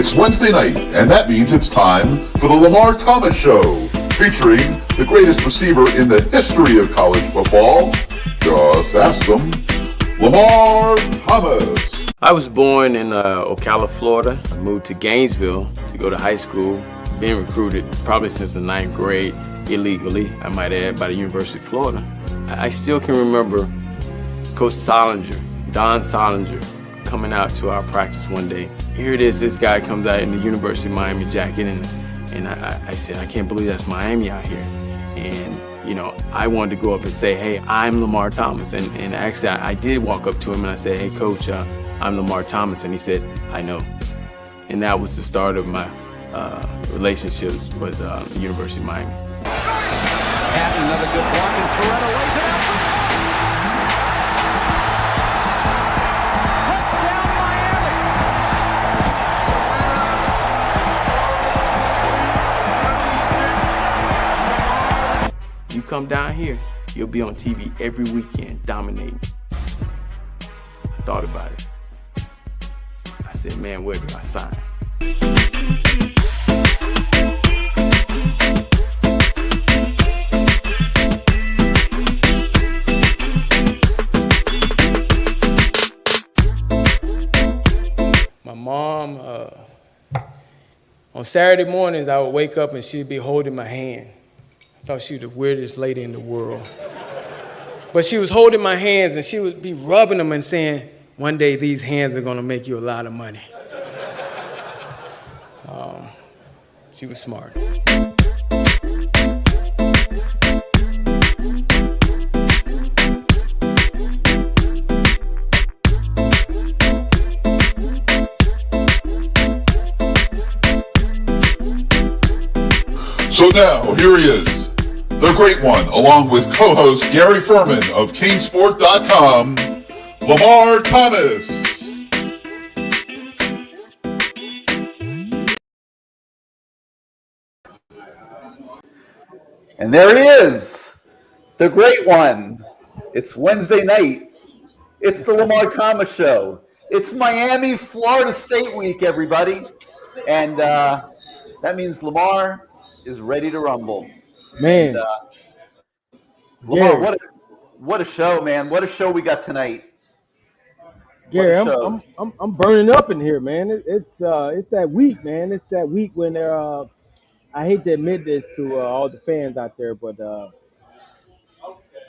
It's Wednesday night, and that means it's time for the Lamar Thomas Show, featuring the greatest receiver in the history of college football. Just ask them, Lamar Thomas. I was born in Ocala, Florida. I moved to Gainesville to go to high school. Been recruited probably since the 9th grade, illegally, I might add, by the University of Florida. I still can remember Coach Solinger, Don Solinger, coming out to our practice one day. Here it is, this guy comes out in the University of Miami jacket, and I said, I can't believe that's Miami out here. And, you know, I wanted to go up and say, hey, I'm Lamar Thomas. And actually, I did walk up to him and I said, hey, Coach, I'm Lamar Thomas. And he said, I know. And that was the start of my relationships with the University of Miami. Patton, another good block, and Toretto lays it out. Touchdown, Miami. You come down here, you'll be on TV every weekend, dominating. I thought about it. I said, man, where do I sign? My mom, on Saturday mornings, I would wake up and she'd be holding my hand. I thought she was the weirdest lady in the world. But she was holding my hands and she would be rubbing them and saying, one day these hands are gonna make you a lot of money. She was smart. So now, here he is, the great one, along with co-host Gary Ferman of CaneSport.com, Lamar Thomas. And there he is, the great one. It's Wednesday night. It's the Lamar Thomas Show. It's Miami, Florida State week, everybody. And that means Lamar is ready to rumble. Man. And, Lamar, what a show, man. What a show we got tonight. Gary, I'm burning up in here, man. It's that week, man. It's that week when they're I hate to admit this to all the fans out there, but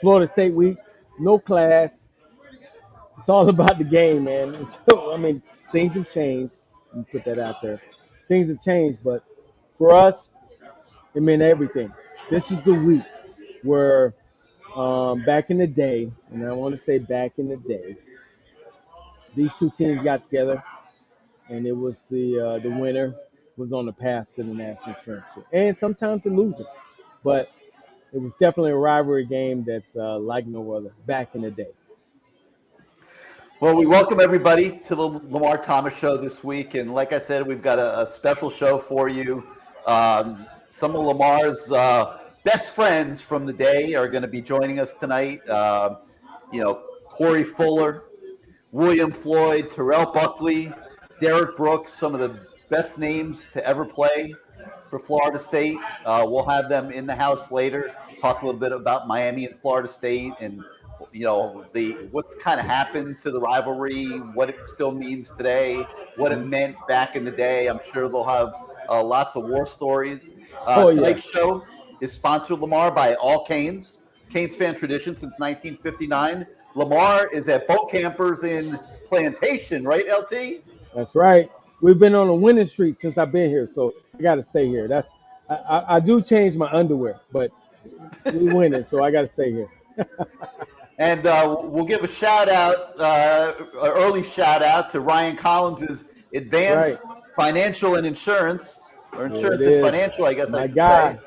Florida State week, no class. It's all about the game, man. So, I mean, things have changed. Let me put that out there. Things have changed, but for us, it meant everything. This is the week where back in the day, and I want to say back in the day, these two teams got together, and it was the winner was on the path to the national championship, and sometimes the loser. But it was definitely a rivalry game that's like no other back in the day. Well, we welcome everybody to the Lamar Thomas Show this week. And like I said, we've got a special show for you. Some of Lamar's best friends from the day are going to be joining us tonight. Corey Fuller, William Floyd, Terrell Buckley, Derrick Brooks, some of the best names to ever play for Florida State. We'll have them in the house later, talk a little bit about Miami and Florida State and, what's kind of happened to the rivalry, what it still means today, what it meant back in the day. I'm sure they'll have lots of war stories. Tonight's show is sponsored, Lamar, by all Canes. Canes fan tradition since 1959. Lamar is at boat campers in Plantation, right, LT? That's right. We've been on a winning streak since I've been here, so I got to stay here. I do change my underwear, but we winning, so I got to stay here. And we'll give a shout out, an early shout out to Ryan Collins's Advanced Financial and Insurance, or Insurance and Financial, I guess I should say.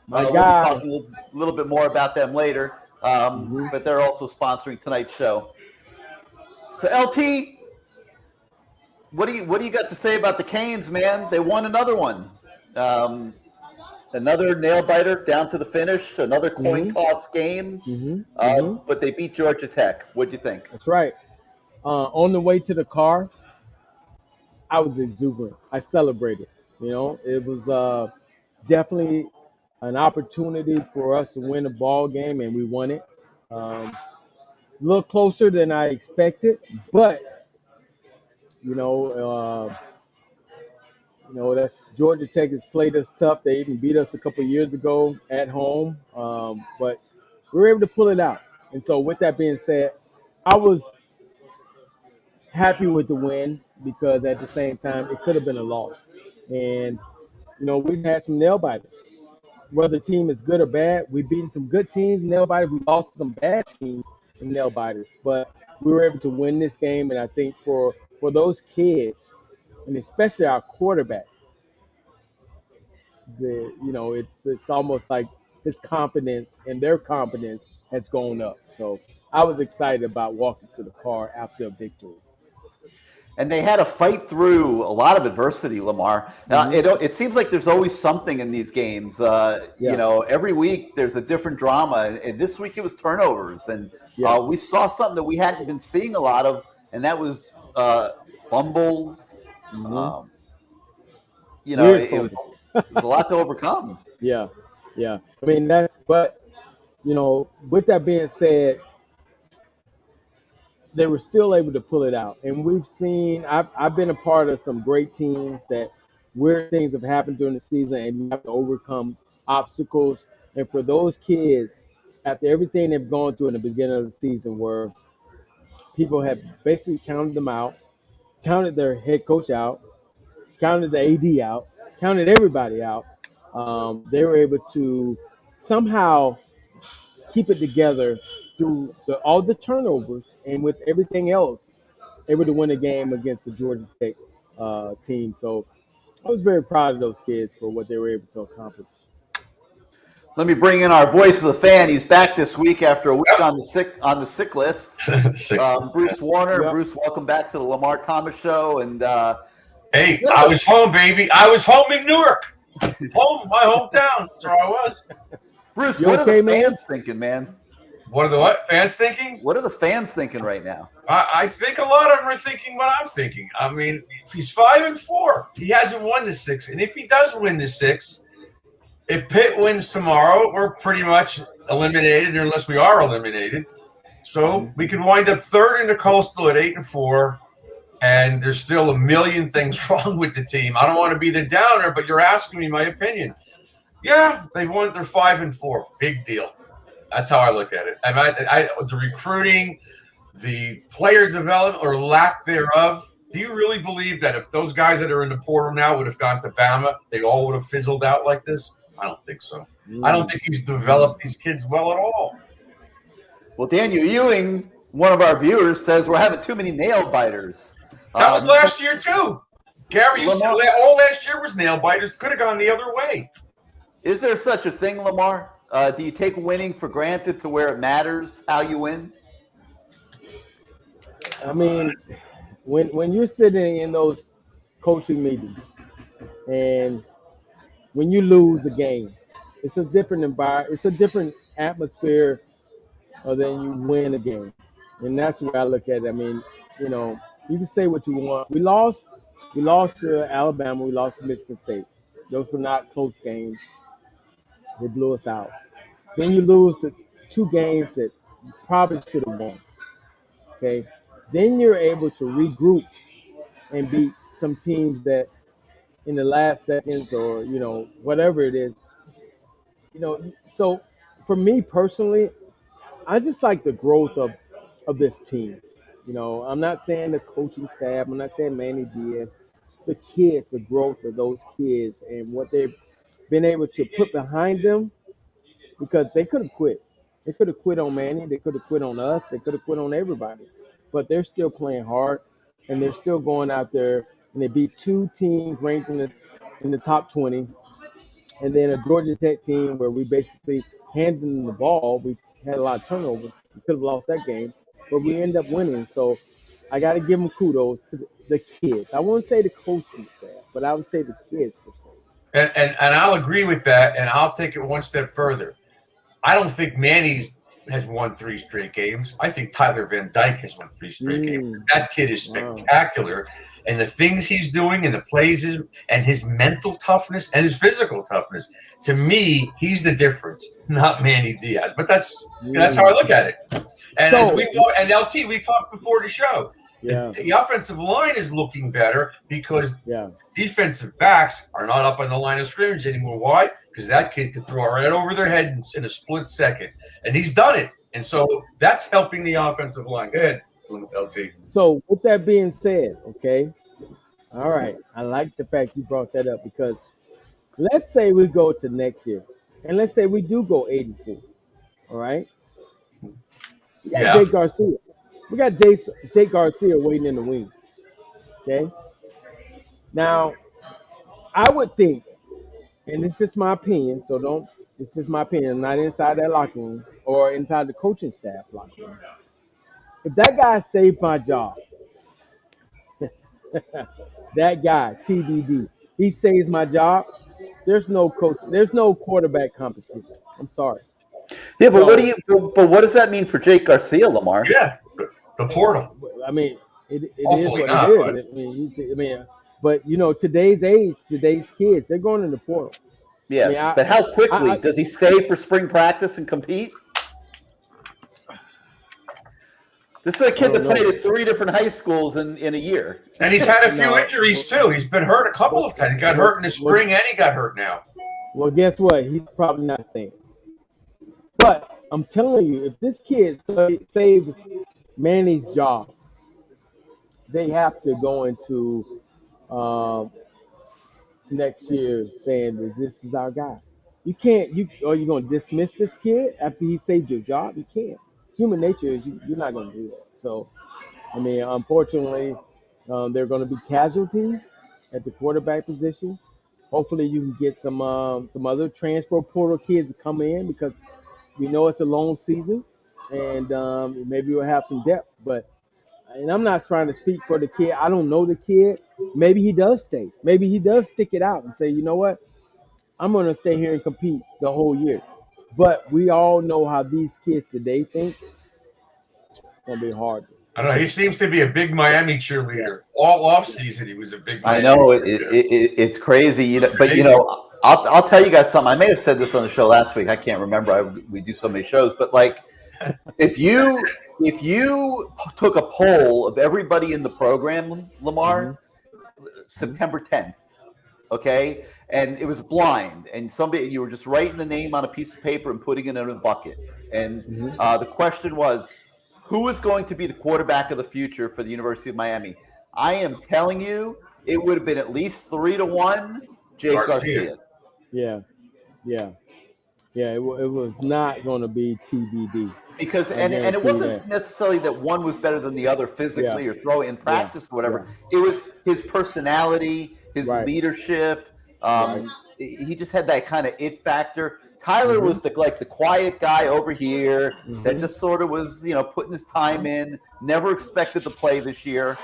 We'll talk a little bit more about them later, but they're also sponsoring tonight's show. So LT, what do you got to say about the Canes, man? They won another one. Another nail biter down to the finish, another coin toss game, but they beat Georgia Tech. What'd you think? That's right. On the way to the car, I was exuberant. I celebrated. It was definitely an opportunity for us to win a ball game, and we won it. A little closer than I expected, but you know, uh, that's Georgia Tech has played us tough. They even beat us a couple years ago at home, but we were able to pull it out. And so, with that being said, I was happy with the win because at the same time, it could have been a loss. And we've had some nail biters. Whether the team is good or bad, we've beaten some good teams, nail biters. We lost some bad teams and nail biters. But we were able to win this game, and I think for those kids, and especially our quarterback, it's almost like his confidence and their confidence has gone up. So I was excited about walking to the car after a victory. And they had to fight through a lot of adversity, Lamar. It seems like there's always something in these games. Every week there's a different drama. And this week it was turnovers. And we saw something that we hadn't been seeing a lot of, and that was fumbles. Mm-hmm. It was a lot to overcome. Yeah. I mean, but with that being said, they were still able to pull it out. And we've seen, I've been a part of some great teams that weird things have happened during the season and you have to overcome obstacles. And for those kids, after everything they've gone through in the beginning of the season where people have basically counted them out, counted their head coach out, counted the AD out, counted everybody out, they were able to somehow keep it together through all the turnovers and with everything else, able to win a game against the Georgia Tech team. So I was very proud of those kids for what they were able to accomplish. Let me bring in our voice of the fan. He's back this week after a week on the sick list. Bruce Warner. Yep. Bruce, welcome back to the Lamar Thomas Show. And hey, I was home, baby. I was home in Newark, home, my hometown. That's where I was. Bruce, what are the fans thinking, man? What are the fans thinking? What are the fans thinking right now? I think a lot of them are thinking what I'm thinking. I mean, if he's 5-4, he hasn't won the 6. And if he does win the 6, if Pitt wins tomorrow, we're pretty much eliminated unless we are eliminated. So we could wind up third in the Coastal at 8-4. And there's still a million things wrong with the team. I don't want to be the downer, but you're asking me my opinion. Yeah, they won. They're 5-4. Big deal. That's how I look at it. The recruiting, the player development or lack thereof. Do you really believe that if those guys that are in the portal now would have gone to Bama, they all would have fizzled out like this? I don't think so. I don't think he's developed these kids well at all. Well, Daniel Ewing, one of our viewers, says we're having too many nail biters. That was last year too. Gary, you said all last year was nail biters. Could have gone the other way. Is there such a thing, Lamar? Do you take winning for granted to where it matters how you win? I mean, when you're sitting in those coaching meetings and when you lose a game, it's a different environment. It's a different atmosphere than you win a game. And that's the way I look at it. I mean, you can say what you want. We lost to Alabama. We lost to Michigan State. Those were not close games. They blew us out. Then you lose to 2 games that you probably should have won. Okay. Then you're able to regroup and beat some teams that in the last seconds or, whatever it is. So for me personally, I just like the growth of this team. I'm not saying the coaching staff. I'm not saying Manny Diaz. The kids, the growth of those kids and what they've been able to put behind them, because they could have quit. They could have quit on Manny. They could have quit on us. They could have quit on everybody. But they're still playing hard, and they're still going out there, and they beat 2 teams ranked in the top 20, and then a Georgia Tech team where we basically handed them the ball. We had a lot of turnovers. We could have lost that game, but we ended up winning. So I got to give them kudos to the kids. I wouldn't say the coaching staff, but I would say the kids per se. And I'll agree with that, and I'll take it one step further. I don't think Manny has won 3 straight games. I think Tyler Van Dyke has won 3 straight games. That kid is spectacular. and the things he's doing and the plays and his mental toughness and his physical toughness, to me, he's the difference, not Manny Diaz. But that's how I look at it. And as we talk, and LT, we talked before the show. Yeah. The offensive line is looking better because defensive backs are not up on the line of scrimmage anymore. Why? Because that kid could throw right over their head in a split second. And he's done it. And so that's helping the offensive line. Go ahead, LT. So with that being said, okay, all right, I like the fact you brought that up because let's say we go to next year, and let's say we do go 84, all right? We got Jake Garcia. We got Jake Garcia waiting in the wings, okay? Now, I would think, and this is my opinion, so this is my opinion, not inside that locker room or inside the coaching staff locker room. If that guy saved my job, that guy, TBD, he saves my job, there's no quarterback competition. I'm sorry. Yeah, but what does that mean for Jake Garcia, Lamar? Yeah, the portal. I mean, it is Hopefully what not, it is. But you know, today's kids, they're going in the portal. Yeah, but how quickly does he stay for spring practice and compete? This is a kid that played at 3 different high schools in a year. And he's had a few injuries, too. He's been hurt a couple of times. He got hurt in the spring, and he got hurt now. Well, guess what? He's probably not staying. But I'm telling you, if this kid saves Manny's job, they have to go into next year saying that this is our guy. You can't. Are you going to dismiss this kid after he saved your job? You can't. Human nature is you're not going to do that. So, I mean, unfortunately, there are going to be casualties at the quarterback position. Hopefully, you can get some other transfer portal kids to come in because we know it's a long season, and maybe we'll have some depth. And I'm not trying to speak for the kid. I don't know the kid. Maybe he does stay. Maybe he does stick it out and say, you know what, I'm going to stay here and compete the whole year. But we all know how these kids today think. It's going to be hard. I don't know. He seems to be a big Miami cheerleader. All offseason, he was a big Miami I know. It's crazy. But, you know, I'll tell you guys something. I may have said this on the show last week. I can't remember. We do so many shows. But, like, if you took a poll of everybody in the program, Lamar, September 10th, okay, and it was blind, and you were just writing the name on a piece of paper and putting it in a bucket, and the question was, who is going to be the quarterback of the future for the University of Miami? I am telling you, it would have been at least 3-1, Jake Garcia. Yeah. It was not going to be TBD. Because and it wasn't necessarily that one was better than the other physically or throwing in practice or whatever. It was his personality, his leadership. He just had that kind of it factor. Tyler was the quiet guy over here that just sort of was, you know, putting his time in, never expected to play this year.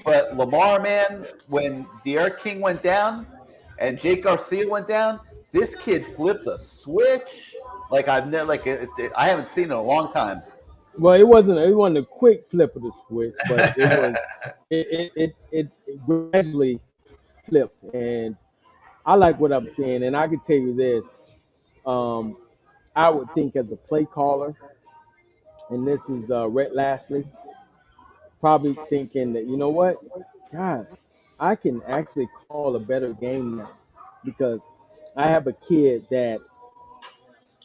But Lamar, man, when Derrick King went down and Jake Garcia went down, this kid flipped a switch like I haven't seen in a long time. Well, it wasn't a quick flip of the switch, but it gradually flipped, and I like what I'm seeing. And I can tell you this, I would think as a play caller, and this is Rhett Lashley, probably thinking that, you know what, God, I can actually call a better game now because I have a kid that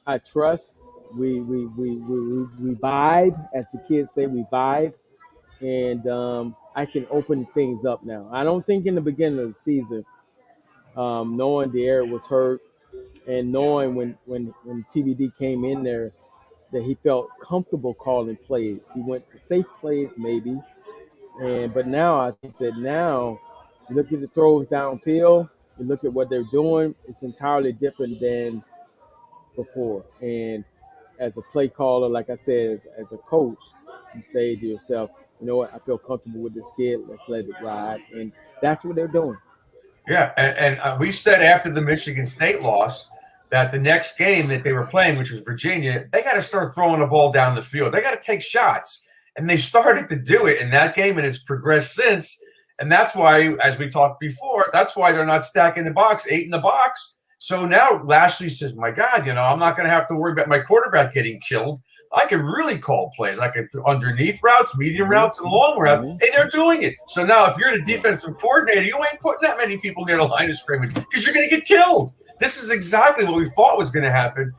I trust. We vibe, as the kids say, we vibe, and I can open things up now. I don't think in the beginning of the season, knowing Derrick was hurt and knowing when TBD came in there that he felt comfortable calling plays. He went to safe plays maybe, but now I think that now you look at the throws downfield, you look at what they're doing, it's entirely different than before. And as a play caller, like I said, as a coach, you say to yourself, you know what, I feel comfortable with this kid, let's let it ride. And that's what they're doing. Yeah, and we said after the Michigan State loss that the next game that they were playing, which was Virginia, they got to start throwing the ball down the field. They got to take shots. And they started to do it in that game, and it's progressed since. And that's why, as we talked before, that's why they're not stacking the box, 8 in the box. So now Lashley says, my God, I'm not going to have to worry about my quarterback getting killed. I can really call plays. I can underneath routes, medium routes, and long routes, and they're doing it. So now if you're the defensive coordinator, you ain't putting that many people near the line of scrimmage because you're going to get killed. This is exactly what we thought was going to happen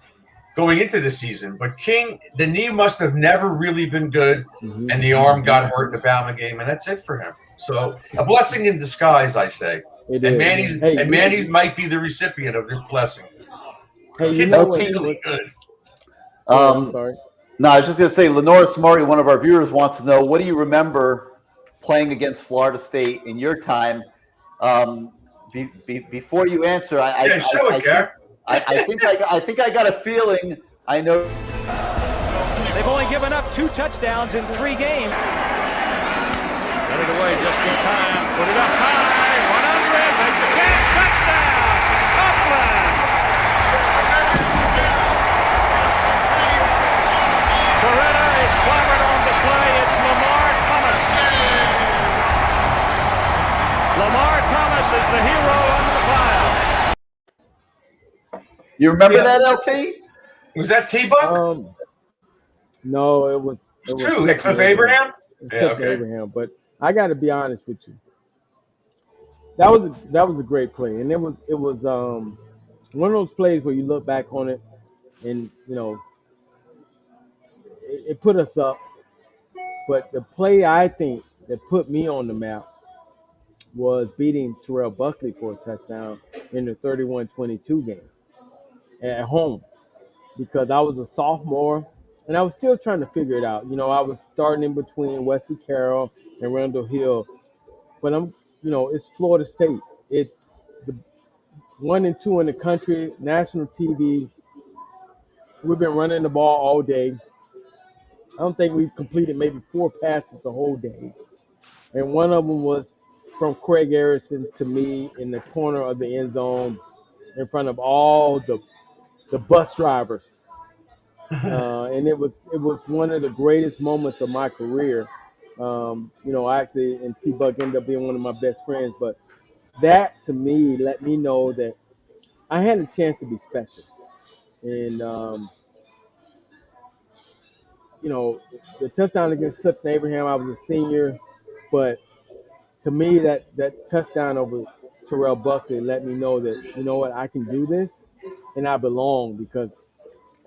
going into the season. But King, the knee must have never really been good, and the arm got hurt in the Bama game, and that's it for him. So a blessing in disguise, I say. Manny might be the recipient of this blessing. Hey, Kid's really good. Sorry. No, I was just going to say, Lenore Samari, one of our viewers, wants to know, what do you remember playing against Florida State in your time? Before you answer, I think I got a feeling. I know They've only given up 2 touchdowns in 3 games. Got it away just in time. Put it up high. 100. Make the catch. Touchdown. Upland. Toretta is clobbered on the play. It's Lamar Thomas. Lamar Thomas is the hero under the cloud. you remember that, LT? Was that T-Buck? No, it was 2. Cliff Abraham? Cliff Abraham. But I got to be honest with you. That was a great play, and it was one of those plays where you look back on it, and it put us up. But the play I think that put me on the map was beating Terrell Buckley for a touchdown in the 31-22 game at home, because I was a sophomore and I was still trying to figure it out. I was starting in between Wesley Carroll and Randall Hill, but it's Florida State. It's the 1 and 2 in the country, national TV. We've been running the ball all day. I don't think we've completed maybe 4 passes the whole day. And one of them was from Craig Harrison to me in the corner of the end zone in front of all the bus drivers. And it was one of the greatest moments of my career. Actually, and T-Buck ended up being one of my best friends. But that, to me, let me know that I had a chance to be special. And, the touchdown against Clemson Abraham, I was a senior. But to me, that touchdown over Terrell Buckley let me know that, I can do this and I belong. Because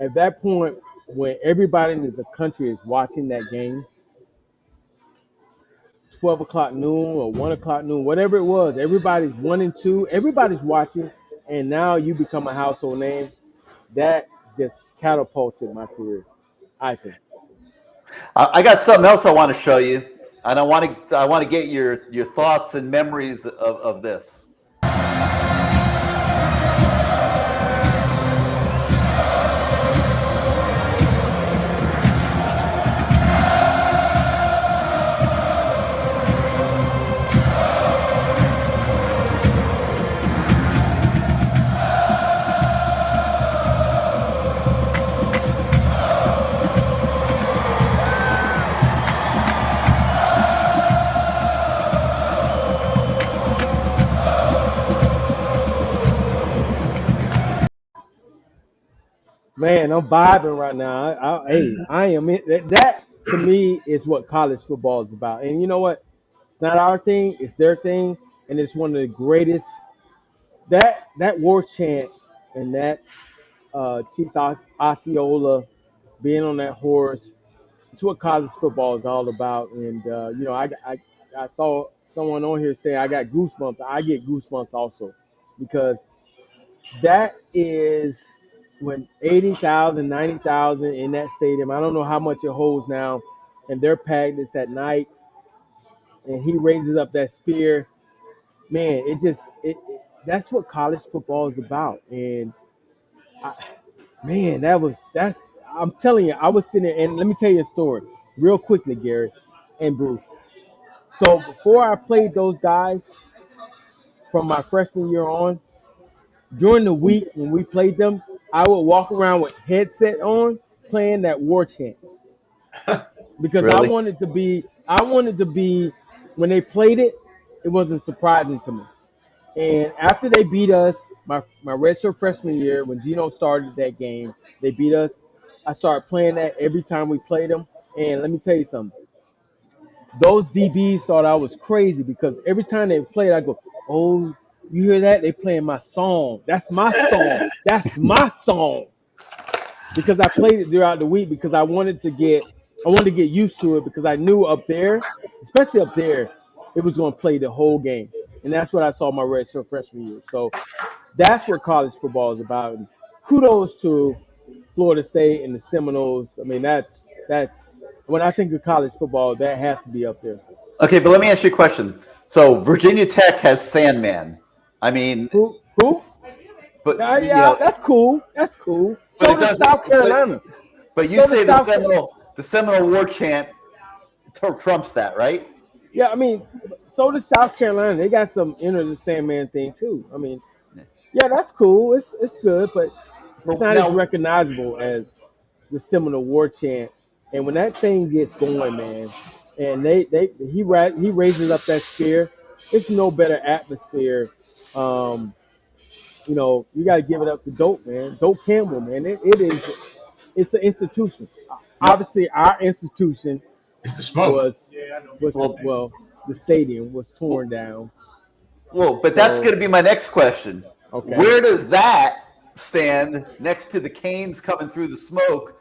at that point, when everybody in the country is watching that game, 12 o'clock noon or 1 o'clock noon, whatever it was, everybody's 1 and 2, everybody's watching, and now you become a household name. That just catapulted my career, I think. I got something else I want to show you, and I want to get your thoughts and memories of this. Man, I'm vibing right now. I am in, that to me is what college football is about. And you know what? It's not our thing, it's their thing, and it's one of the greatest. That war chant and that Chief Osceola being on that horse, it's what college football is all about. And I saw someone on here say I got goosebumps. I get goosebumps also, because that is when 80,000, 90,000 in that stadium. I don't know how much it holds now, and they're packed. It's at night, and he raises up that spear. Man, that's what college football is about. And I'm telling you, I was sitting there, and let me tell you a story real quickly, Gary and Bruce. So before I played those guys from my freshman year on, during the week when we played them, I would walk around with headset on playing that war chant. Because Really? I wanted to be when they played it, it wasn't surprising to me. And after they beat us, my redshirt freshman year, when Gino started that game, they beat us. I started playing that every time we played them. And let me tell you something. Those DBs thought I was crazy because every time they played, I go, "Oh, you hear that? They playing my song. That's my song. That's my song." Because I played it throughout the week because I wanted to get used to it because I knew up there, especially up there, it was going to play the whole game. And that's what I saw my redshirt freshman year. So that's what college football is about. And kudos to Florida State and the Seminoles. I mean, that's when I think of college football, that has to be up there. Okay, but let me ask you a question. So Virginia Tech has Sandman. I mean, Who? but Yeah, that's cool. That's cool. But So it does doesn't- South Carolina. but you So say does the Seminole war chant trumps that, right? Yeah, I mean, so does South Carolina. They got some Enter the Sandman thing too. I mean, yeah, that's cool. It's good, but it's not as recognizable as the Seminole War chant. And when that thing gets going, man, and he raises up that spear, it's no better atmosphere. You got to give it up to Dope, man. Dope Campbell, man. It's an institution. Obviously, our institution It's the smoke. the stadium was torn down. Well, but that's going to be my next question. Okay. Where does that stand next to the Canes coming through the smoke?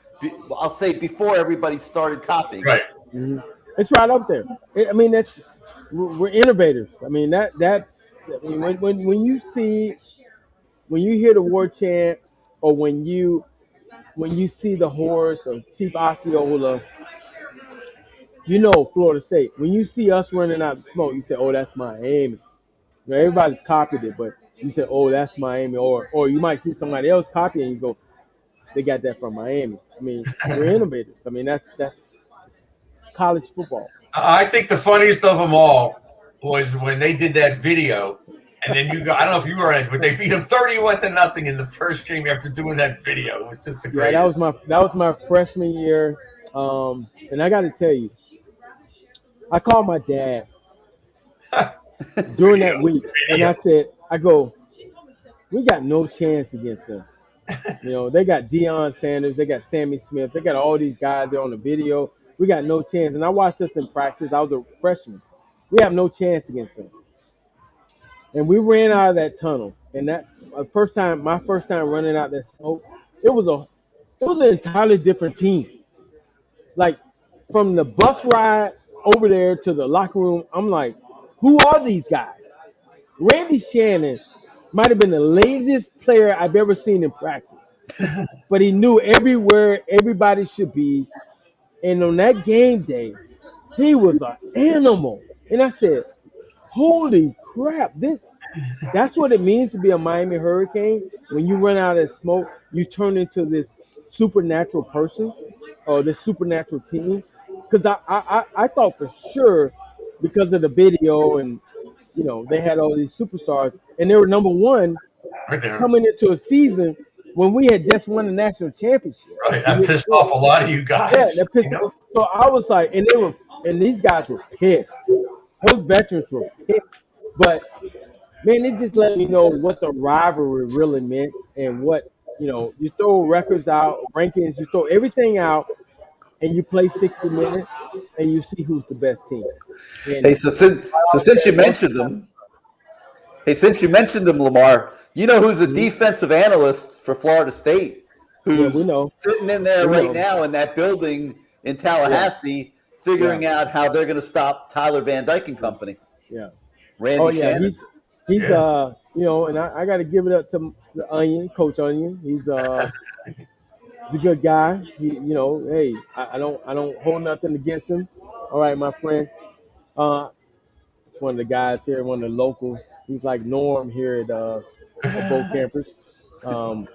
I'll say before everybody started copying. Right. Mm-hmm. It's right up there. We're innovators. I mean when you hear the war chant or when you see the horse of Chief Osceola, Florida State. When you see us running out of smoke, you say, "Oh, that's Miami." Everybody's copied it, but you say, "Oh, that's Miami," or you might see somebody else copy it and you go, "They got that from Miami." I mean, we're innovators. I mean, that's college football. I think the funniest of them all was when they did that video, and then I don't know if you were in it, but they beat them 31-0 in the first game after doing that video. It was just the greatest. Yeah, that was my freshman year, and I got to tell you, I called my dad during that week, and I said, we got no chance against them. They got Deion Sanders, they got Sammy Smith, they got all these guys there on the video. We got no chance. And I watched this in practice. I was a freshman. We have no chance against them. And we ran out of that tunnel. And that's my first time running out that smoke. It was an entirely different team. Like from the bus ride over there to the locker room, I'm like, who are these guys? Randy Shannon might have been the laziest player I've ever seen in practice. But he knew everywhere everybody should be. And on that game day, he was an animal. And I said, holy crap, that's what it means to be a Miami Hurricane. When you run out of smoke, you turn into this supernatural person or this supernatural team. Because I thought for sure, because of the video and, they had all these superstars, and they were number one coming into a season when we had just won the national championship. Right, that pissed off a lot of you guys. Yeah, that pissed off. So I was like, and these guys were pissed. Those veterans were pissed. But man, it just let me know what the rivalry really meant and what you throw records out, rankings, you throw everything out, and you play 60 minutes, and you see who's the best team. And hey, so since you mentioned them, Lamar, you know who's a defensive analyst for Florida State? Who's sitting in there right now in that building in Tallahassee, figuring out how they're going to stop Tyler Van Dyke and company. Yeah. Randy Shannon. He's and I got to give it up to the Onion, Coach Onion. He's a good guy. Hey, I don't hold nothing against him. All right, my friend. It's one of the guys here, one of the locals. He's like Norm here at both campers. I don't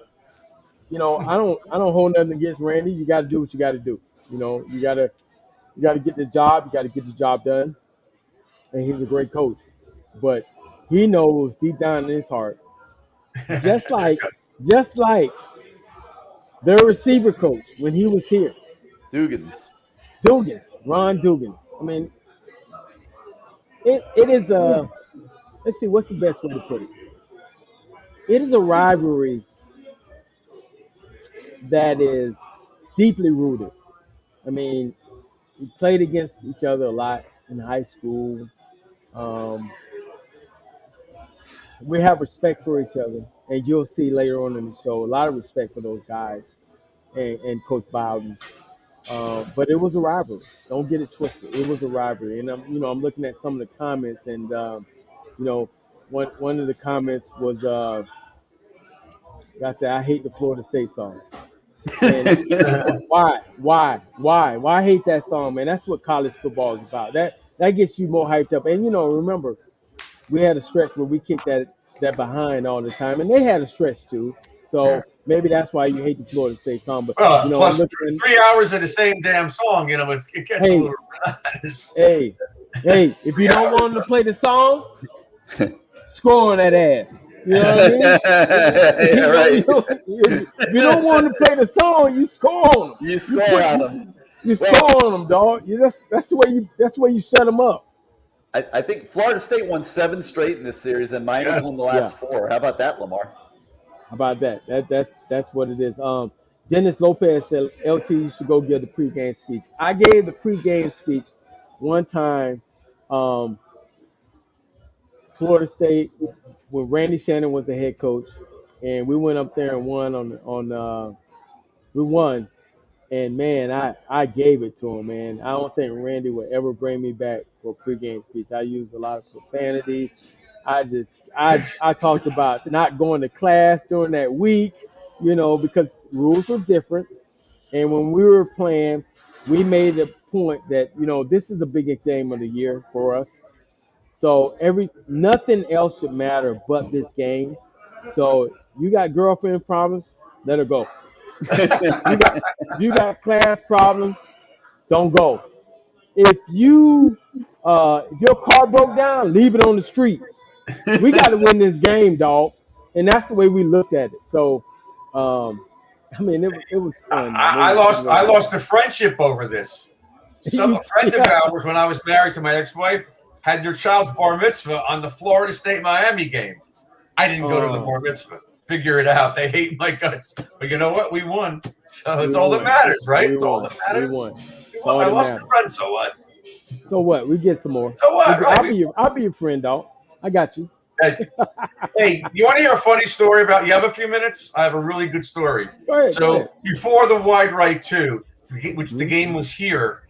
hold nothing against Randy. You got to do what you got to do. You got to get the job. You got to get the job done. And he's a great coach, but he knows deep down in his heart, just like their receiver coach when he was here, Dugans, Ron Dugans. I mean, it is a. Let's see, what's the best way to put it? It is a rivalry that is deeply rooted. I mean, we played against each other a lot in high school. Um, we have respect for each other, and you'll see later on in the show a lot of respect for those guys and Coach Bowden. But it was a rivalry. Don't get it twisted. It was a rivalry, and I'm looking at some of the comments, and one of the comments was, I said, I hate the Florida State song. And why hate that song, man? That's what college football is about. That gets you more hyped up. And remember, we had a stretch where we kicked that behind all the time, and they had a stretch too. So maybe that's why you hate the Florida State song. But plus 3 hours of the same damn song, it gets a little monotonous. Hey, if you don't want them to play the song, score on that ass. You know what I mean? If you don't want to play the song, you score on them. You score on them. You score on them, dog. That's the way you set them up. I think Florida State won 7 straight in this series, and Miami won the last 4. How about that, Lamar? How about that? That's what it is. Dennis Lopez said, LT, you should go give the pregame speech. I gave the pregame speech one time. Florida State, when Randy Shannon was the head coach, and we went up there and won we won, and man, I gave it to him, man. I don't think Randy would ever bring me back for a pregame speech. I used a lot of profanity. I talked about not going to class during that week, because rules were different, and when we were playing, we made a point that this is the biggest game of the year for us. So nothing else should matter but this game. So you got girlfriend problems, let her go. you got class problems, don't go. If your car broke down, leave it on the street. We got to win this game, dog. And that's the way we looked at it. So, it was fun. I lost a friendship over this. A friend of ours, when I was married to my ex-wife, had their child's bar mitzvah on the Florida State-Miami game. I didn't go to the bar mitzvah. Figure it out. They hate my guts. But you know what? We won. So it's all that matters, right? It's all that matters. We won. I lost a friend, so what? So what? We get some more. So what? I'll be your friend, dog. I got you. Hey, you want to hear a funny story about? You have a few minutes? I have a really good story. Go ahead. Before the wide right 2, which the game was here,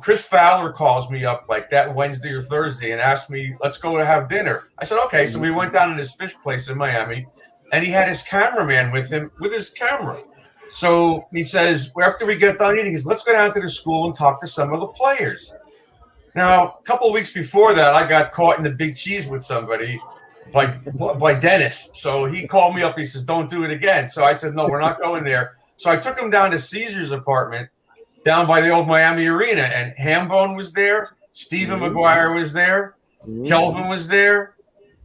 Chris Fowler calls me up like that Wednesday or Thursday and asked me, let's go to have dinner. I said, okay. So we went down to this fish place in Miami, and he had his cameraman with him with his camera. So he says, after we get done eating, he says, let's go down to the school and talk to some of the players. Now, a couple of weeks before that, I got caught in the big cheese with somebody by Dennis. So he called me up. He says, don't do it again. So I said, no, we're not going there. So I took him down to Caesar's apartment down by the old Miami Arena, and Hambone was there, Stephen McGuire was there, Kelvin was there,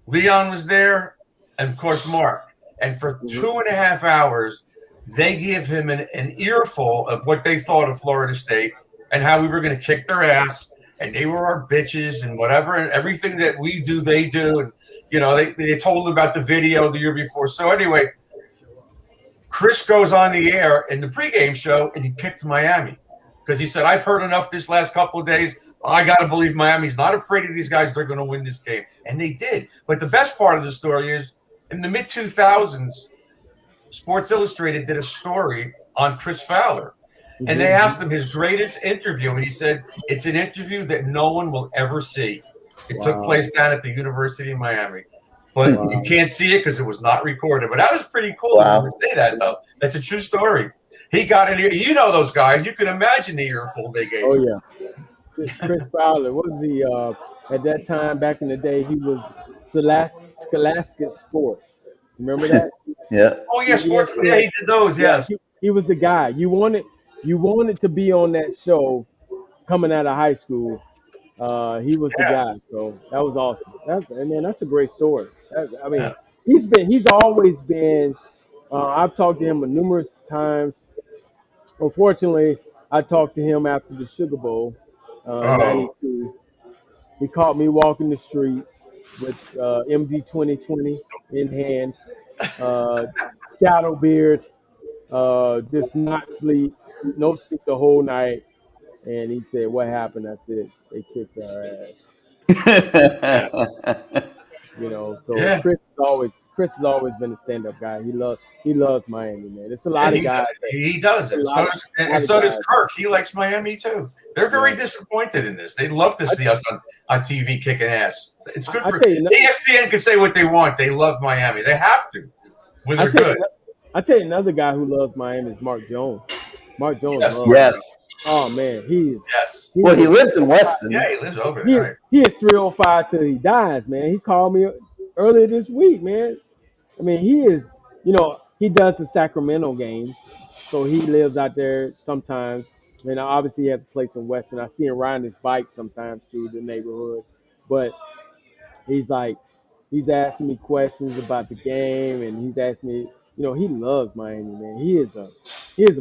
Leon was there, and of course Mark. And for 2.5 hours, they gave him an earful of what they thought of Florida State and how we were going to kick their ass, and they were our bitches and whatever, and everything that we do, they do. And they told him about the video the year before. So anyway, Chris goes on the air in the pregame show, and he picked Miami. Because he said, I've heard enough this last couple of days. I got to believe Miami's not afraid of these guys. They're going to win this game. And they did. But the best part of the story is in the mid-2000s, Sports Illustrated did a story on Chris Fowler. And they asked him his greatest interview. And he said, it's an interview that no one will ever see. It took place down at the University of Miami. But you can't see it because it was not recorded. But that was pretty cool to say that, though. That's a true story. He got in here. You know those guys. You can imagine the earful they gave. Oh, yeah. Chris Fowler, what was he? At that time, back in the day, he was Scholastic Sports. Remember that? Yeah. Oh, yeah, Sports. Yeah, he did those, yes. He was the guy. You wanted to be on that show coming out of high school. He was the guy. So that was awesome. That's a great story. He's always been, I've talked to him numerous times. Unfortunately, I talked to him after the Sugar Bowl, 92. He caught me walking the streets with MD 2020 in hand, uh, shadow beard, just not sleep, no sleep the whole night. And he said, "What happened?" I said, "They kicked our ass." So Yeah. Chris has always been a stand-up guy. He loves Miami, man. It's a lot of guys. He does. And so does Kirk. He likes Miami too. They're very disappointed in this. They'd love to see us on TV kicking ass. It's good for ESPN can say what they want. They love Miami. They have to when they're good. I tell you another guy who loves Miami is Mark Jones. Mark Jones. Yes. Oh man, he lives in Weston. Yeah, he lives over there. He is 305 till he dies, man. He called me earlier this week, man. I mean, he is, he does the Sacramento games, so he lives out there sometimes. And obviously, he has a place in Weston. I see him riding his bike sometimes through the neighborhood. But he's asking me questions about the game, and he's asking me, he loves Miami, man. He is a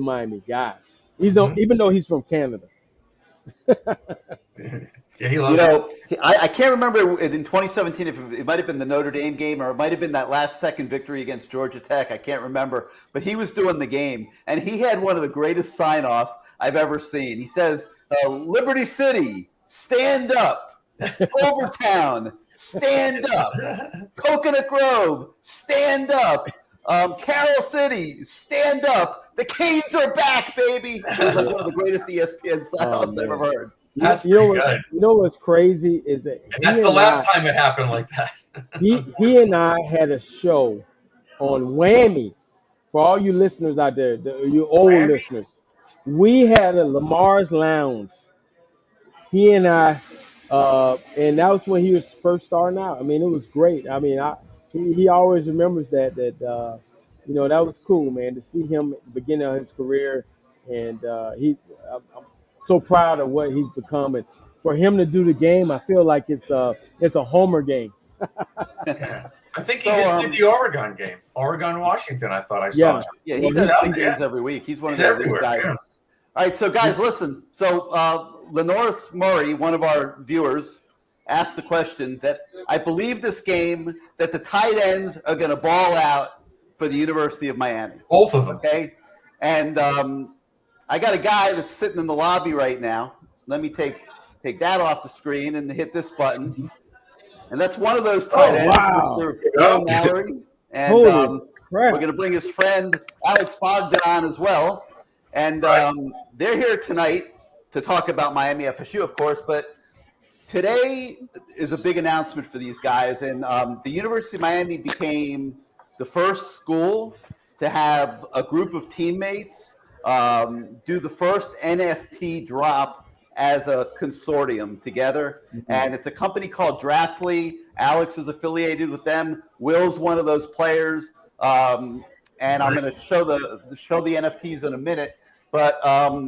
Miami guy. Even though he's from Canada. Yeah, he loves it. I can't remember in 2017 if it might have been the Notre Dame game or it might have been that last second victory against Georgia Tech. I can't remember, but he was doing the game, and he had one of the greatest sign-offs I've ever seen. He says, "Liberty City, stand up. Overtown, stand up. Coconut Grove, stand up. Carroll City, stand up. The Canes are back, baby." It was like one of the greatest ESPN sign-offs I've ever heard. That's pretty good. You know what's crazy is that that's the last time it happened like that. he and I had a show on Whammy. For all you listeners out there, you old listeners, we had a Lamar's Lounge. He and I, and that was when he was first starting out. I mean, it was great. I mean, he always remembers that that was cool, man, to see him at the beginning of his career, and I'm so proud of what he's become, and for him to do the game, I feel like it's a homer game. Yeah. I think he just did the Oregon game, Oregon-Washington. I thought I saw. Yeah, he does big games every week. He's one of those guys. Yeah. All right, so guys, listen. So Lenoris Murray, one of our viewers, asked the question that I believe this game that the tight ends are going to ball out for the University of Miami. Both of them. Okay, and I got a guy that's sitting in the lobby right now. Let me take that off the screen and hit this button. And that's one of those tight ends, Mr. Will Mallory. And we're going to bring his friend Alex Bogdan on as well. And they're here tonight to talk about Miami FSU, of course. But today is a big announcement for these guys. And the University of Miami became the first school to have a group of teammates do the first NFT drop as a consortium together. And it's a company called Draftly. Alex is affiliated with them. Will's one of those players. And I'm going to show the NFTs in a minute. But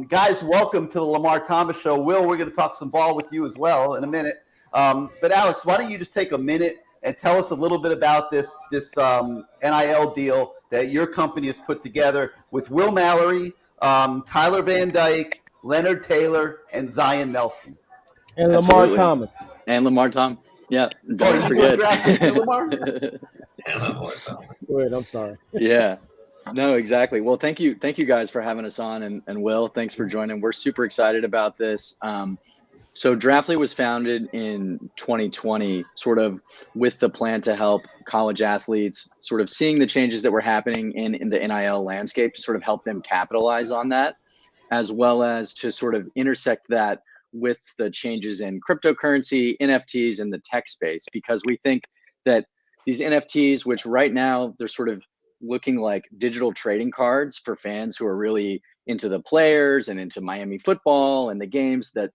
guys, welcome to the Lamar Thomas Show. Will, we're going to talk some ball with you as well in a minute. But Alex, why don't you just take a minute and tell us a little bit about this NIL deal that your company has put together with Will Mallory, Tyler Van Dyke, Leonard Taylor, and Zion Nelson. And Lamar Thomas. And Lamar Thomas. Yeah. Don't forget. Lamar? Wait, I'm sorry. Yeah. No, exactly. Well, thank you guys for having us on, and Will, thanks for joining. We're super excited about this. So Draftly was founded in 2020, sort of with the plan to help college athletes sort of seeing the changes that were happening in the NIL landscape to sort of help them capitalize on that, as well as to sort of intersect that with the changes in cryptocurrency, NFTs, and the tech space, because we think that these NFTs, which right now they're sort of looking like digital trading cards for fans who are really into the players and into Miami football and the games, that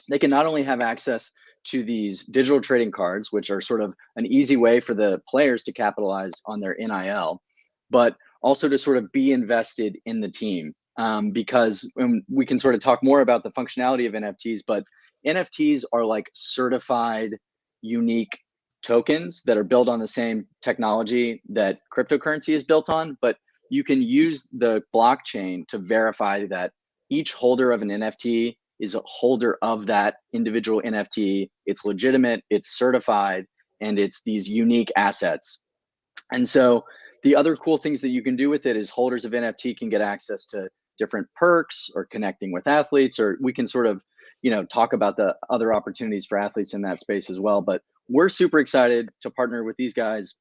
they can not only have access to these digital trading cards, which are sort of an easy way for the players to capitalize on their NIL, but also to sort of be invested in the team. Because we can sort of talk more about the functionality of NFTs, but NFTs are like certified unique tokens that are built on the same technology that cryptocurrency is built on, but you can use the blockchain to verify that each holder of an NFT is a holder of that individual NFT. It's legitimate, it's certified, and it's these unique assets. And so the other cool things that you can do with it is holders of NFT can get access to different perks or connecting with athletes, or we can sort of, talk about the other opportunities for athletes in that space as well. But we're super excited to partner with these guys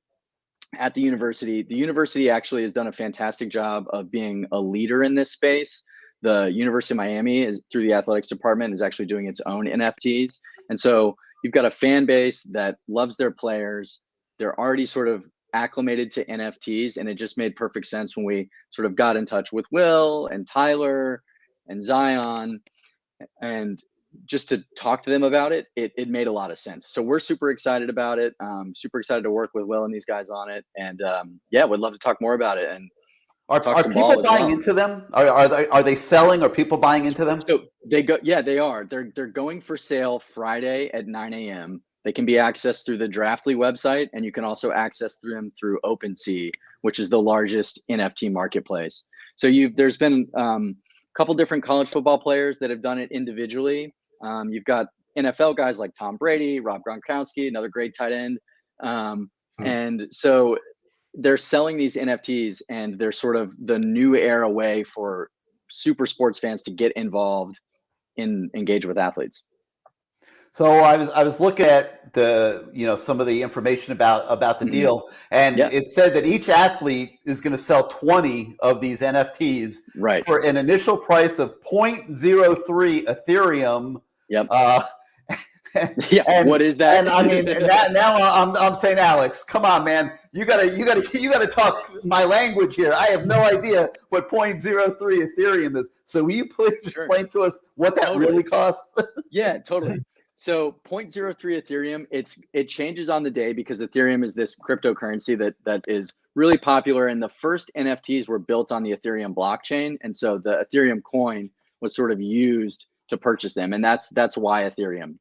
at the university. The university actually has done a fantastic job of being a leader in this space. The University of Miami is, through the athletics department, is actually doing its own NFTs. And so you've got a fan base that loves their players. They're already sort of acclimated to NFTs, and it just made perfect sense when we sort of got in touch with Will and Tyler and Zion, and just to talk to them about it, it made a lot of sense. So we're super excited about it. Super excited to work with Will and these guys on it. And we'd love to talk more about it. And are people buying into them? Are they selling? Are people buying into them? So they are. They're going for sale Friday at 9 a.m. They can be accessed through the Draftly website, and you can also access them through OpenSea, which is the largest NFT marketplace. So there's been a couple different college football players that have done it individually. You've got NFL guys like Tom Brady, Rob Gronkowski, another great tight end. And so they're selling these NFTs, and they're sort of the new era way for super sports fans to get involved and engage with athletes. So I was looking at the some of the information about the deal, and it said that each athlete is going to sell 20 of these NFTs for an initial price of 0.03 Ethereum. Yep. And what is that? And I mean, now I'm saying, Alex, come on, man, you gotta talk my language here. I have no idea what 0.03 Ethereum is. So will you please explain to us what that really costs? Yeah, totally. So 0.03 Ethereum, it changes on the day because Ethereum is this cryptocurrency that is really popular, and the first NFTs were built on the Ethereum blockchain, and so the Ethereum coin was sort of used to purchase them, and that's why Ethereum.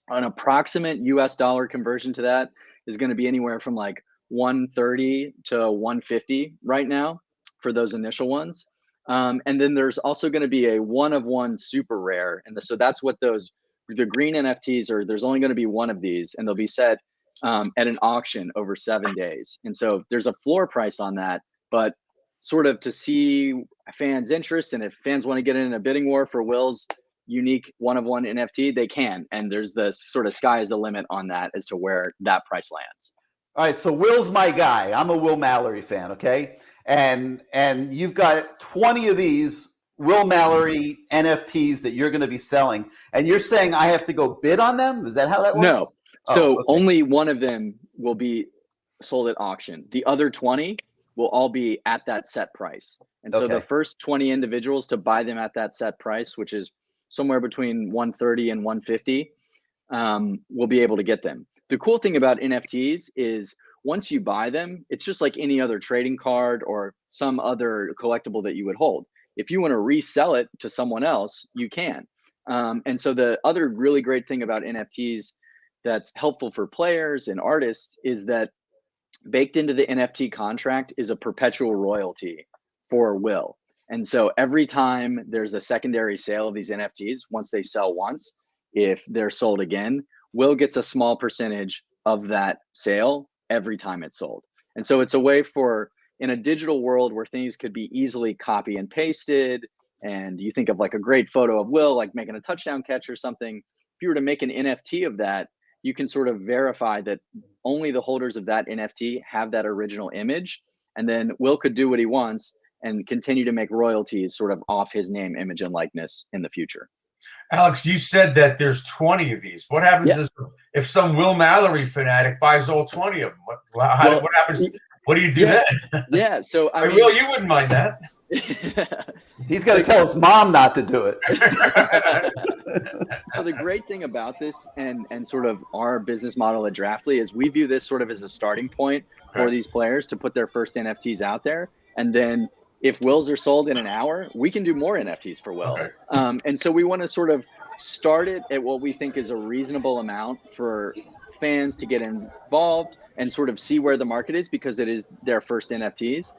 An approximate US dollar conversion to that is going to be anywhere from like 130 to 150 right now for those initial ones. And then there's also going to be a one-of-one super rare, and so that's what the green NFTs are. There's only going to be one of these, and they'll be set at an auction over 7 days. And so there's a floor price on that, but sort of to see fans' interest, and if fans want to get in a bidding war for Will's unique one-of-one NFT, they can. And there's the sort of sky is the limit on that as to where that price lands. All right, so Will's my guy. I'm a Will Mallory fan, okay? And you've got 20 of these Will Mallory NFTs that you're going to be selling, and you're saying I have to go bid on them? Is that how that works? No. So only one of them will be sold at auction. The other 20 will all be at that set price. And so the first 20 individuals to buy them at that set price, which is somewhere between 130 and 150, will be able to get them. The cool thing about NFTs is once you buy them, it's just like any other trading card or some other collectible that you would hold. If you want to resell it to someone else, you can. And so the other really great thing about NFTs that's helpful for players and artists is that baked into the NFT contract is a perpetual royalty for Will. And so every time there's a secondary sale of these NFTs, once they sell once, if they're sold again, Will gets a small percentage of that sale every time it's sold. And so it's a way for, in a digital world where things could be easily copy and pasted, and you think of like a great photo of Will, like making a touchdown catch or something, if you were to make an NFT of that, you can sort of verify that only the holders of that NFT have that original image. And then Will could do what he wants and continue to make royalties sort of off his name, image, and likeness in the future. Alex, you said that there's 20 of these. What happens if some Will Mallory fanatic buys all 20 of them? What happens? What do you do then? Yeah, so I mean, Will, you wouldn't mind that. He's got to tell his mom not to do it. So the great thing about this and sort of our business model at Draftly is we view this sort of as a starting point for these players to put their first NFTs out there. And then if Will's are sold in an hour, we can do more NFTs for Will. And so we want to sort of start it at what we think is a reasonable amount for fans to get involved and sort of see where the market is, because it is their first NFTs.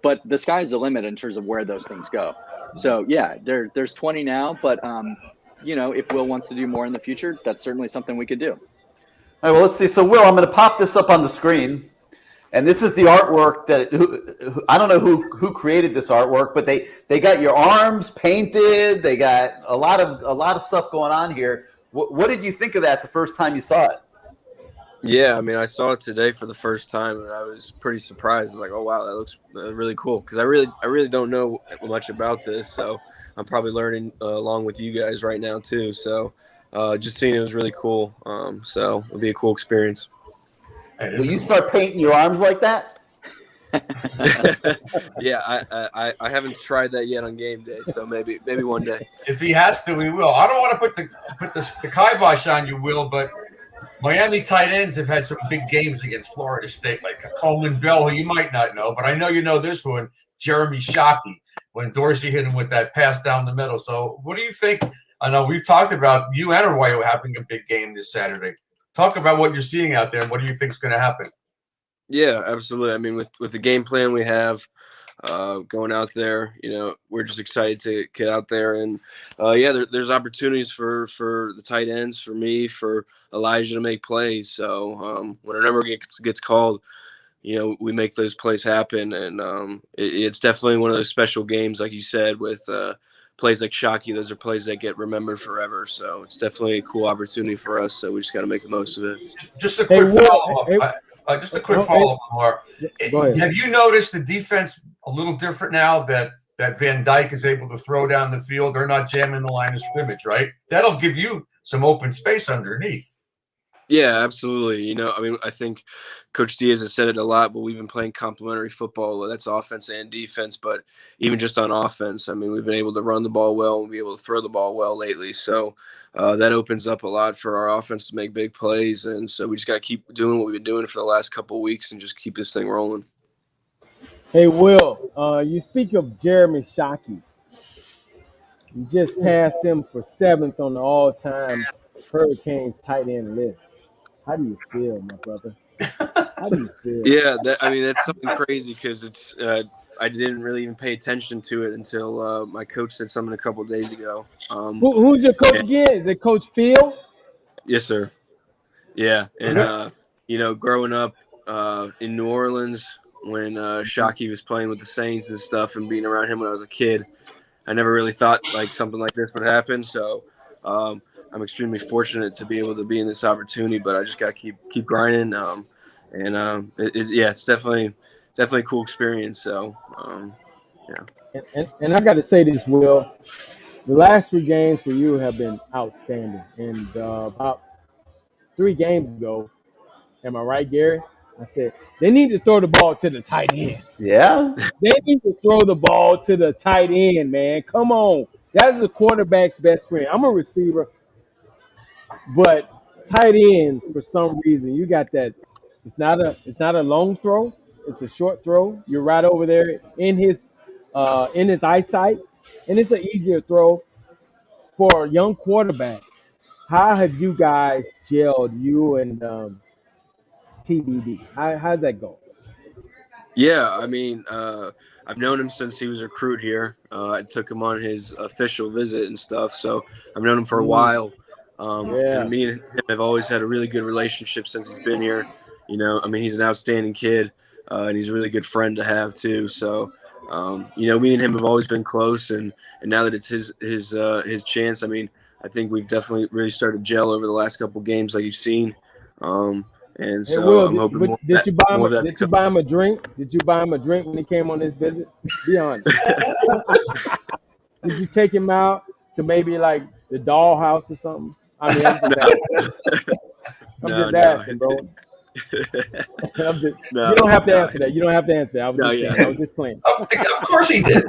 But the sky's the limit in terms of where those things go. So yeah, there's 20 now, but if Will wants to do more in the future, that's certainly something we could do. All right, well, let's see. So, Will, I'm going to pop this up on the screen. And this is the artwork that I don't know who created this artwork, but they got your arms painted. They got a lot of stuff going on here. What did you think of that the first time you saw it? Yeah, I mean, I saw it today for the first time, and I was pretty surprised. I was like, "Oh wow, that looks really cool." Because I really don't know much about this, so I'm probably learning along with you guys right now too. So just seeing it was really cool. So it'll be a cool experience. Will you start painting your arms like that? Yeah, I haven't tried that yet on game day, so maybe one day. If he has to, we will. I don't want to put the kibosh on you, Will, but Miami tight ends have had some big games against Florida State, like Coleman Bell, who you might not know, but I know you know this one, Jeremy Shockey, when Dorsey hit him with that pass down the middle. So what do you think? I know we've talked about you and Arroyo having a big game this Saturday. Talk about what you're seeing out there and what do you think is going to happen? Yeah, absolutely. I mean, with the game plan we have going out there, we're just excited to get out there. And, there's opportunities for the tight ends, for me, for Elijah to make plays. So when a number gets called, we make those plays happen. And it's definitely one of those special games, like you said, with plays like Shockey. Those are plays that get remembered forever. So it's definitely a cool opportunity for us. So we just got to make the most of it. Just a quick follow-up. Just a quick follow-up, Lamar. Have you noticed the defense a little different now that Van Dyke is able to throw down the field? They're not jamming the line of scrimmage, right? That'll give you some open space underneath. Yeah, absolutely. I think Coach Diaz has said it a lot, but we've been playing complementary football. That's offense and defense, but even just on offense, I mean, we've been able to run the ball well and be able to throw the ball well lately. So that opens up a lot for our offense to make big plays. And so we just got to keep doing what we've been doing for the last couple of weeks and just keep this thing rolling. Hey, Will, you speak of Jeremy Shockey. You just passed him for 7th on the all-time Hurricanes tight end list. How do you feel, my brother? How do you feel? Yeah, that's something crazy because it's I didn't really even pay attention to it until my coach said something a couple of days ago. Who's your coach again? Is it Coach Phil? Yes, sir. Yeah, and growing up in New Orleans when Shockey was playing with the Saints and stuff, and being around him when I was a kid, I never really thought like something like this would happen. So. I'm extremely fortunate to be able to be in this opportunity, but I just got to keep grinding. It's definitely a cool experience. So, And I got to say this, Will, the last 3 games for you have been outstanding. And about 3 games ago, am I right, Gary? I said, they need to throw the ball to the tight end. Yeah. They need to throw the ball to the tight end, man. Come on. That is a quarterback's best friend. I'm a receiver. But tight ends, for some reason, you got that. It's not a long throw. It's a short throw. You're right over there in his eyesight, and it's an easier throw for a young quarterback. How have you guys gelled, you and TBD? How's that go? Yeah, I mean, I've known him since he was a recruit here. I took him on his official visit and stuff, so I've known him for a while. And me and him have always had a really good relationship since he's been here. He's an outstanding kid, and he's a really good friend to have too. So, me and him have always been close, and now that it's his chance, I think we've definitely really started to gel over the last couple of games, like you've seen. And so Will, I'm hoping did you buy him a drink? Did you buy him a drink when he came on this visit? Be honest. Did you take him out to maybe like the dollhouse or something? I'm just asking, bro. You don't have to answer that. You don't have to answer that. I was just playing. Of course he did.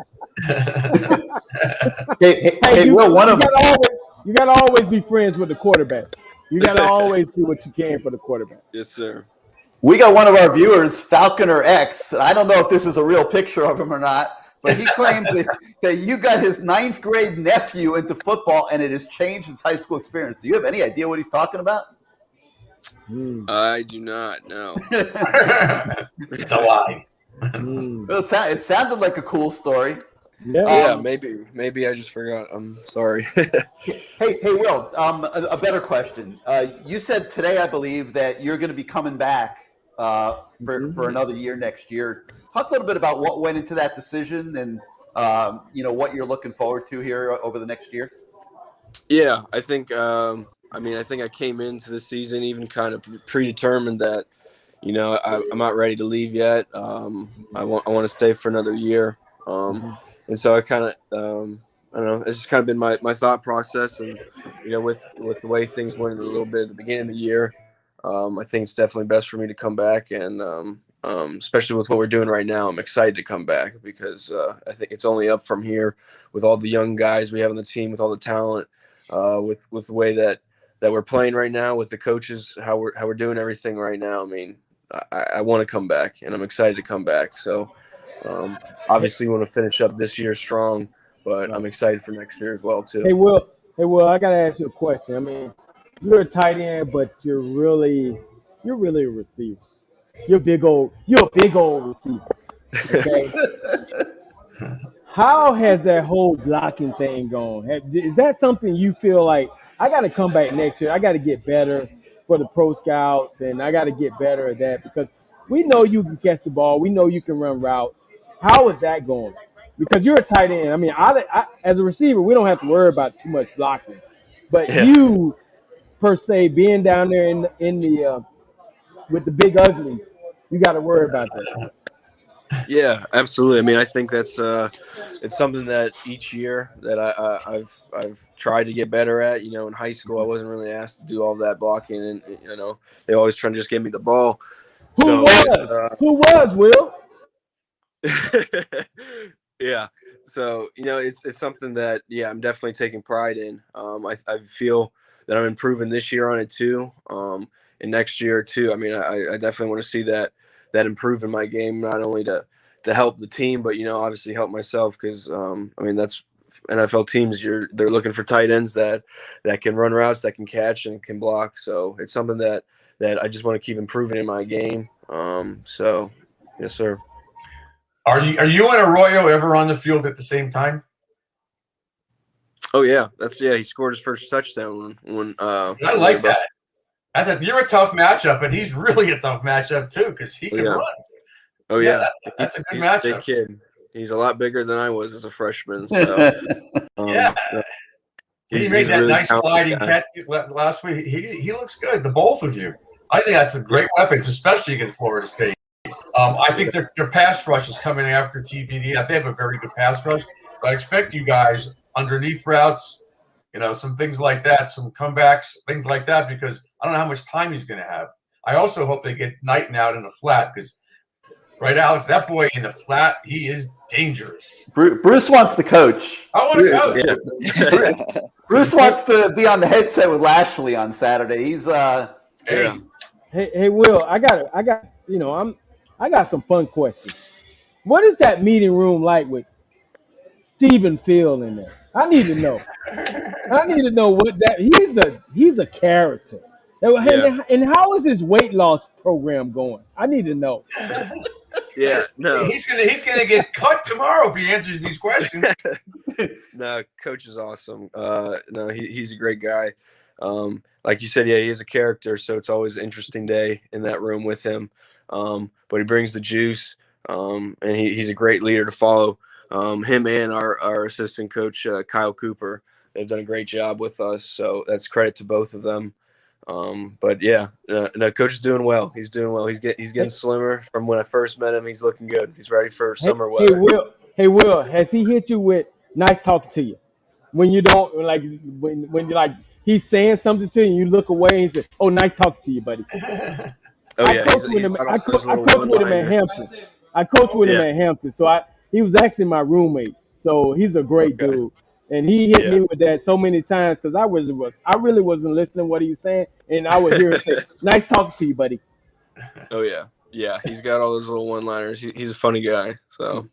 You gotta always be friends with the quarterback. You gotta always do what you can for the quarterback. Yes, sir. We got one of our viewers, Falconer X. I don't know if this is a real picture of him or not, but he claims that you got his 9th grade nephew into football and it has changed his high school experience. Do you have any idea what he's talking about? I do not know. It's a lie. Well, it sounded like a cool story. Yeah, maybe I just forgot. I'm sorry. Hey, Will. A better question. You said today, I believe, that you're going to be coming back for another year next year. Talk a little bit about what went into that decision and what you're looking forward to here over the next year. Yeah, I think. I think I came into the season even kind of predetermined that, I'm not ready to leave yet. I want to stay for another year. And so I kind of, I don't know, it's just kind of been my thought process. And, with the way things went a little bit at the beginning of the year, I think it's definitely best for me to come back. And especially with what we're doing right now, I'm excited to come back because I think it's only up from here with all the young guys we have on the team, with all the talent, with the way that we're playing right now, with the coaches, how we're doing everything right now. I mean, I want to come back, and I'm excited to come back. So obviously we want to finish up this year strong, but I'm excited for next year as well too. Hey Will, I gotta ask you a question. I mean, you're a tight end, but you're really a receiver. You're a big old receiver. Okay. How has that whole blocking thing gone? Is that something you feel like I got to come back next year? I got to get better for the pro scouts, and I got to get better at that because we know you can catch the ball. We know you can run routes. How is that going? Because you're a tight end. I mean, I as a receiver, we don't have to worry about too much blocking. But you, per se, being down there in the with the big uglies, you got to worry about that. Yeah, absolutely. I mean, I think that's it's something that each year that I've tried to get better at. In high school, I wasn't really asked to do all that blocking, and they always trying to just give me the ball. Who was Will? Yeah. So it's something that I'm definitely taking pride in. I feel that I'm improving this year on it too, and next year too. I mean, I definitely want to see that improve in my game, not only to help the team, but obviously help myself because that's NFL teams. They're looking for tight ends that can run routes, that can catch and can block. So it's something that I just want to keep improving in my game. So yes, sir. Are you and Arroyo ever on the field at the same time? Oh yeah, he scored his first touchdown when I like that. You're a tough matchup, and he's really a tough matchup too because he can run. Oh yeah, that's a good he's matchup. A big kid. He's a lot bigger than I was as a freshman. So he made that really nice sliding catch last week. He looks good. The both of you. I think that's a great weapons, especially against Florida State. I think their pass rush is coming after TPD. They have a very good pass rush. But I expect you guys underneath routes, some things like that, some comebacks, things like that, because I don't know how much time he's going to have. I also hope they get Knighton out in the flat because, right, Alex, that boy in the flat, he is dangerous. Bruce wants to coach. I want to coach. Yeah. Bruce wants to be on the headset with Lashley on Saturday. He's Hey, Will, I got some fun questions. What is that meeting room like with Stephen Field in there? I need to know. What that he's a character. And how is his weight loss program going? I need to know. Yeah, no. He's gonna get cut tomorrow if he answers these questions. No, Coach is awesome. No, he's a great guy. Like you said, he is a character, so it's always an interesting day in that room with him. But he brings the juice, and he's a great leader to follow. Him and our assistant coach, Kyle Cooper, they've done a great job with us, so that's credit to both of them. But yeah, no, Coach is doing well. He's doing well. He's getting slimmer from when I first met him. He's looking good. He's ready for summer weather. Hey, Will, has he hit you with nice talking to you? When you don't, like, when you're like, he's saying something to you and you look away and he says, "Oh, nice talking to you, buddy." Oh yeah, I coached with him at Hampton. I coached with him at Hampton, so he was actually my roommate. So he's a great dude, and he hit me with that so many times because I really wasn't listening to what he was saying, and I would hear him say, "Nice talking to you, buddy." Oh yeah, he's got all those little one-liners. He's a funny guy. So.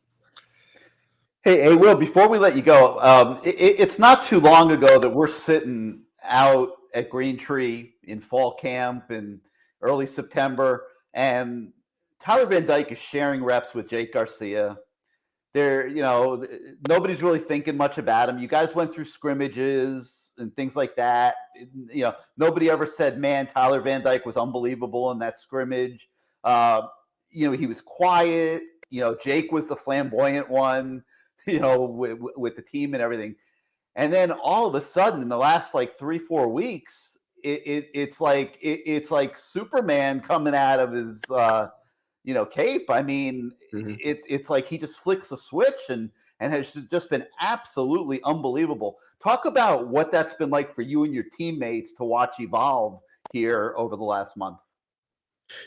Hey, Will, before we let you go, it's not too long ago that we're sitting out at Green Tree in fall camp in early September, and Tyler Van Dyke is sharing reps with Jake Garcia. nobody's really thinking much about him. You guys went through scrimmages and things like that. Nobody ever said, man, Tyler Van Dyke was unbelievable in that scrimmage. He was quiet. Jake was the flamboyant one, with the team and everything. And then all of a sudden in the last like 3-4 weeks, it's like Superman coming out of his, cape. I mean, it's like he just flicks a switch and has just been absolutely unbelievable. Talk about what that's been like for you and your teammates to watch evolve here over the last month.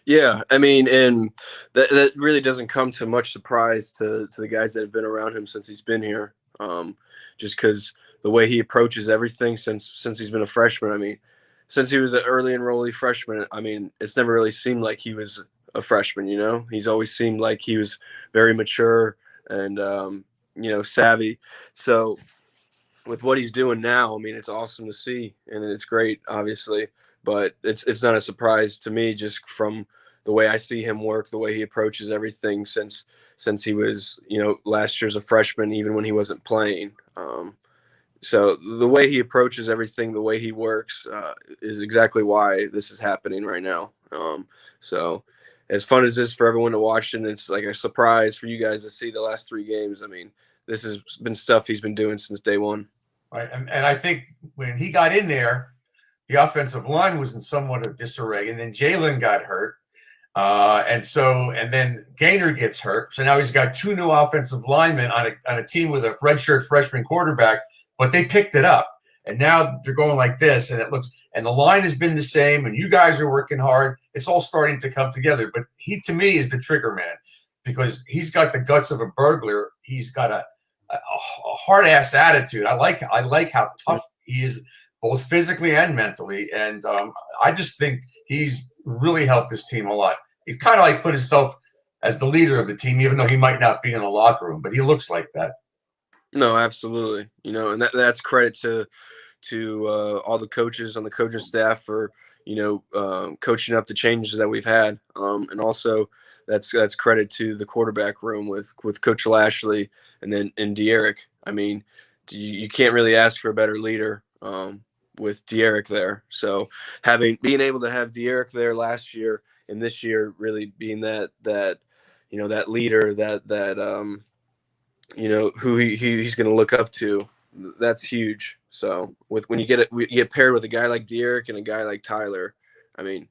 Yeah, I mean, and that really doesn't come to much surprise to the guys that have been around him since he's been here. Just because the way he approaches everything since he's been a freshman. I mean, since he was an early enrollee freshman, I mean, it's never really seemed like he was a freshman, He's always seemed like he was very mature and, savvy. So with what he's doing now, I mean, it's awesome to see, and it's great, obviously, but it's not a surprise to me just from the way I see him work, the way he approaches everything since he was, last year's a freshman, even when he wasn't playing. So the way he approaches everything, the way he works is exactly why this is happening right now. So as fun as this for everyone to watch, and it's like a surprise for you guys to see the last 3 games. I mean, this has been stuff he's been doing since day one. Right. And I think when he got in there, the offensive line was in somewhat of disarray, and then Jalen got hurt. And then Gaynor gets hurt. So now he's got 2 new offensive linemen on a team with a redshirt freshman quarterback, but they picked it up. And now they're going like this, and the line has been the same, and you guys are working hard. It's all starting to come together. But he, to me, is the trigger man because he's got the guts of a burglar. He's got a hard-ass attitude. I like how tough he is, both physically and mentally. And I just think he's really helped this team a lot. He's kind of like put himself as the leader of the team, even though he might not be in the locker room, but he looks like that. No, absolutely. And that's credit to all the coaches on the coaching staff for, coaching up the changes that we've had. And also that's credit to the quarterback room with Coach Lashley and Derrick. I mean, you can't really ask for a better leader with Derrick there. So being able to have Derrick there last year and this year really being that leader, who he's going to look up to, that's huge. So when you get paired with a guy like Derrick and a guy like Tyler, I mean,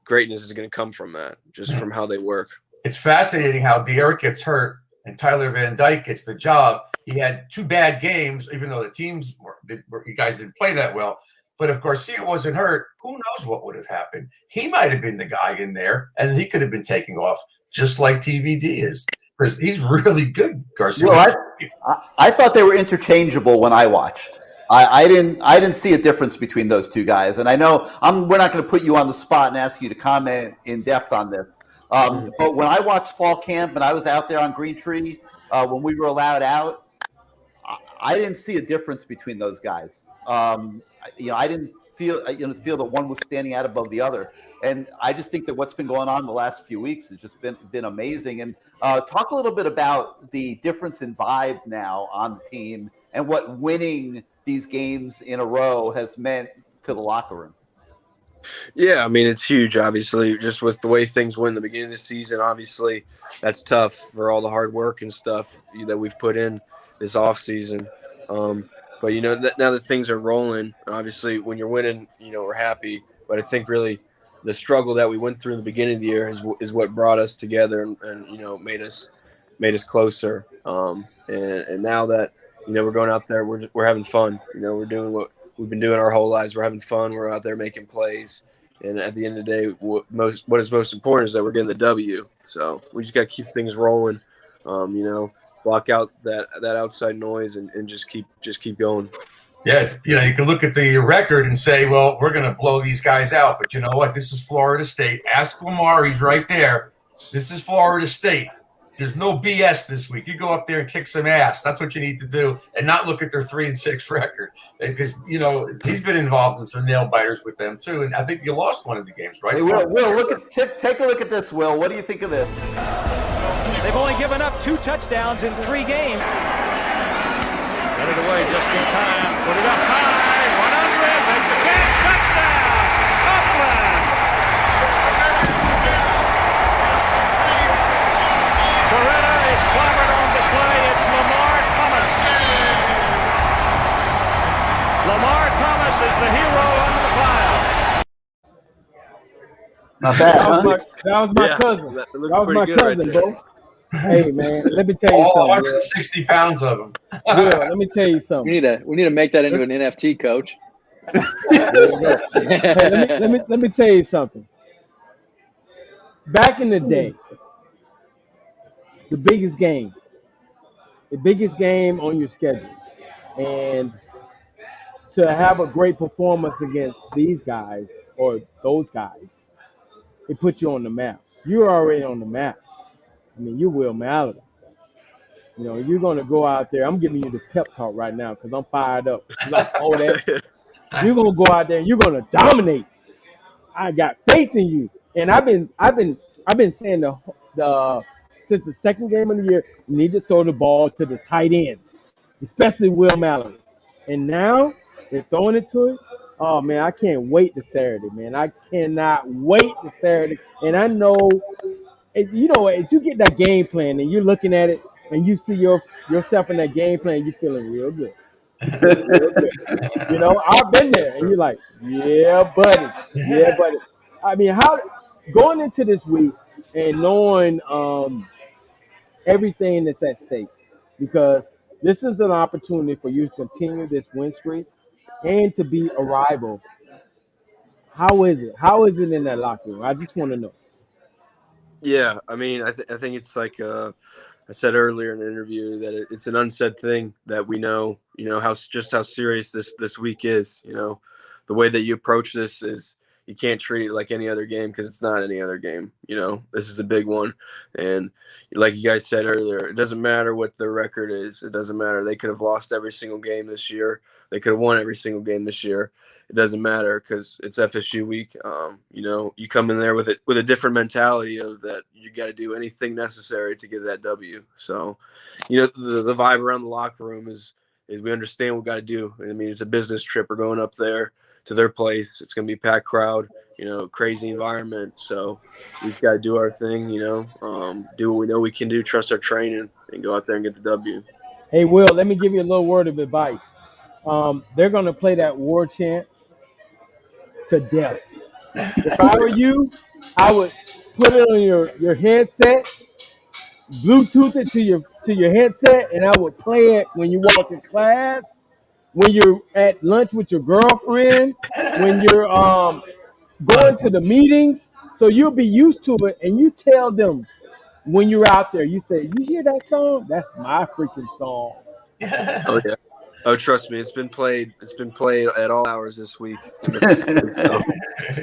greatness is going to come from that, just from how they work. It's fascinating how Derrick gets hurt and Tyler Van Dyke gets the job. He had 2 bad games, even though the teams you guys didn't play that well. But if Garcia wasn't hurt, who knows what would have happened? He might have been the guy in there, and he could have been taking off just like TVD is. Because he's really good, Garcia. I thought they were interchangeable when I watched. I didn't see a difference between those 2 guys. And I know we're not going to put you on the spot and ask you to comment in depth on this. But when I watched fall camp and I was out there on Green Tree when we were allowed out, I didn't see a difference between those guys. I didn't feel that one was standing out above the other. And I just think that what's been going on the last few weeks has just been amazing. And talk a little bit about the difference in vibe now on the team and what winning these games in a row has meant to the locker room. Yeah, I mean, it's huge, obviously, just with the way things went in the beginning of the season. Obviously, that's tough for all the hard work and stuff that we've put in this offseason. But, now that things are rolling, obviously, when you're winning, we're happy. But I think really the struggle that we went through in the beginning of the year is what brought us together and made us closer. And now that, we're going out there, we're having fun. We're doing what we've been doing our whole lives. We're having fun. We're out there making plays. And at the end of the day, what is most important is that we're getting the W. So we just got to keep things rolling, block out that outside noise and just keep going. Yeah, you can look at the record and say, well, we're going to blow these guys out. But you know what? This is Florida State. Ask Lamar. He's right there. This is Florida State. There's no BS this week. You go up there and kick some ass. That's what you need to do, and not look at their 3-6 record because he's been involved in some nail biters with them too. And I think you lost one of the games, right? Hey, Will, take a look at this. Will, what do you think of this? They've only given up 2 touchdowns in 3 games. Got it away just in time. Put it up high. 100. Make the catch. Touchdown. Upland. Coretta is clobbered on the play. It's Lamar Thomas. Lamar Thomas is the hero under the pile. Not bad, That was huh? my cousin. That was my cousin, bro. Hey man, let me tell you All something. 160 pounds of them. Will, let me tell you something. We need to make that into an NFT, coach. Hey, let me tell you something. Back in the day, the biggest game on your schedule, and to have a great performance against these guys or those guys, it puts you on the map. You're already on the map. I mean, you Will Mallory. You know, you're going to go out there. I'm giving you the pep talk right now because I'm fired up. Like, oh, that. You're going to go out there and you're going to dominate. I got faith in you. And I've been saying since the second game of the year, you need to throw the ball to the tight ends, especially Will Mallory. And now they're throwing it to it. Oh, man, I can't wait to Saturday, man. I cannot wait to Saturday. And I know, you know, if you get that game plan and you're looking at it and you see yourself in that game plan, you're feeling real good. You know, I've been there. And you're like, yeah, buddy. Yeah, buddy. I mean, how going into this week and knowing everything that's at stake, because this is an opportunity for you to continue this win streak and to be a rival. How is it? How is it in that locker room? I just want to know. Yeah, I mean, I think it's like I said earlier in the interview that it's an unsaid thing that we know, you know, how serious this week is. You know, the way that you approach this is you can't treat it like any other game because it's not any other game. You know, this is a big one, and like you guys said earlier, it doesn't matter what their record is. It doesn't matter. They could have lost every single game this year. They could have won every single game this year. It doesn't matter because it's FSU week. You know, you come in there with a different mentality of that you got to do anything necessary to get that W. So, you know, the vibe around the locker room is we understand what we got to do. I mean, it's a business trip. We're going up there to their place. It's going to be a packed crowd, you know, crazy environment. So we just got to do our thing, you know, do what we know we can do, trust our training, and go out there and get the W. Hey, Will, let me give you a little word of advice. They're going to play that war chant to death. If I were you, I would put it on your headset, Bluetooth it to your headset, and I would play it when you walk in class, when you're at lunch with your girlfriend, when you're going to the meetings. So you'll be used to it, and you tell them when you're out there, you say, "You hear that song? That's my freaking song." Oh yeah. Oh, trust me, it's been played at all hours this week. So,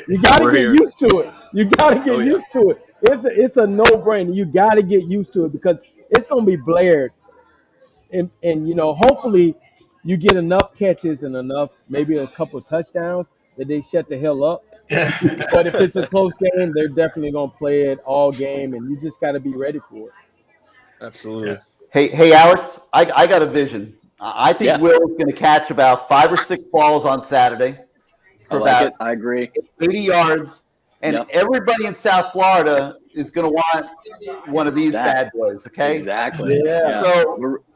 you got to get used to it. You got to get used to it. It's a no-brainer. You got to get used to it because it's going to be blared. And you know, hopefully you get enough catches and enough, maybe a couple of touchdowns that they shut the hell up. But if it's a close game, they're definitely going to play it all game, and you just got to be ready for it. Absolutely. Hey, Alex, I got a vision. I think Will's going to catch about 5 or 6 balls on Saturday for about I agree. 80 yards, and everybody in South Florida is going to want one of these bad boys. Okay, exactly. Yeah.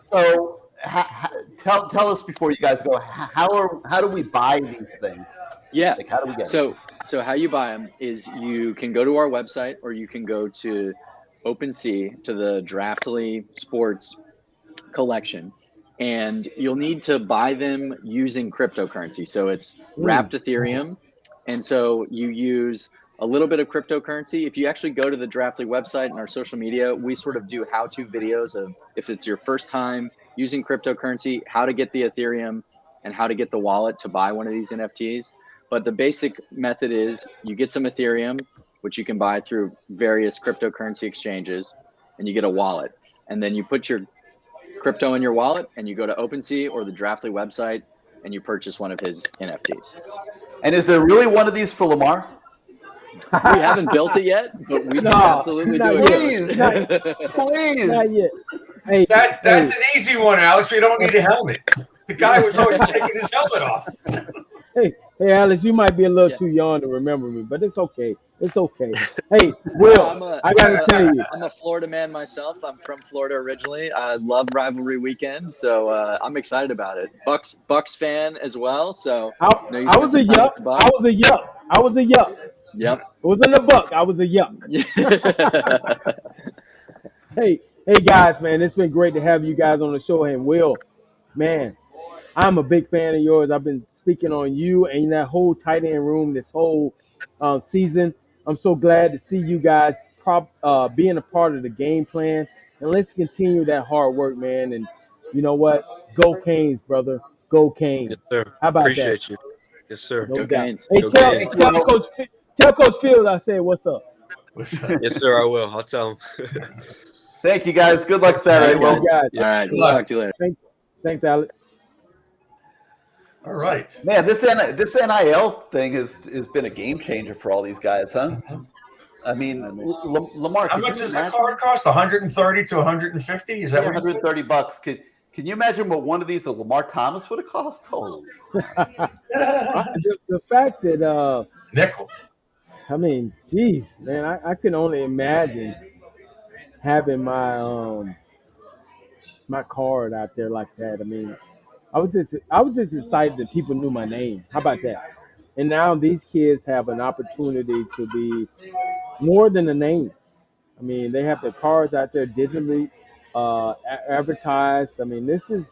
So tell us before you guys go. How do we buy these things? Yeah. Like, how do we get them? So how you buy them is you can go to our website or you can go to OpenSea to the Draftly Sports collection. And you'll need to buy them using cryptocurrency. So it's wrapped Ethereum. And so you use a little bit of cryptocurrency. If you actually go to the Draftly website and our social media, we sort of do how-to videos of if it's your first time using cryptocurrency, how to get the Ethereum and how to get the wallet to buy one of these NFTs. But the basic method is you get some Ethereum, which you can buy through various cryptocurrency exchanges, and you get a wallet. And then you put your crypto in your wallet and you go to OpenSea or the Draftly website and you purchase one of his NFTs. And is there really one of these for Lamar? We haven't built it yet, but we can absolutely do it. Please. Not yet. Hey, That's an easy one, Alex. You don't need a helmet. The guy was always taking his helmet off. Hey, Alex, you might be a little too young to remember me, but it's okay. It's okay. Hey, Will, I got to tell you. I'm a Florida man myself. I'm from Florida originally. I love Rivalry Weekend, so I'm excited about it. Bucks fan as well, so. I was a yuck. Yep. It wasn't a buck. I was a yuck. Hey, guys, man, it's been great to have you guys on the show. And Will, man, I'm a big fan of yours. I've been speaking on you and that whole tight end room this whole season. I'm so glad to see you guys being a part of the game plan. And let's continue that hard work, man. And you know what? Go Canes, brother. Go Canes. Yes, sir. How about Appreciate that? you. Yes, sir. No Go doubt. Canes. Hey, Go Canes. tell Coach Fields I said what's up. Yes, sir. I will. I'll tell him. Thank you, guys. Good luck Saturday. Thanks, guys. All right. We'll talk to you later. Thanks, Alex. All right. Man, this NIL thing has been a game changer for all these guys, huh? I mean, Lamar. How much does the card cost? 130 to 150? Is that what $130? Can you imagine what one of these, the Lamar Thomas, would have cost? Holy. The fact that nickel. I mean, geez, man, I can only imagine having my my card out there like that. I mean, I was just excited that people knew my name. How about that? And now these kids have an opportunity to be more than a name. I mean, they have their cards out there digitally advertised. I mean, this is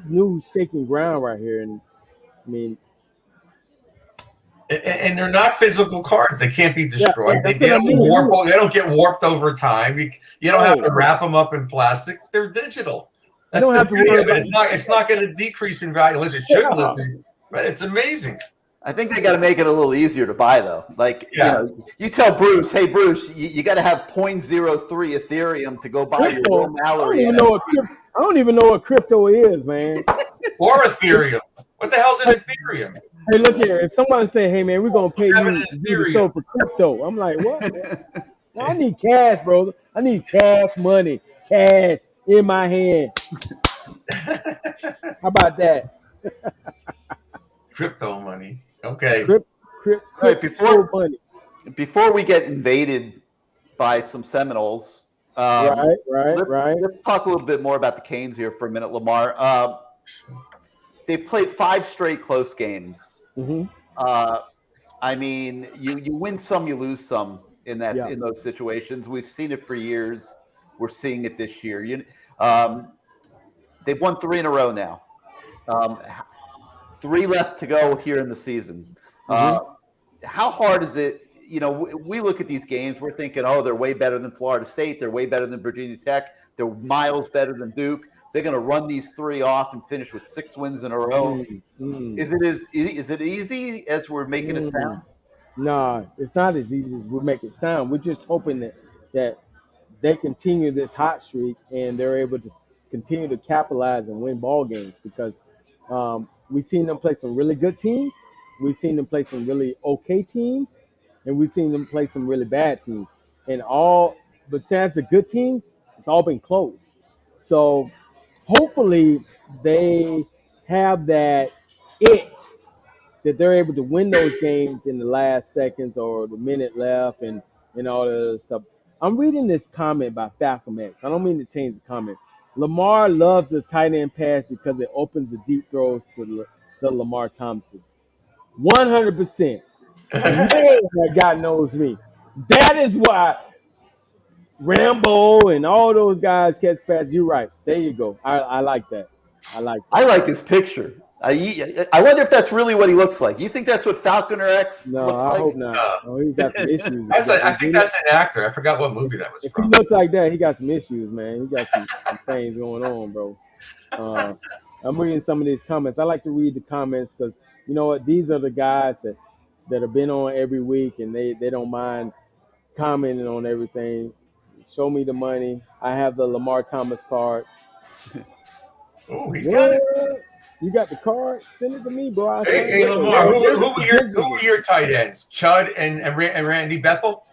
new shaking ground right here. And I mean, and they're not physical cards. They can't be destroyed. Yeah, they don't warp. They don't get warped over time. You don't have to wrap them up in plastic. They're digital. That's the beauty of it. It's not going to decrease in value unless it should. But it's amazing. I think they got to make it a little easier to buy, though. Like, you tell Bruce, hey, Bruce, you got to have 0.03 Ethereum to go buy your Will Mallory. I don't even know what crypto is, man. Or Ethereum. What the hell's an Ethereum? Hey, look here. If someone say, hey, man, we're going to pay you to do the show for crypto, I'm like, what? Well, I need cash, bro. I need cash money. Cash in my hand. How about that? Crypto money. Okay. Right, before we get invaded by some Seminoles, right. Let's talk a little bit more about the Canes here for a minute, Lamar. They've played 5 straight close games. Mm-hmm. I mean, you win some, you lose some in those situations. We've seen it for years. We're seeing it this year. They've won 3 in a row now. 3 left to go here in the season. How hard is it? You know, we look at these games, we're thinking, oh, they're way better than Florida State. They're way better than Virginia Tech. They're miles better than Duke. They're going to run these 3 off and finish with 6 wins in a row. Is it easy as we're making it sound? No, it's not as easy as we make it sound. We're just hoping that they continue this hot streak and they're able to continue to capitalize and win ball games because we've seen them play some really good teams. We've seen them play some really okay teams, and we've seen them play some really bad teams. But since the good teams, it's all been close. So hopefully they have that that they're able to win those games in the last seconds or the minute left and all that other stuff. I'm reading this comment by Falcon X. I don't mean to change the comment. Lamar loves the tight end pass because it opens the deep throws to Lamar Thompson. 100%. Man, that guy knows me. That is why Rambo and all those guys catch passes. You're right. There you go. I like that. I like his picture. I wonder if that's really what he looks like. You think that's what Falconer X looks like? I hope not. Oh, he's got some issues. I think that's an actor. I forgot what movie that was from. If he looks like that, he got some issues, man. He got some things going on, bro. I'm reading some of these comments. I like to read the comments because, you know what, these are the guys that have been on every week, and they don't mind commenting on everything. Show me the money. I have the Lamar Thomas card. Oh, he's got it. You got the card? Send it to me, bro. I'll sign Hey, it. Lamar, who were your tight ends? Chud and Randy Bethel?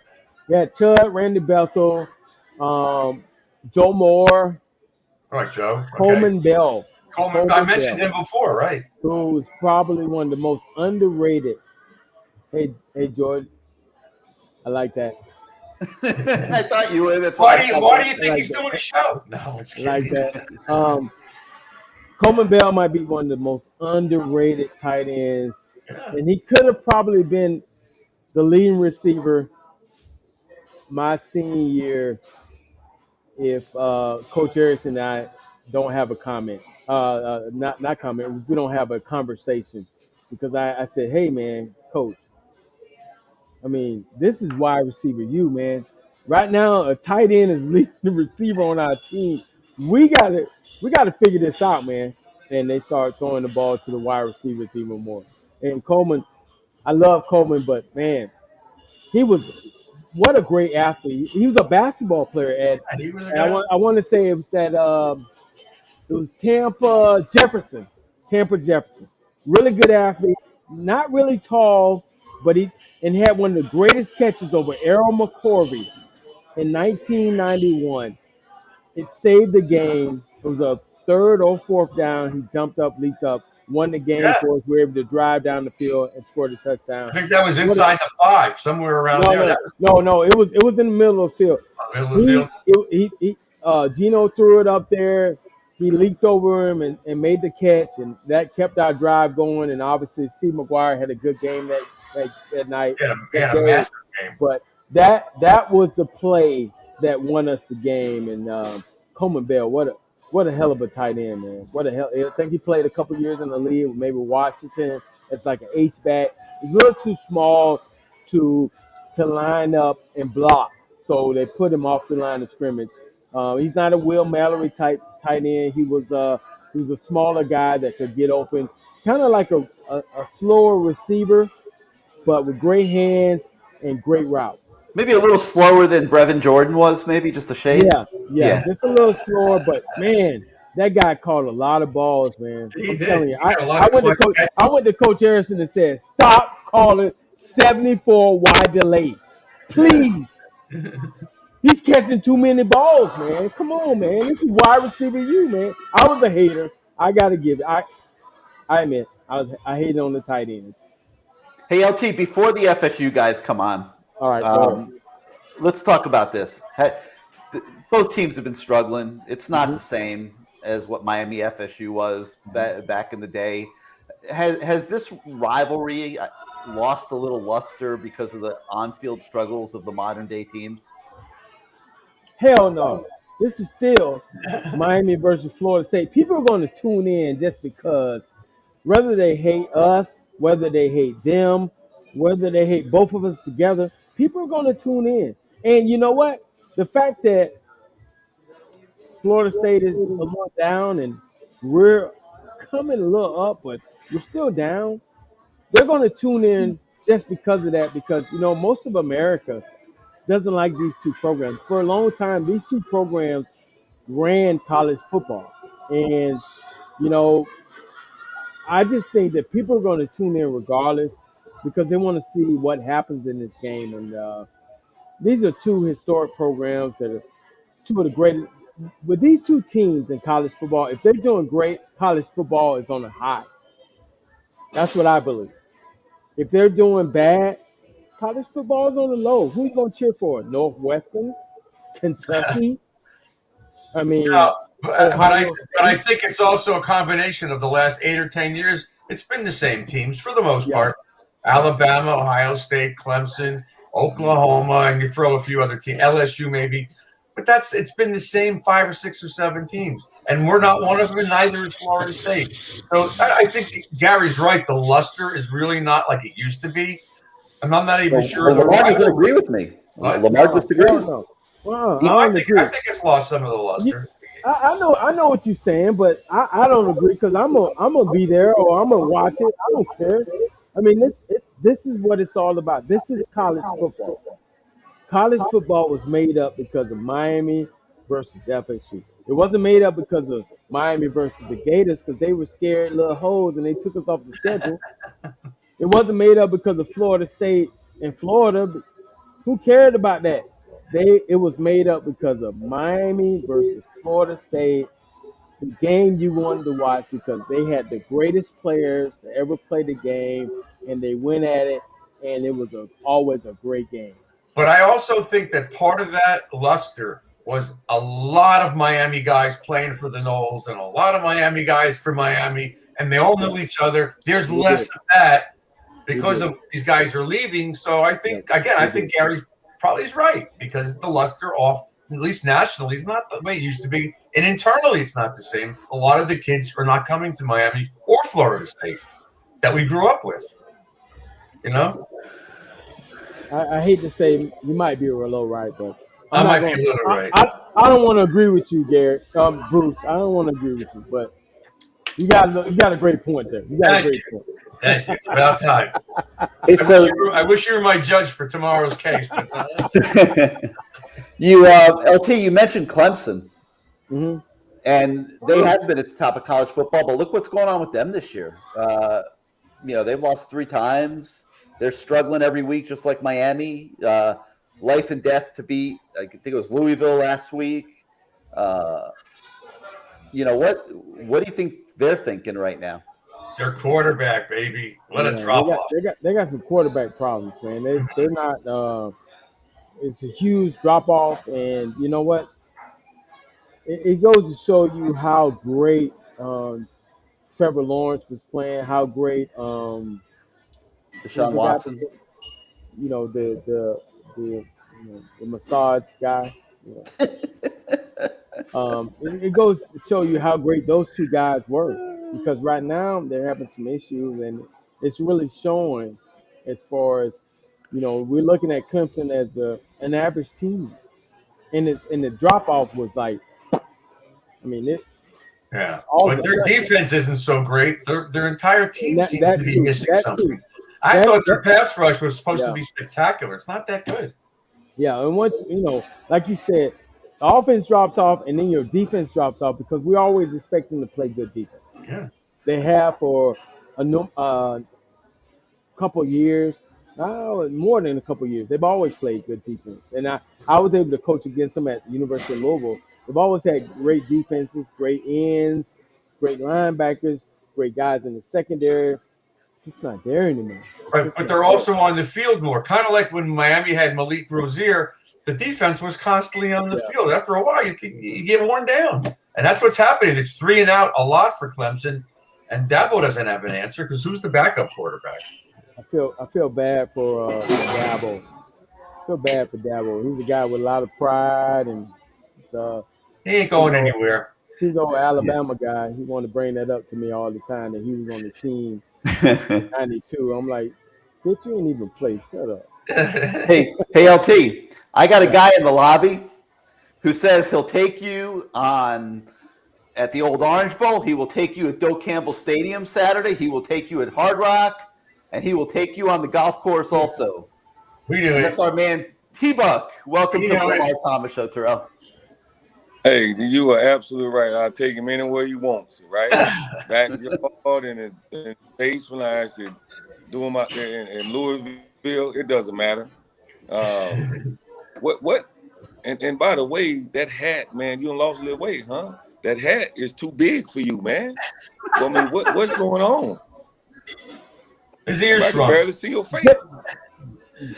Yeah, Chud, Randy Bethel, Joe Moore, All right, Joe. Okay. Coleman Bell. Coleman, I mentioned him before, right? Who's probably one of the most underrated. Hey, George. I like that. I thought you would. That's why do you think like he's doing a show? No, it's kidding. Like that. Coleman Bell might be one of the most underrated tight ends, and he could have probably been the leading receiver my senior year if Coach Harrison and I don't have a comment. Not comment. We don't have a conversation because I said, hey man, Coach. I mean, this is wide receiver you, man. Right now, a tight end is leading the receiver on our team. We gotta figure this out, man. And they start throwing the ball to the wide receivers even more. And Coleman, I love Coleman, but man, what a great athlete. He was a basketball player at. I want to say it was at it was Tampa Jefferson. Really good athlete. Not really tall, but he had one of the greatest catches over Errol McCorvey in 1991. It saved the game. It was a third or fourth down. He jumped up, leaped up, won the game for us. We were able to drive down the field and score the touchdown. I think that was inside the 5, somewhere around there. No. It was in the middle of the field. Gino threw it up there. He leaped over him and made the catch, and that kept our drive going. And obviously, Steve McGuire had a good game that night. Yeah, a massive game. But that was the play that won us the game. And Coleman Bell, what a hell of a tight end, man. I think he played a couple years in the league, maybe Washington. It's like an H-back. He's a little too small to line up and block, so they put him off the line of scrimmage. He's not a Will Mallory type tight end. He was a smaller guy that could get open, kind of like a slower receiver, but with great hands and great routes. Maybe a little slower than Brevin Jordan was, maybe just a shade. Yeah, just a little slower, but man, that guy caught a lot of balls, man. I'm telling you, I went to Coach Harrison and said, stop calling 74 wide delay, please. He's catching too many balls, man. Come on, man. This is wide receiver you, man. I was a hater. I gotta give it. I admit I hated on the tight ends. Hey LT, before the FSU guys come on, all right, let's talk about this. Both teams have been struggling. It's not the same as what Miami FSU was back in the day. Has this rivalry lost a little luster because of the on-field struggles of the modern-day teams? Hell no. This is still Miami versus Florida State. People are going to tune in just because whether they hate us, whether they hate them, whether they hate both of us together, people are going to tune in. And you know what? The fact that Florida State is a little down and we're coming a little up, but we're still down, they're going to tune in just because of that, because, you know, most of America doesn't like these two programs. For a long time, these two programs ran college football. And, you know, I just think that people are going to tune in regardless because they want to see what happens in this game. And these are two historic programs that are two of the greatest. With these two teams in college football, if they're doing great, college football is on a high. That's what I believe. If they're doing bad, college football is on the low. Who are you going to cheer for? Northwestern? Kentucky? I mean, but I think it's also a combination of the last 8 or 10 years. It's been the same teams for the most part. Alabama, Ohio State, Clemson, Oklahoma, and you throw a few other teams, LSU maybe. But it's been the same 5 or 6 or 7 teams. And we're not one of them, and neither is Florida State. So I think Gary's right. The luster is really not like it used to be. And I'm not even sure. Lamar doesn't agree with me. Lamar disagrees. Well, I think it's lost some of the luster. I know what you're saying, but I don't agree because I'm gonna be there or I'm gonna watch it. I don't care. I mean, this is what it's all about. This is college football. College football was made up because of Miami versus FSU. It wasn't made up because of Miami versus the Gators because they were scared little hoes and they took us off the schedule. It wasn't made up because of Florida State and Florida. Who cared about that? It was made up because of Miami versus Florida State, the game you wanted to watch because they had the greatest players to ever play the game, and they went at it, and it was always a great game. But I also think that part of that luster was a lot of Miami guys playing for the Noles and a lot of Miami guys for Miami, and they all knew each other. There's less of that because of these guys are leaving. So I think, again, I think Gary probably is right because the luster off, at least nationally, is not the way it used to be. And internally, it's not the same. A lot of the kids are not coming to Miami or Florida State that we grew up with, you know? I hate to say you might be a little right, but I might be a little right. I don't want to agree with you, Garrett. Bruce, I don't want to agree with you, but you got a great point there. You got a great point. Thank you. It's about time. I wish you were my judge for tomorrow's case. But, LT, you mentioned Clemson, and they have been at the top of college football, but look what's going on with them this year. They've lost 3 times. They're struggling every week, just like Miami. Life and death to beat. I think it was Louisville last week. What do you think they're thinking right now? Their quarterback, baby. What a drop off. They got some quarterback problems, man. They're not. It's a huge drop off, and you know what? It goes to show you how great Trevor Lawrence was playing. How great Deshaun Watson. The massage guy. It goes to show you how great those 2 guys were because right now they're having some issues and it's really showing as far as we're looking at Clemson as an average team and the drop off was like but their defense isn't so great. Their entire team seems to be missing something. I thought their pass rush was supposed to be spectacular. It's not that good. Yeah, and once like you said, the offense drops off, and then your defense drops off because we always expect them to play good defense. Yeah, they have for a couple years, more than a couple years. They've always played good defense, and I was able to coach against them at the University of Louisville. They've always had great defenses, great ends, great linebackers, great guys in the secondary. It's not there anymore. But they're also on the field more. Kind of like when Miami had Malik Rozier, the defense was constantly on the field. After a while, you get worn down. And that's what's happening. It's 3 and out a lot for Clemson. And Dabo doesn't have an answer because who's the backup quarterback? I feel bad for Dabo. I feel bad for Dabo. He's a guy with a lot of pride. And he ain't going anywhere. He's an old Alabama guy. He wanted to bring that up to me all the time that he was on the team. 92. I'm like, bitch, you ain't even play. Shut up. Hey, LT, I got a guy in the lobby who says he'll take you at the old Orange Bowl. He will take you at Doak Campbell Stadium Saturday. He will take you at Hard Rock, and he will take you on the golf course also. We do it. That's our man T-Buck. Welcome to the Lamar Thomas Show, Terrell. Hey, you are absolutely right. I'll take him anywhere you want to, right? Backyard in the base when I actually do him out there in Louisville. It doesn't matter. What? And by the way, that hat, man, you done lost a little weight, huh? That hat is too big for you, man. I mean, what's going on? His ears I can barely see your face.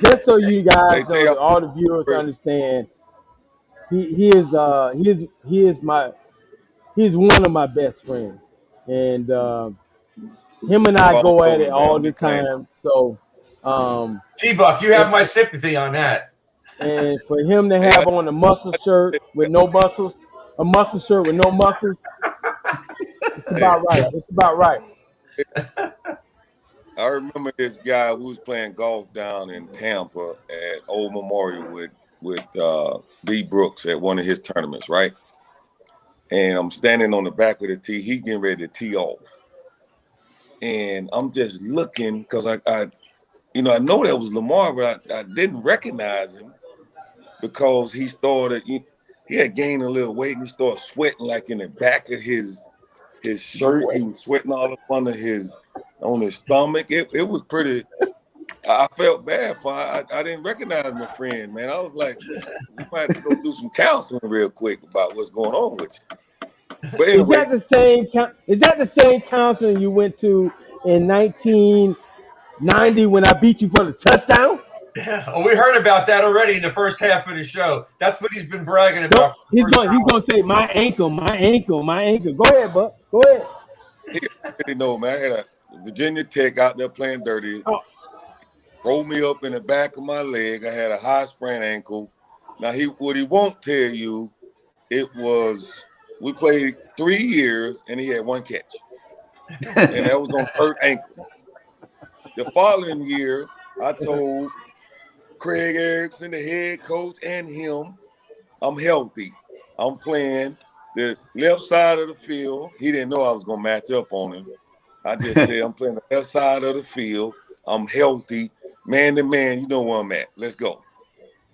Just so you guys know, all the viewers understand. He's one of my best friends, and him and I go at it all the time. So, T-Buck, you have my sympathy on that. And for him to have on a muscle shirt with no muscles, a muscle shirt with no muscles, it's about right. It's about right. I remember this guy who was playing golf down in Tampa at Old Memorial with D. Brooks at one of his tournaments, right? And I'm standing on the back of the tee. He getting ready to tee off. And I'm just looking because I know that was Lamar, but I didn't recognize him because he started. he had gained a little weight and he started sweating like in the back of his shirt. He was sweating all up on his stomach. It was pretty. I felt bad for I didn't recognize my friend, man. I was like, we might have to go do some counseling real quick about what's going on with you. But anyway, is that the same counseling you went to in 1990 when I beat you for the touchdown? Yeah, well, we heard about that already in the first half of the show. That's what he's been bragging about. He's gonna say my ankle. Go ahead, Buck. Go ahead. You know, man, I had a Virginia Tech out there playing dirty. Oh. Rolled me up in the back of my leg. I had a high sprained ankle. Now what he won't tell you, we played 3 years and he had 1 catch. And that was on hurt ankle. The following year, I told Craig Erickson, the head coach, and him, I'm healthy. I'm playing the left side of the field. He didn't know I was going to match up on him. I just said, I'm playing the left side of the field. I'm healthy. Man to man, you know where I'm at. Let's go.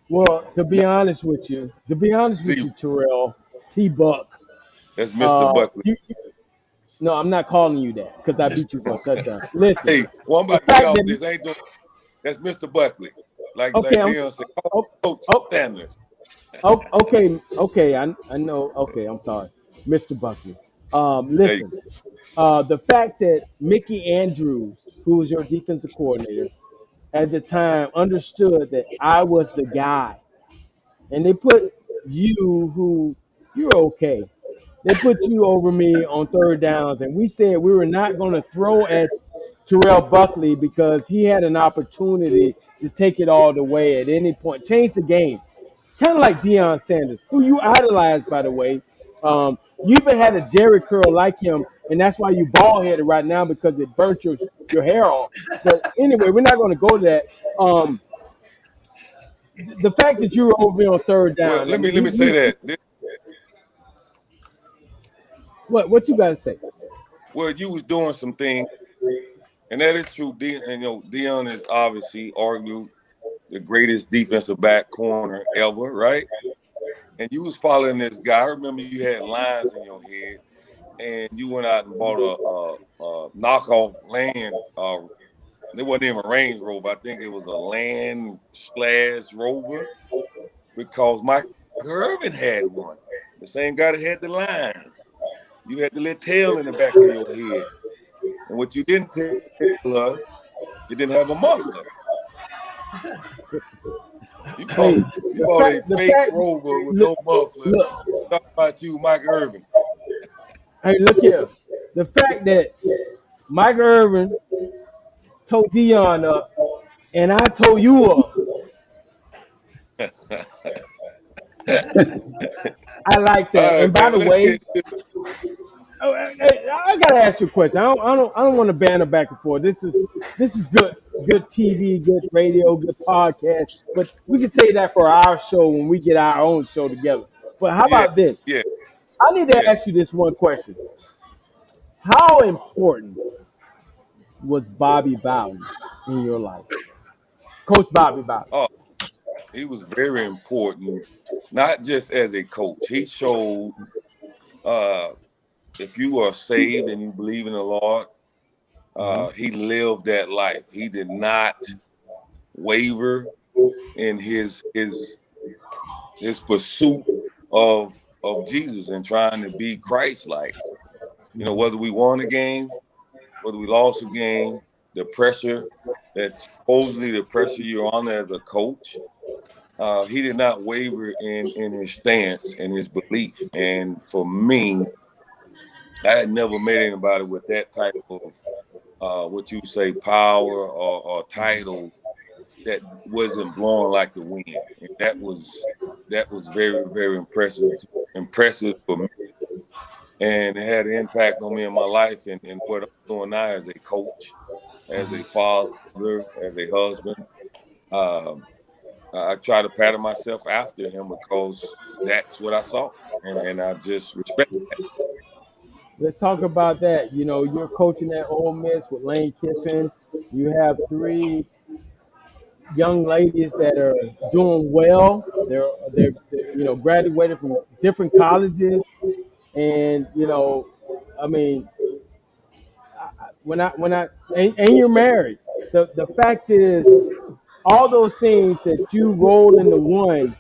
Well, to be honest with you, Terrell, T-Buck. That's Mr. Buckley. No, I'm not calling you that because I beat you for a touchdown. Listen. Hey, well, I'm about to get off this. That's Mr. Buckley. Like Dion said, Coach Sanders. Okay, I know. Okay, I'm sorry, Mr. Buckley. Listen, the fact that Mickey Andrews, who was your defensive coordinator at the time, understood that I was the guy, and they put you're okay. They put you over me on 3rd downs, and we said we were not going to throw at Terrell Buckley because he had an opportunity to take it all the way at any point, change the game. Kind of like Deion Sanders, who you idolized, by the way. You even had a Jerry curl like him, and that's why you bald-headed right now because it burnt your hair off. But anyway, we're not going to go to that. The fact that you were over me on 3rd down. Well, let me say that. What you got to say? Well, you was doing some things, and that is true. Deion is obviously argued the greatest defensive back corner ever, right? And you was following this guy. I remember you had lines in your head, and you went out and bought a knockoff Land. It wasn't even a Range Rover. I think it was a Land/Rover because Mike Irvin had one. The same guy that had the lines. You had the little tail in the back of your head. And what you didn't tell us, you didn't have a muffler. You bought a fake Rover with no muffler. Talk about you, Mike Irvin. Hey, look here. The fact that Mike Irvin told Deion up and I told you up. I like that. Right, and by the way, I gotta ask you a question. I don't want to banter back and forth. This is good TV, good radio, good podcast. But we can say that for our show when we get our own show together. But how about this? Yeah. I need to ask you this one question. How important was Bobby Bowden in your life? Coach Bobby Bowden. Oh, he was very important, not just as a coach. He showed if you are saved and you believe in the Lord, he lived that life. He did not waver in his pursuit of Jesus and trying to be Christ-like. You know, whether we won a game, whether we lost a game, the pressure that's supposedly the pressure you're under as a coach, he did not waver in his stance and his belief. And for me, I had never met anybody with that type of what you say power or title that wasn't blowing like the wind. And that was very, very impressive for me. And it had an impact on me in my life and what I'm doing now as a coach, as a father, as a husband. I try to pattern myself after him because that's what I saw. And I just respect that. Let's talk about that. You know, you're coaching at Ole Miss with Lane Kiffin. You have 3 young ladies that are doing well. They're graduated from different colleges, and I mean, and you're married. The fact is, all those things that you roll into one,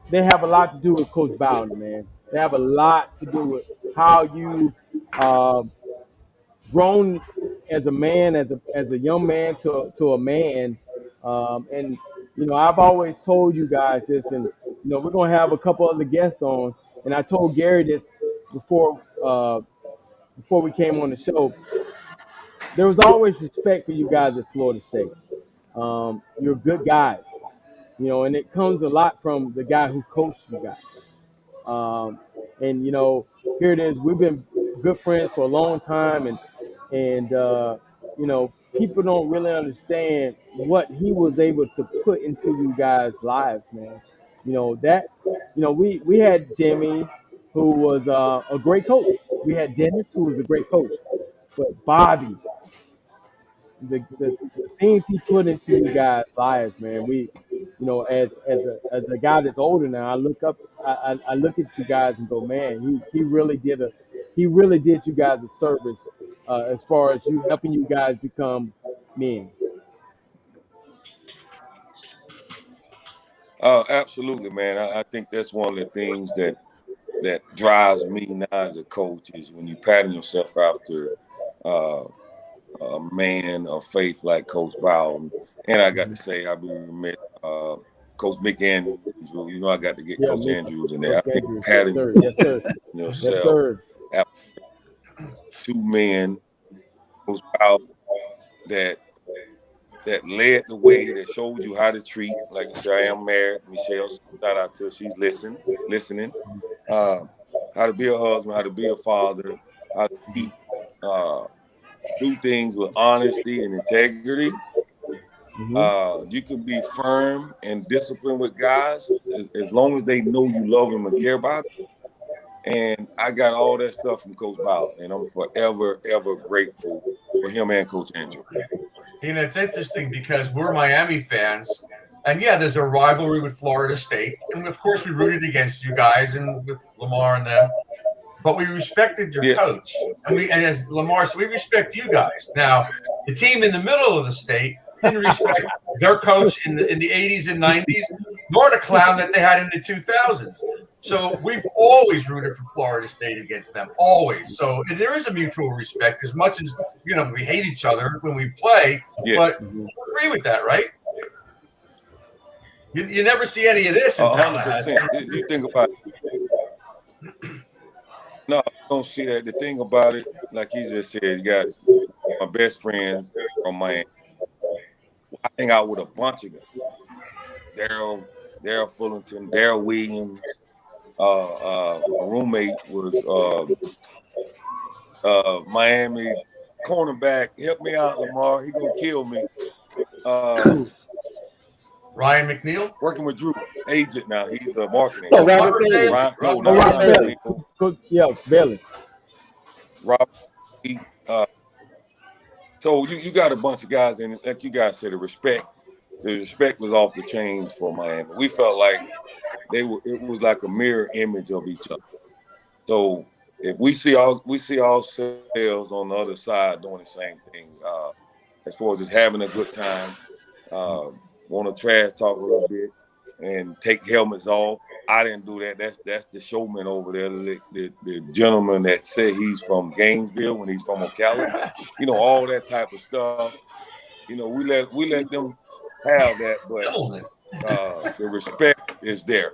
they have a lot to do with Coach Bowden, man. They have a lot to do with how you grown as a man, as a young man to a man. And I've always told you guys this, and we're gonna have a couple other guests on. And I told Gary this before we came on the show. There was always respect for you guys at Florida State. You're good guys, and it comes a lot from the guy who coached you guys. And here it is. We've been good friends for a long time, and people don't really understand what he was able to put into you guys' lives, man. We had Jimmy, who was a great coach. We had Dennis, who was a great coach, but Bobby, the things he put into you guys' lives, man. As a guy that's older now, I look up, I look at you guys and go, man, he really did you guys a service as far as you helping you guys become men. Absolutely, man. I think that's one of the things that drives me now as a coach is when you patting yourself after a man of faith like Coach Bowden. And I got to say, I've been met Coach Mick Andrews. I got to get Coach Andrews in there. I think patting yourself after two men, Coach Bowden, that led the way, that showed you how to treat. Like you say, I am married. Michelle, shout out to her. She's listening. How to be a husband, how to be a father, how to keep do things with honesty and integrity. You can be firm and disciplined with guys as long as they know you love them and care about them. And I got all that stuff from Coach Bowden, and I'm forever, ever grateful for him and Coach Andrew. It's interesting because we're Miami fans, and yeah, there's a rivalry with Florida State, and of course we rooted against you guys and with Lamar and them. But we respected your coach, and as Lamar said, we respect you guys. Now, the team in the middle of the state didn't respect their coach in the 80s and 90s, nor the clown that they had in the 2000s. So we've always rooted for Florida State against them, always. So there is a mutual respect, as much as we hate each other when we play. But you agree with that, right? You never see any of this in 100%. You think about it. No, I don't see that. The thing about it, like he just said, you got my best friends from Miami. I hang out with a bunch of them. Daryl Fullerton, Daryl Williams. My roommate was Miami cornerback. Help me out, Lamar. He gonna kill me. Ryan McNeil? Working with Drew, agent now. He's a marketing. Robert Bailey. Bailey. Robert. So you got a bunch of guys, and like you guys said, the respect was off the chains for Miami. We felt like it was like a mirror image of each other. So if we see ourselves on the other side doing the same thing, as far as just having a good time, want to trash talk a little bit and take helmets off. I didn't do that. That's the showman over there, the gentleman that said he's from Gainesville when he's from Ocala. All that type of stuff. We let them have that, but the respect is there.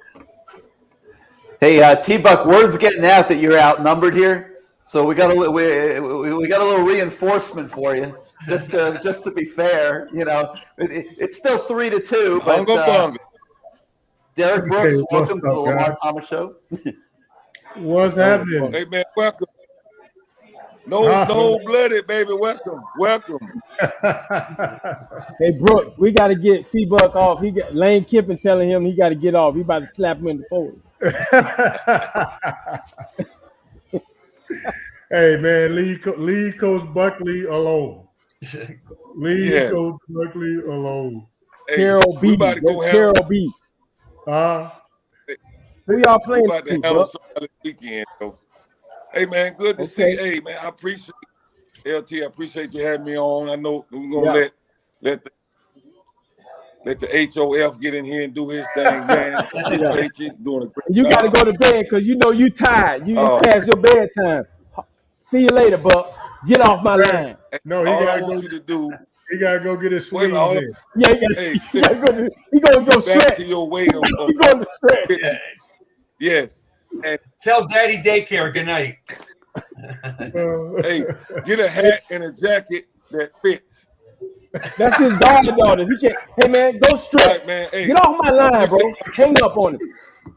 Hey, T-Buck, word's getting out that you're outnumbered here, so we got a little reinforcement for you. Just to be fair, it's still 3-2. But Derrick Brooks, welcome to the Lamar Thomas Show. What's happening? Hey man, welcome. No blooded, baby. Welcome. Hey Brooks, we got to get T-Buck off. He got Lane Kiffin telling him he got to get off. He about to slap him in the face. Hey man, leave Coach Buckley alone. Leave Coach Buckley alone. Hey, Carol B. we about to go Carol have. B. Who y'all playing? We about to handle something this weekend, though. Hey man, good to see. Hey man, I appreciate LT. I appreciate you having me on. I know we're gonna let the HOF get in here and do his thing, man. Appreciate you doing a great You got to go to bed because you know you tired. You past your bedtime. See you later, Buck. Get off my line. No, he all I want you to do. He gotta go get his swing in. Hey, he gonna go stretch. Back to your way of he going to stretch. Yes. And tell Daddy Daycare good night. Hey, get a hat and a jacket that fits. That's his daughter. He can't. Hey man, go stretch. Right, man. Hey, get off my line, bro. Hang up on him.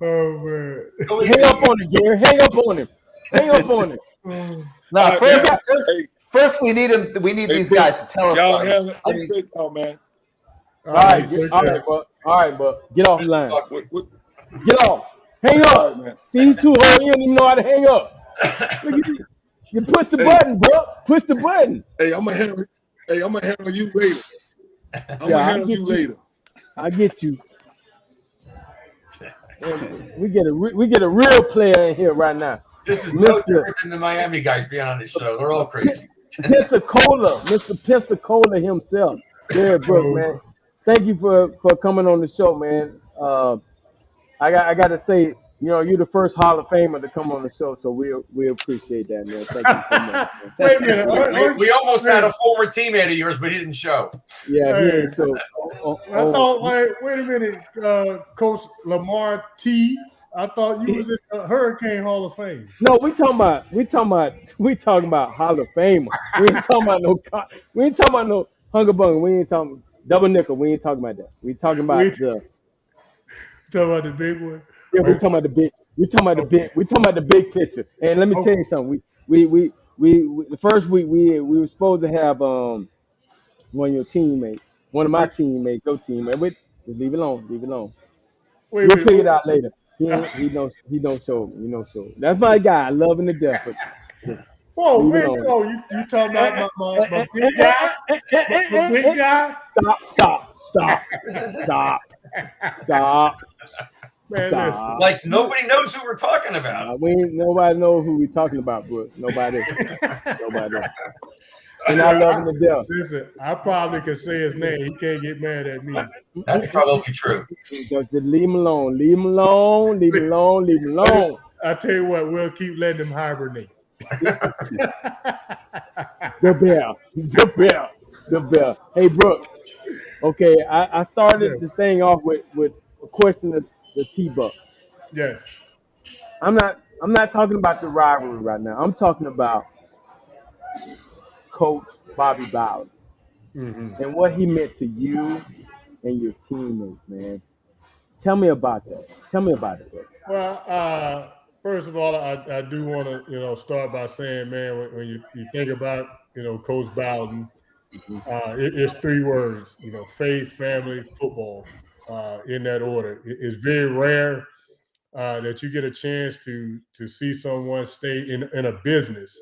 Oh man. Hang up on him, Gary. Hang up on him. Hang up on him. Now, first we need him. We need these guys to tell us. Y'all man. All right, but get off the line. Get off. Hang up. Right, see, he's too hard. You don't even know how to hang up. You push the button, bro. Push the button. Hey, I'm gonna handle you later. I'm gonna handle you later. I get you. We get a real player in here right now. This is no different than the Miami guys being on this show. They're all crazy. Pensacola, Mr. Pensacola himself. Derrick Brooks, man. Thank you for coming on the show, man. I got to say, you're the first Hall of Famer to come on the show, so we appreciate that, man. Thank you so much. Man. Wait a minute. We almost had a former teammate of yours, but he didn't show. Yeah, he didn't show. I thought, wait a minute, Coach Lamar T. I thought you was in the Hurricane Hall of Fame. No, we talking about Hall of Famer. We ain't talking about no Hunger Bunger. We ain't talking double nickel. We ain't talking about that. We talking about the big one. Yeah, we talking about the big. We talking about the big. We talking about the big picture. And let me tell you something. We the first week we were supposed to have one of your teammates, one of my teammates, your teammate. Just leave it alone. We'll figure it out later. He don't show. That's my guy. I love him to death. Whoa, you talking about my big guy? My big guy? Stop. Man, listen. Like nobody knows who we're talking about. Nobody knows who we're talking about, bro. Nobody. And I love him to death. Listen, I probably could say his name. He can't get mad at me. That's probably true. Just leave him alone. Leave him alone. I tell you what, we'll keep letting him hibernate. The bear. Hey, Brooks. Okay, I started this thing off with a question of the T-Buck. Yes. I'm not talking about the rivalry right now. I'm talking about Coach Bobby Bowden and what he meant to you and your teammates, man. Tell me about that. Tell me about it, Brooks. Well, first of all, I do want to start by saying, man, when you think about Coach Bowden, it's three words, faith, family, football, in that order. It's very rare that you get a chance to see someone stay in a business,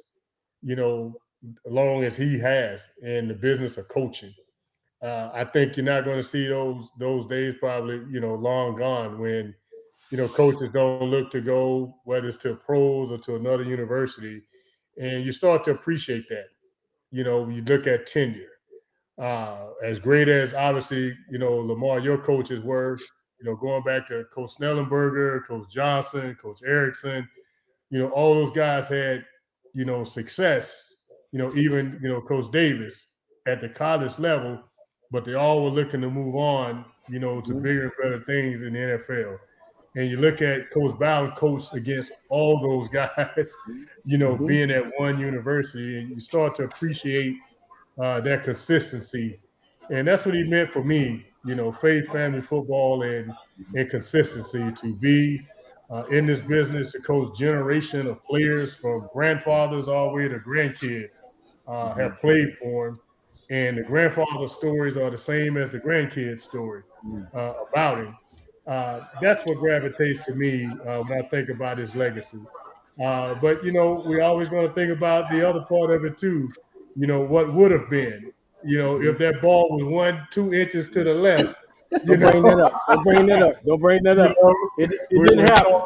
long as he has in the business of coaching. I think you're not going to see those days probably, long gone when, coaches don't look to go, whether it's to pros or to another university, and you start to appreciate that. You look at tenure. As great as obviously, Lamar, your coaches were, going back to Coach Snellenberger, Coach Johnson, Coach Erickson, all those guys had, success, even, Coach Davis at the college level, but they all were looking to move on, to bigger and better things in the NFL. And you look at Coach Bowden coached against all those guys, being at one university, and you start to appreciate that consistency. And that's what he meant for me, faith, family, football, and consistency to be in this business, to coach generation of players from grandfathers all the way to grandkids have played for him. And the grandfather stories are the same as the grandkids story about him. That's what gravitates to me when I think about his legacy. But, we're always going to think about the other part of it too. What would have been, if that ball was 1-2 inches to the left, Don't bring that up. Don't bring that up. Don't bring that up. It didn't happen.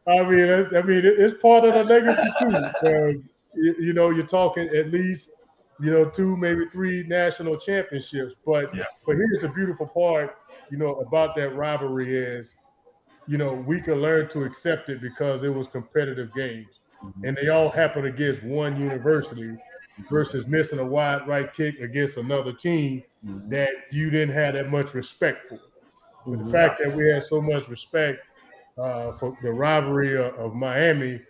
It's part of the legacy too, because you're talking at least 2, maybe 3 national championships. But here's the beautiful part, about that rivalry is, we could learn to accept it because it was competitive games, and they all happened against one university versus missing a wide right kick against another team that you didn't have that much respect for. But the fact that we had so much respect for the rivalry of Miami,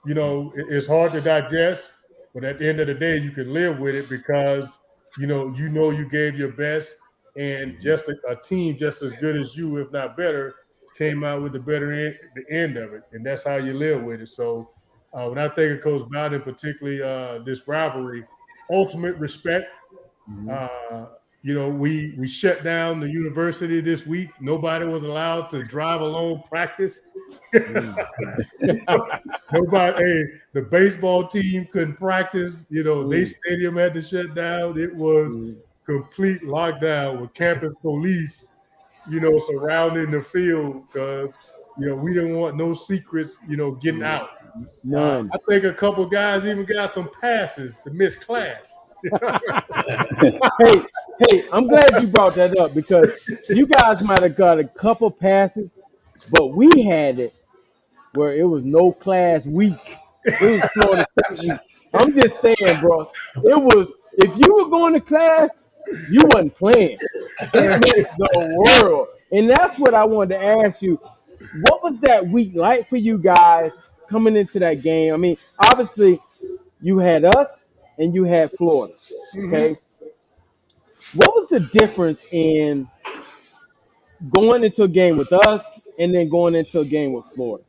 it's hard to digest, but at the end of the day, you can live with it because, you gave your best, and just a team just as good as you, if not better, came out with the end of it, and that's how you live with it. So when I think of Coach Bowden, particularly this rivalry, ultimate respect. We shut down the university this week. Nobody was allowed to drive alone practice. Nobody. The baseball team couldn't practice. Their stadium had to shut down. It was complete lockdown with campus police, surrounding the field because, we didn't want no secrets, getting out. None. I think a couple guys even got some passes to miss class. Hey, I'm glad you brought that up because you guys might have got a couple passes, but we had it where it was no class week. It was Florida State week. I'm just saying, bro. It was, if you were going to class, you wasn't playing. It meant the world. And that's what I wanted to ask you. What was that week like for you guys coming into that game? I mean, obviously, you had us and you had Florida. Okay. What was the difference in going into a game with us and then going into a game with Florida?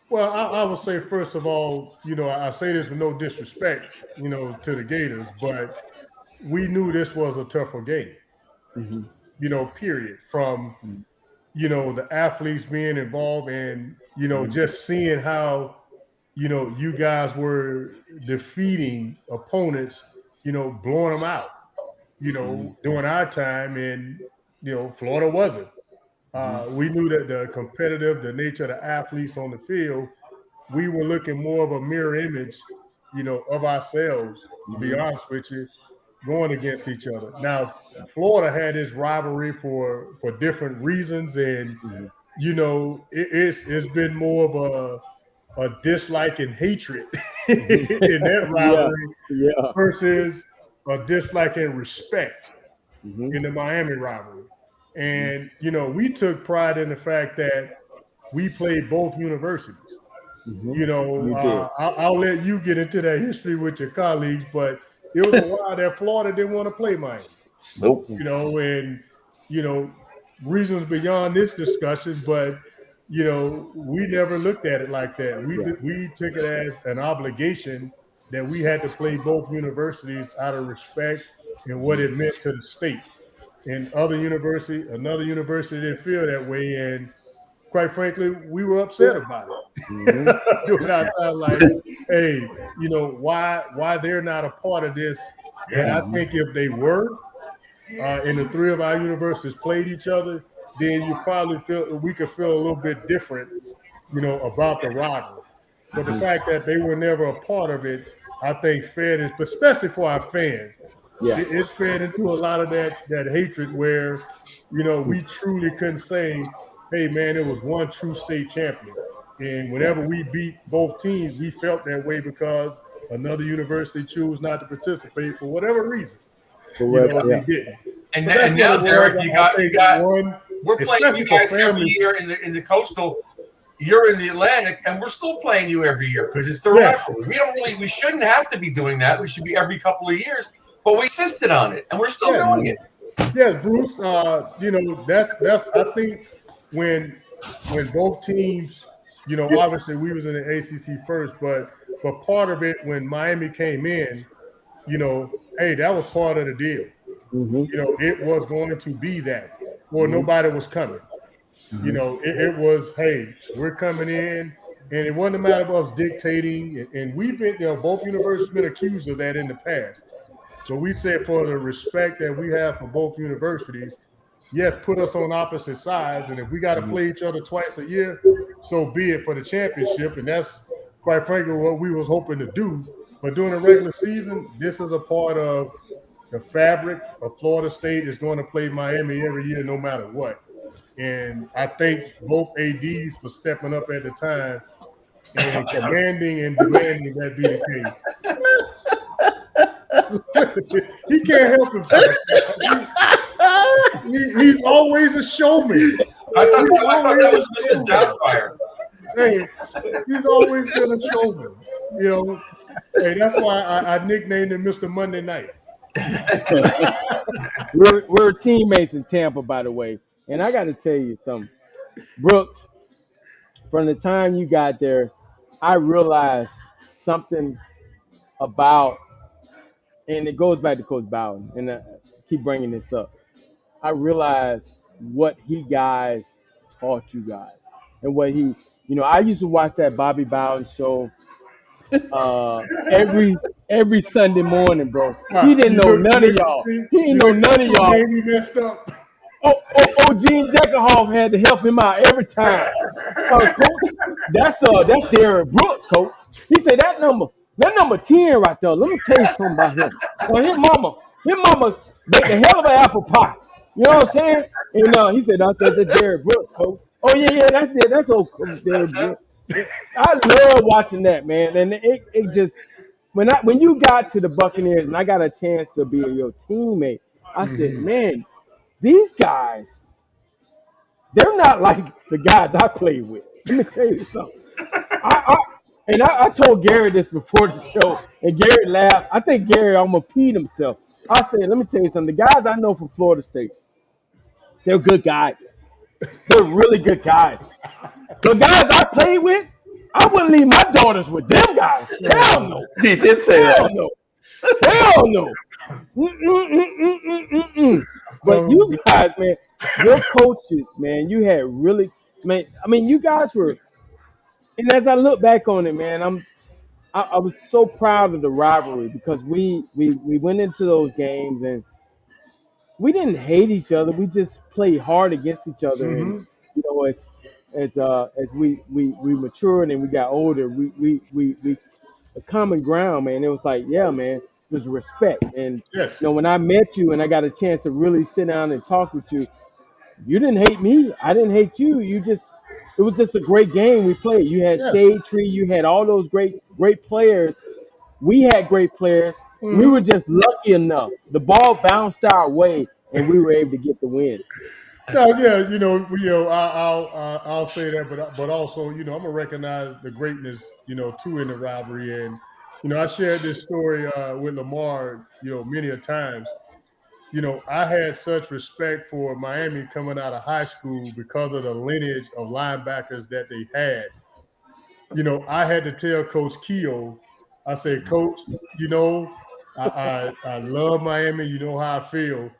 Well, I would say, first of all, I say this with no disrespect, to the Gators, but we knew this was a tougher game, period. From, the athletes being involved and, just seeing how, you guys were defeating opponents, blowing them out, during our time, and, Florida wasn't. We knew that the nature of the athletes on the field, we were looking more of a mirror image, of ourselves, to be honest with you, going against each other. Now, Florida had this rivalry for different reasons, and, it's been more of a dislike and hatred in that rivalry versus a dislike and respect in the Miami rivalry. And, we took pride in the fact that we played both universities. I'll let you get into that history with your colleagues, but it was a while that Florida didn't want to play Miami. Nope. And, reasons beyond this discussion, but, we never looked at it like that. We took it as an obligation that we had to play both universities out of respect and what it meant to the state. And another university didn't feel that way, and quite frankly, we were upset about it. During our time, like, hey, why they're not a part of this? And I think if they were, and the 3 of our universities played each other, then we could feel a little bit different, about the rivalry. But the fact that they were never a part of it, I think fed it, but especially for our fans. It fed into a lot of that hatred where, we truly couldn't say, hey, man, it was one true state champion. And whenever we beat both teams, we felt that way because another university chose not to participate for whatever reason. They didn't. And now, Derrick, we're playing you guys every year in the Coastal. You're in the Atlantic, and we're still playing you every year because it's the rivalry. We shouldn't have to be doing that. We should be every couple of years. But we insisted on it, and we're still doing it. Yes, Bruce. That's I think when both teams, obviously we was in the ACC first, but part of it when Miami came in, hey, that was part of the deal. It was going to be that, or nobody was coming. It was, hey, we're coming in, and it wasn't a matter of us dictating. And we've been, both universities been accused of that in the past. But we said for the respect that we have for both universities, yes, put us on opposite sides. And if we got to play each other twice a year, so be it for the championship. And that's, quite frankly, what we was hoping to do. But during the regular season, this is a part of the fabric of Florida State is going to play Miami every year, no matter what. And I thank both ADs for stepping up at the time and commanding and demanding that be the case. He can't help himself. He's always a showman. I thought that was Mrs. Doubtfire. Hey, he's always been a showman. You know, hey, that's why I nicknamed him Mr. Monday Night. We're teammates in Tampa, by the way. And I got to tell you something. Brooks, from the time you got there, I realized something about, and it goes back to Coach Bowden, and I keep bringing this up. I realized what he guys taught you guys. And what he, you know, I used to watch that Bobby Bowden show every Sunday morning, bro. He didn't know none of y'all. He didn't know none of y'all. He messed up. Gene Deckerhoff had to help him out every time. Coach, that's Derrick Brooks, coach. He said that number 10 right there. Let me tell you something about him. His mama baked a hell of an apple pie. You know what I'm saying? And he said that's Derrick Brooks, coach. Oh yeah, that's old Coach Derrick Brooks. I love watching that, man. And it just when you got to the Buccaneers and I got a chance to be your teammate, I said, man, these guys, they're not like the guys I played with. Let me tell you something. I told Gary this before the show, and Gary laughed. I think Gary almost peed himself. I said, let me tell you something. The guys I know from Florida State, they're good guys. They're really good guys. The guys I played with, I wouldn't leave my daughters with them guys. Hell no. He did say that. Hell no. But you guys, man, your coaches, man, you had really, man. I mean, you guys were, and as I look back on it, man, I was so proud of the rivalry because we went into those games and we didn't hate each other. We just played hard against each other, and you know, as we matured and we got older, we a common ground, man. It was like, yeah, man. There's respect, and you know, when I met you and I got a chance to really sit down and talk with you, you didn't hate me. I didn't hate you. It was just a great game we played. You had Shade Tree. You had all those great players. We had great players. We were just lucky enough. The ball bounced our way, and we were able to get the win. Yeah, I'll say that, but also, I'm gonna recognize the greatness, too, in the rivalry. And I shared this story with Lamar, many a times. I had such respect for Miami coming out of high school because of the lineage of linebackers that they had. I had to tell Coach Keogh, I said, Coach, I love Miami. You know how I feel.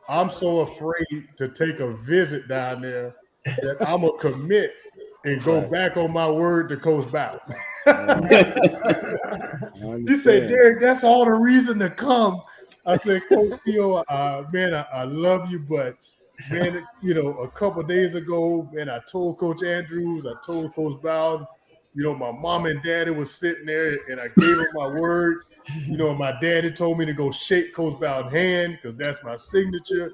I'm so afraid to take a visit down there that I'm going to commit and go back on my word to Coach Bowden. He said, Derrick, that's all the reason to come. I said, Coach Keogh, man, I love you, but, man, a couple of days ago, man, I told Coach Andrews, I told Coach Bowden, my mom and daddy was sitting there, and I gave them my word. My daddy told me to go shake Coach Bowden's hand because that's my signature.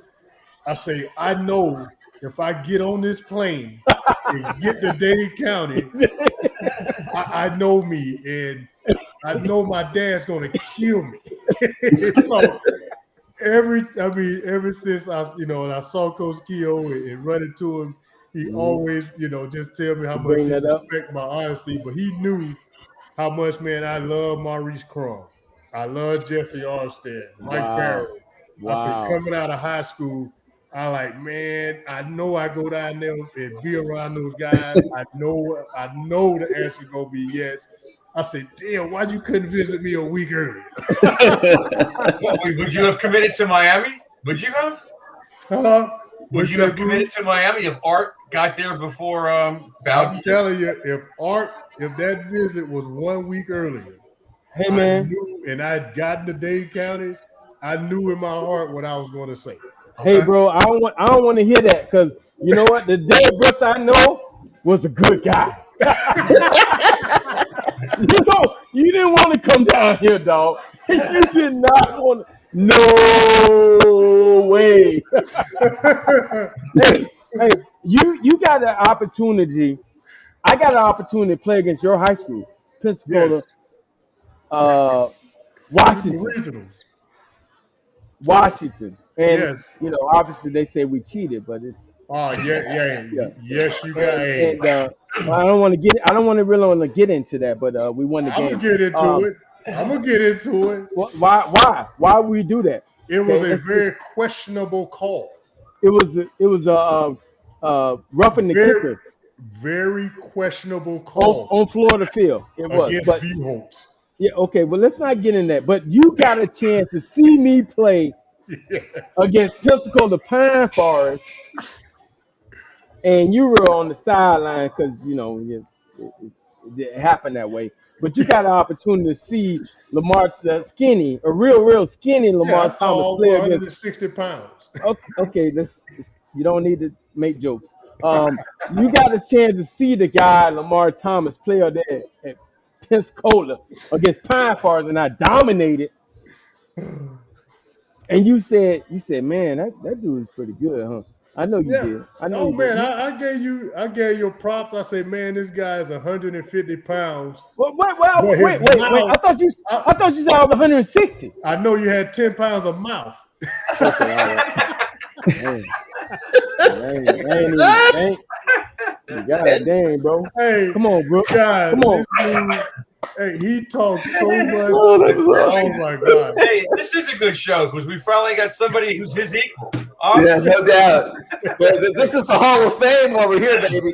I say, I know if I get on this plane and get to Dade County, I know me, and I know my dad's going to kill me. So ever since I saw Coach Keogh and run into him, he always, just tell me how much he respect my honesty, but he knew how much, man, I love Maurice Crum. I love Jesse Armstead, Mike Barrow. I said, coming out of high school, I like, man, I know I go down there and be around those guys. I know the answer gonna be yes. I said, damn, why you couldn't visit me a week earlier? Would you have committed to Miami? Would you have? Would you have committed to Miami if Art got there before Bowden? I'm telling you, if that visit was 1 week earlier, hey man, and I'd gotten to Dade County, I knew in my heart what I was going to say. Hey, bro, I don't want to hear that because you know what? The Derrick Brooks I know was a good guy. You didn't want to come down here, dog. You did not want to. No way. hey, you got an opportunity. I got an opportunity to play against your high school, Pensacola, Washington. And you know, obviously they say we cheated, but it's yes, you got. And I don't want to really want to get into that, but we won the game. I'm gonna get into it. Why would we do that? It was a very questionable call. It was roughing the kicker. Very questionable call on Florida field. It was against B-Holtz. Yeah, okay, well, let's not get in that. But you got a chance to see me play against Pensacola Pine Forest, and you were on the sideline because, you know, it happened that way. But you got an opportunity to see Lamar, a real skinny Lamar Thomas play against 160 pounds. Okay, you don't need to make jokes. You got a chance to see the guy Lamar Thomas play there at Pensacola against Pine Forest, and I dominated. And you said, man, that dude is pretty good, huh? I know you did. I know. I gave you props. I said, man, this guy is 150 pounds. Well, wait. I thought you said I was 160. I know you had 10 pounds of mouth. Okay, all right. God dang, bro. Hey, come on, bro. God, come on. Hey, he talks so much. Oh my God. Hey, this is a good show because we finally got somebody who's his equal. Awesome. Yeah, no doubt. This is the Hall of Fame over here, baby.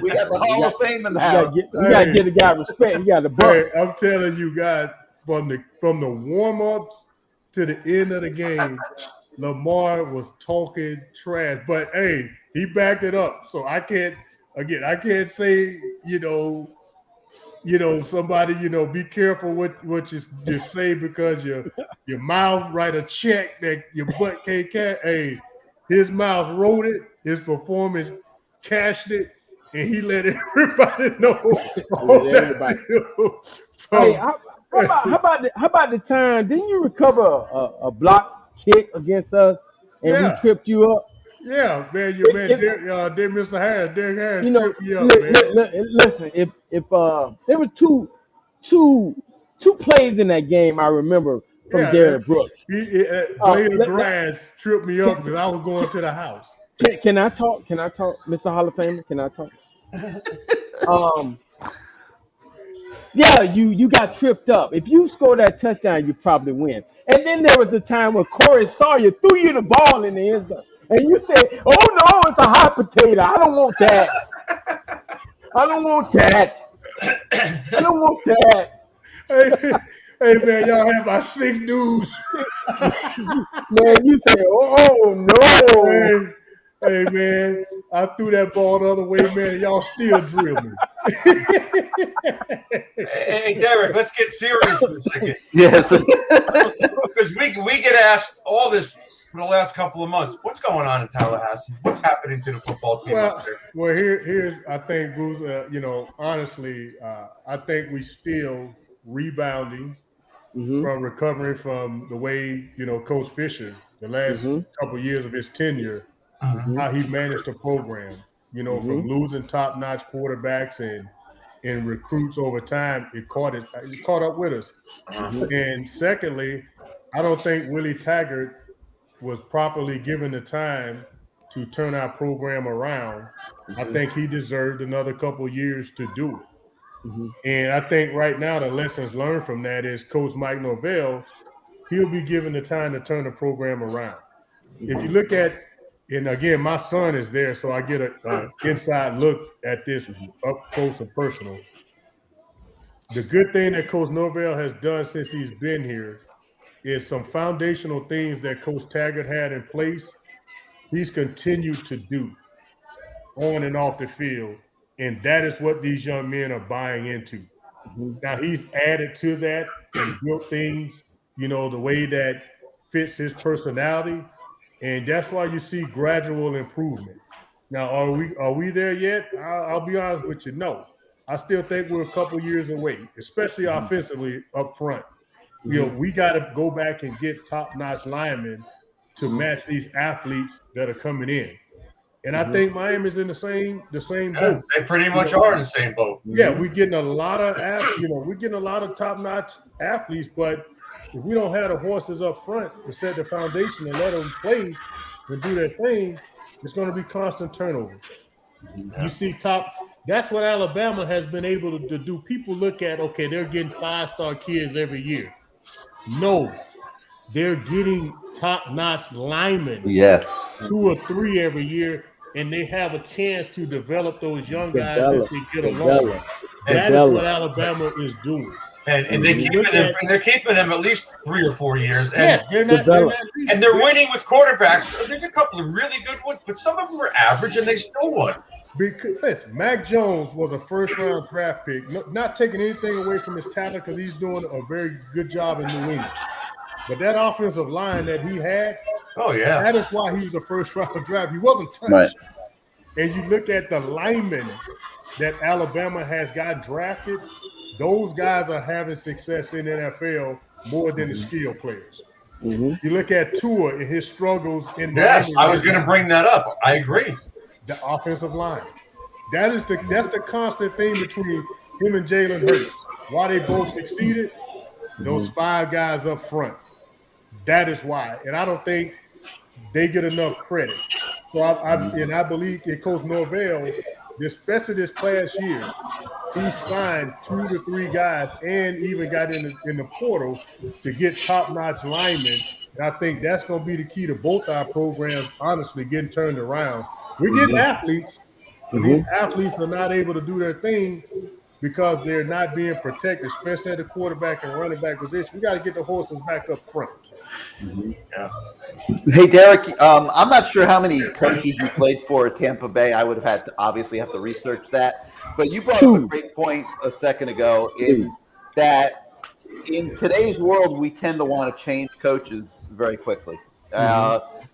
We got the Hall of Fame in the house. You gotta get the guy respect. You got the buck. Hey, I'm telling you guys, from the warm-ups to the end of the game, Lamar was talking trash. But hey, he backed it up. So I can't say, somebody, be careful what you say because your mouth write a check that your butt can't cash. Hey, his mouth wrote it, his performance cashed it, and he let everybody know. Hey, how about the time? Didn't you recover a block kick against us and we tripped you up? Yeah, man, Mr. Harris, Derrick Harris tripped me up, man. Listen, if there were two plays in that game I remember from Derrick Brooks. Blade of Grass tripped me up because I was going to the house. Can I talk? Mr. Hall of Famer, can I talk? Yeah, you got tripped up. If you score that touchdown, you probably win. And then there was a time when Corey Sawyer threw you the ball in the end zone. And you said, oh, no, it's a hot potato. I don't want that. I don't want that. Hey, man, y'all have about 6 dudes. Man, you said, oh, no. Hey, man, I threw that ball the other way, man, and y'all still drill me. Hey, Derrick, let's get serious for a second. Yes. Because we get asked all this for the last couple of months. What's going on in Tallahassee? What's happening to the football team up there? Well, here's I think, Bruce, honestly, I think we still rebounding from recovering from the way, Coach Fisher, the last couple of years of his tenure, how he managed the program, from losing top-notch quarterbacks and recruits over time, it caught up with us. And secondly, I don't think Willie Taggart was properly given the time to turn our program around. I think he deserved another couple of years to do it. And I think right now the lessons learned from that is Coach Mike Norvell, he'll be given the time to turn the program around. If you look at, and again, my son is there, so I get an inside look at this up close and personal. The good thing that Coach Norvell has done since he's been here is some foundational things that Coach Taggart had in place. He's continued to do on and off the field, and that is what these young men are buying into. Now, he's added to that and built things, the way that fits his personality. And that's why you see gradual improvement. Now, are we there yet? I'll be honest with you. No, I still think we're a couple years away, especially offensively up front. We got to go back and get top-notch linemen to match these athletes that are coming in. And I think Miami's in the same boat. They pretty much are in the same boat. Yeah, we're getting a lot of we're getting a lot of top-notch athletes, but if we don't have the horses up front to set the foundation and let them play and do their thing, it's going to be constant turnover. You see that's what Alabama has been able to do. People look at, okay, they're getting 5-star kids every year. No, they're getting top-notch linemen. Yes. 2 or 3 every year, and they have a chance to develop those young guys as they get along. That is what Alabama is doing. And they're keeping them at least 3 or 4 years. And yes, they're not and they're winning with quarterbacks. There's a couple of really good ones, but some of them are average, and they still won. Because listen, Mac Jones was a first-round draft pick. Not taking anything away from his talent, because he's doing a very good job in New England. But that offensive line that he had, that is why he was a first-round draft. He wasn't touched. Right. And you look at the linemen that Alabama has got drafted, those guys are having success in the NFL more than the skill players. You look at Tua and his struggles in Miami. I was going to bring that up. I agree. The offensive line. That's the constant thing between him and Jalen Hurts. Why they both succeeded, those 5 guys up front. That is why. And I don't think they get enough credit. So I believe in Coach Norvell, especially this past year, he signed 2 to 3 guys and even got in the portal to get top-notch linemen. And I think that's going to be the key to both our programs, honestly, getting turned around. We're getting athletes, but these athletes are not able to do their thing because they're not being protected, especially at the quarterback and running back position. We got to get the horses back up front. Hey, Derrick, I'm not sure how many coaches you played for at Tampa Bay. I would have had to obviously have to research that. But you brought up a great point a second ago that in today's world, we tend to want to change coaches very quickly.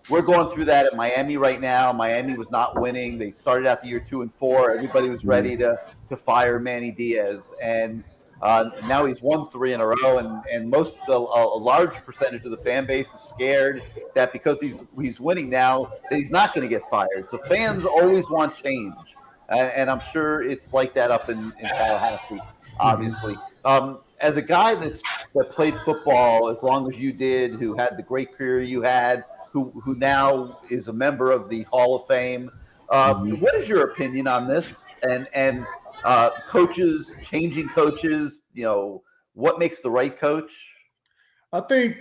We're going through that at Miami right now. Miami was not winning. They started out the year 2-4. Everybody was ready to fire Manny Diaz. And now he's won 3 in a row, and a large percentage of the fan base is scared that because he's winning now, that he's not going to get fired. So fans always want change, and I'm sure it's like that up in Tallahassee, obviously. As a guy that played football as long as you did, who had the great career you had, who now is a member of the Hall of Fame, what is your opinion on this? And coaches, changing coaches, what makes the right coach? I think,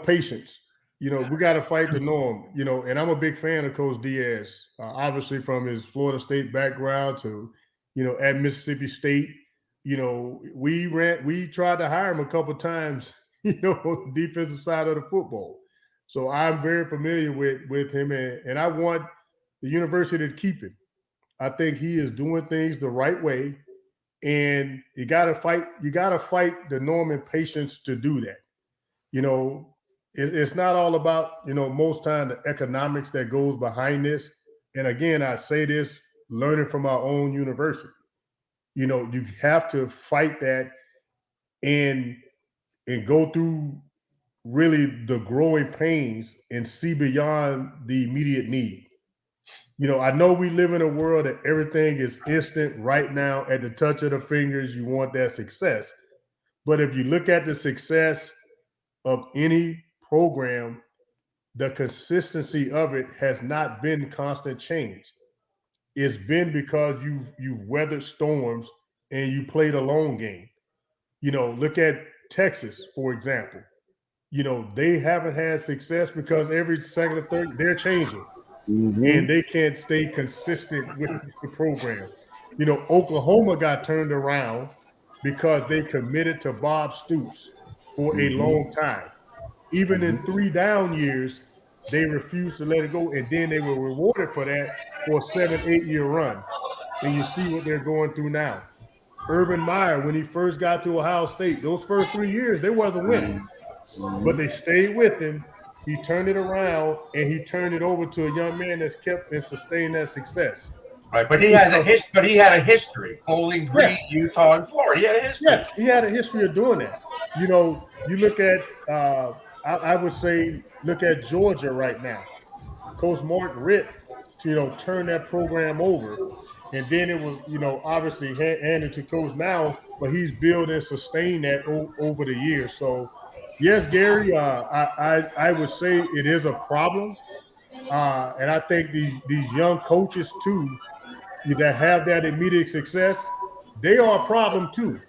patience. We got to fight the norm, and I'm a big fan of Coach Diaz, obviously from his Florida State background to, at Mississippi State. We tried to hire him a couple of times, on the defensive side of the football. So I'm very familiar with him, and I want the university to keep him. I think he is doing things the right way, and you got to fight the norm and patience to do that. It's not all about, most time the economics that goes behind this. And again, I say this learning from our own university. You have to fight that and go through really the growing pains and see beyond the immediate need. I know we live in a world that everything is instant right now at the touch of the fingers. You want that success. But if you look at the success of any program, the consistency of it has not been constant change. It's been because you've weathered storms and you played a long game. Look at Texas, for example. They haven't had success because every second or third, they're changing. And they can't stay consistent with the program. Oklahoma got turned around because they committed to Bob Stoops for a long time. Even in 3 down years, they refused to let it go, and then they were rewarded for that for a 7-8 year run. And you see what they're going through now. Urban Meyer, when he first got to Ohio State, those first 3 years, they wasn't winning. But they stayed with him, he turned it around and he turned it over to a young man that's kept and sustained that success. Right, but he has a history. But he had a history: Bowling Green, Utah, and Florida. He had a history. Yes, he had a history of doing that. You know, you look at, I would say, look at Georgia right now. Coach Mark Ritt, turned that program over, and then it was, obviously handed to Coach now, but he's built and sustained that over the years. So, yes, Gary, I would say it is a problem, and I think these young coaches too, that have that immediate success, they are a problem too,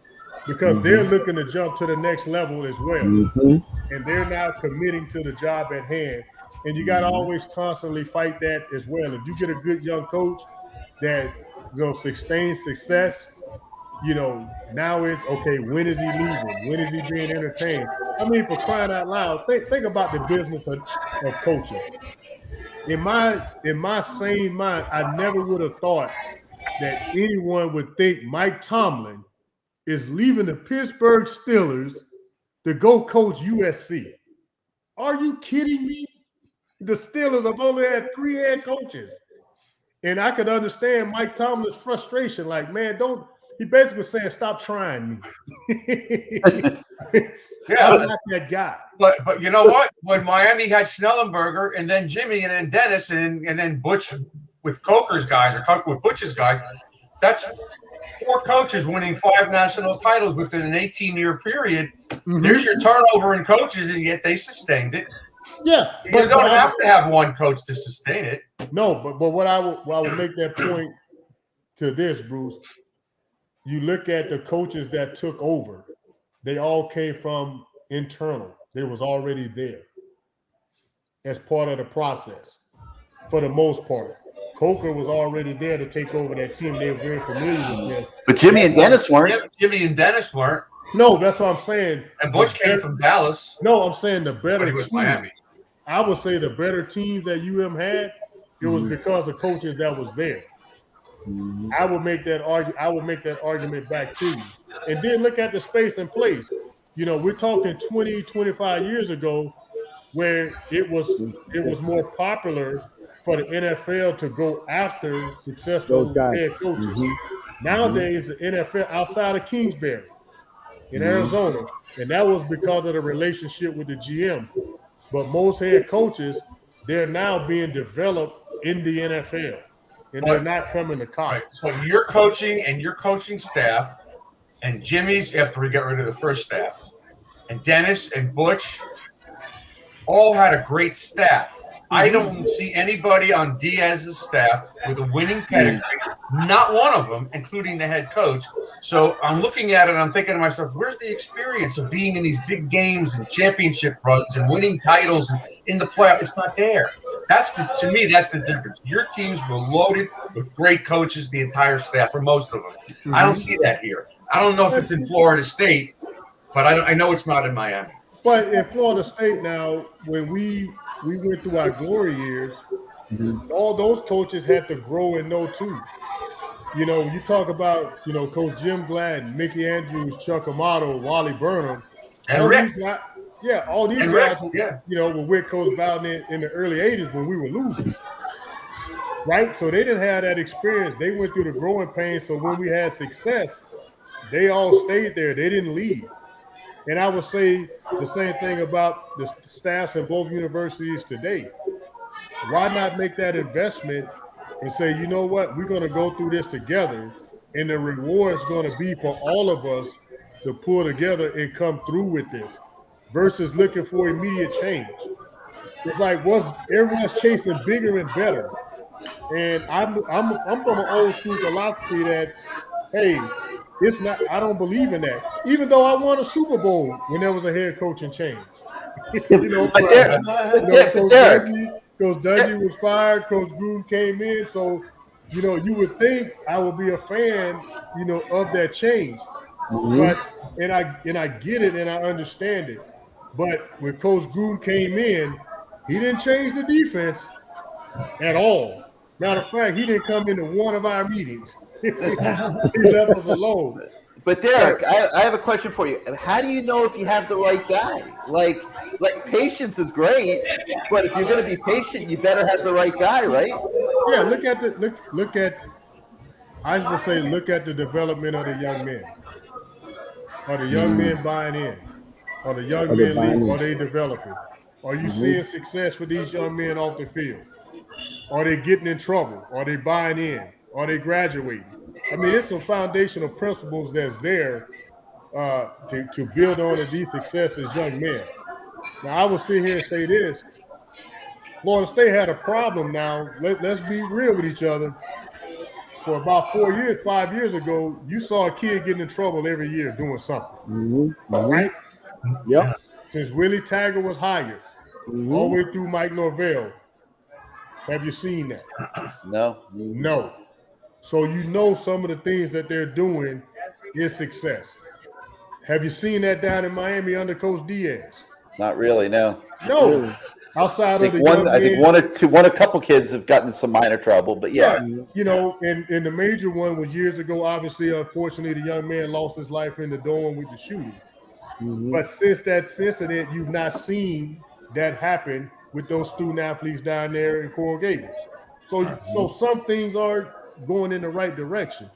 because they're looking to jump to the next level as well, and they're not committing to the job at hand. And you got to always constantly fight that as well. If you get a good young coach that sustains success, now it's okay. When is he leaving? When is he being entertained? I mean, for crying out loud, think about the business of coaching. In my sane mind, I never would have thought that anyone would think Mike Tomlin is leaving the Pittsburgh Steelers to go coach USC. Are you kidding me? The Steelers have only had 3 head coaches. And I could understand Mike Tomlin's frustration. Like, man, he basically was saying, stop trying me. I'm not that guy. But you know what? When Miami had Schnellenberger and then Jimmy and then Dennis and then Butch with Coker's guys or Coker with Butch's guys, that's 4 coaches winning 5 national titles within an 18-year period. There's your turnover in coaches, and yet they sustained it. Yeah, you don't have to have one coach to sustain it. No, but what I would make that point to this, Bruce. You look at the coaches that took over; they all came from internal. They was already there as part of the process. For the most part, Coker was already there to take over that team. They were very familiar with him. But Jimmy and Dennis weren't. Jimmy and Dennis weren't. No, that's what I'm saying. And Butch came from Dallas. No, I'm saying the better teams. Miami. I would say the better teams that UM had, it was because of coaches that was there. I would make that argument back to you. And then look at the space and place. We're talking 20, 25 years ago where it was more popular for the NFL to go after successful head coaches. Nowadays, the NFL outside of Kingsbury in Arizona, and that was because of the relationship with the GM. But most head coaches, they're now being developed in the NFL, and they're not coming to college. Right. So you're coaching and your coaching staff, and Jimmy's after we got rid of the first staff, and Dennis and Butch all had a great staff. I don't see anybody on Diaz's staff with a winning pedigree, not one of them, including the head coach. So I'm looking at it and I'm thinking to myself, where's the experience of being in these big games and championship runs and winning titles and in the playoffs? It's not there. To me, that's the difference. Your teams were loaded with great coaches, the entire staff, for most of them. I don't see that here. I don't know if it's in Florida State, but I know it's not in Miami. But in Florida State now, when we went through our glory years, all those coaches had to grow and know too. You talk about, Coach Jim Gladden, Mickey Andrews, Chuck Amato, Wally Burnham. And Rick. All these guys, were with Coach Bowden in the early 80s when we were losing. Right? So they didn't have that experience. They went through the growing pains. So when we had success, they all stayed there. They didn't leave. And I would say the same thing about the staffs in both universities today. Why not make that investment and say, you know what, we're going to go through this together, and the reward is going to be for all of us to pull together and come through with this, versus looking for immediate change. It's like everyone's chasing bigger and better. And I'm from an old school philosophy that, hey, it's not. I don't believe in that. Even though I won a Super Bowl when there was a head coaching change. Coach Dougie was fired. Coach Gruden came in. So, you would think I would be a fan, of that change. But and I get it and I understand it. But when Coach Gruden came in, he didn't change the defense at all. Matter of fact, he didn't come into one of our meetings. He left us alone. But Derrick, I have a question for you. How do you know if you have the right guy? Like patience is great, but if you're going to be patient, you better have the right guy, right? Yeah, look at I was going to say, look at the development of the young men. Are the young men buying in? Are the young men leading? Are they developing? Are you seeing success for these young men off the field? Are they getting in trouble? Are they buying in? Are they graduating? I mean, it's some foundational principles that's there to build on these successes as young men. Now, I will sit here and say this. Florida State had a problem now. Let's be real with each other. For about 5 years ago, you saw a kid getting in trouble every year doing something. Right? Yep. Since Willie Taggart was hired, all the way through Mike Norvell, have you seen that? No. So you know some of the things that they're doing is success. Have you seen that down in Miami under Coach Diaz? Not really, no. No. Outside of the I think a couple kids have gotten some minor trouble, but yeah. You know, and the major one was years ago. Obviously, unfortunately, the young man lost his life in the dorm with the shooting. But since that incident, you've not seen that happen with those student athletes down there in Coral Gables. So some things are going in the right direction.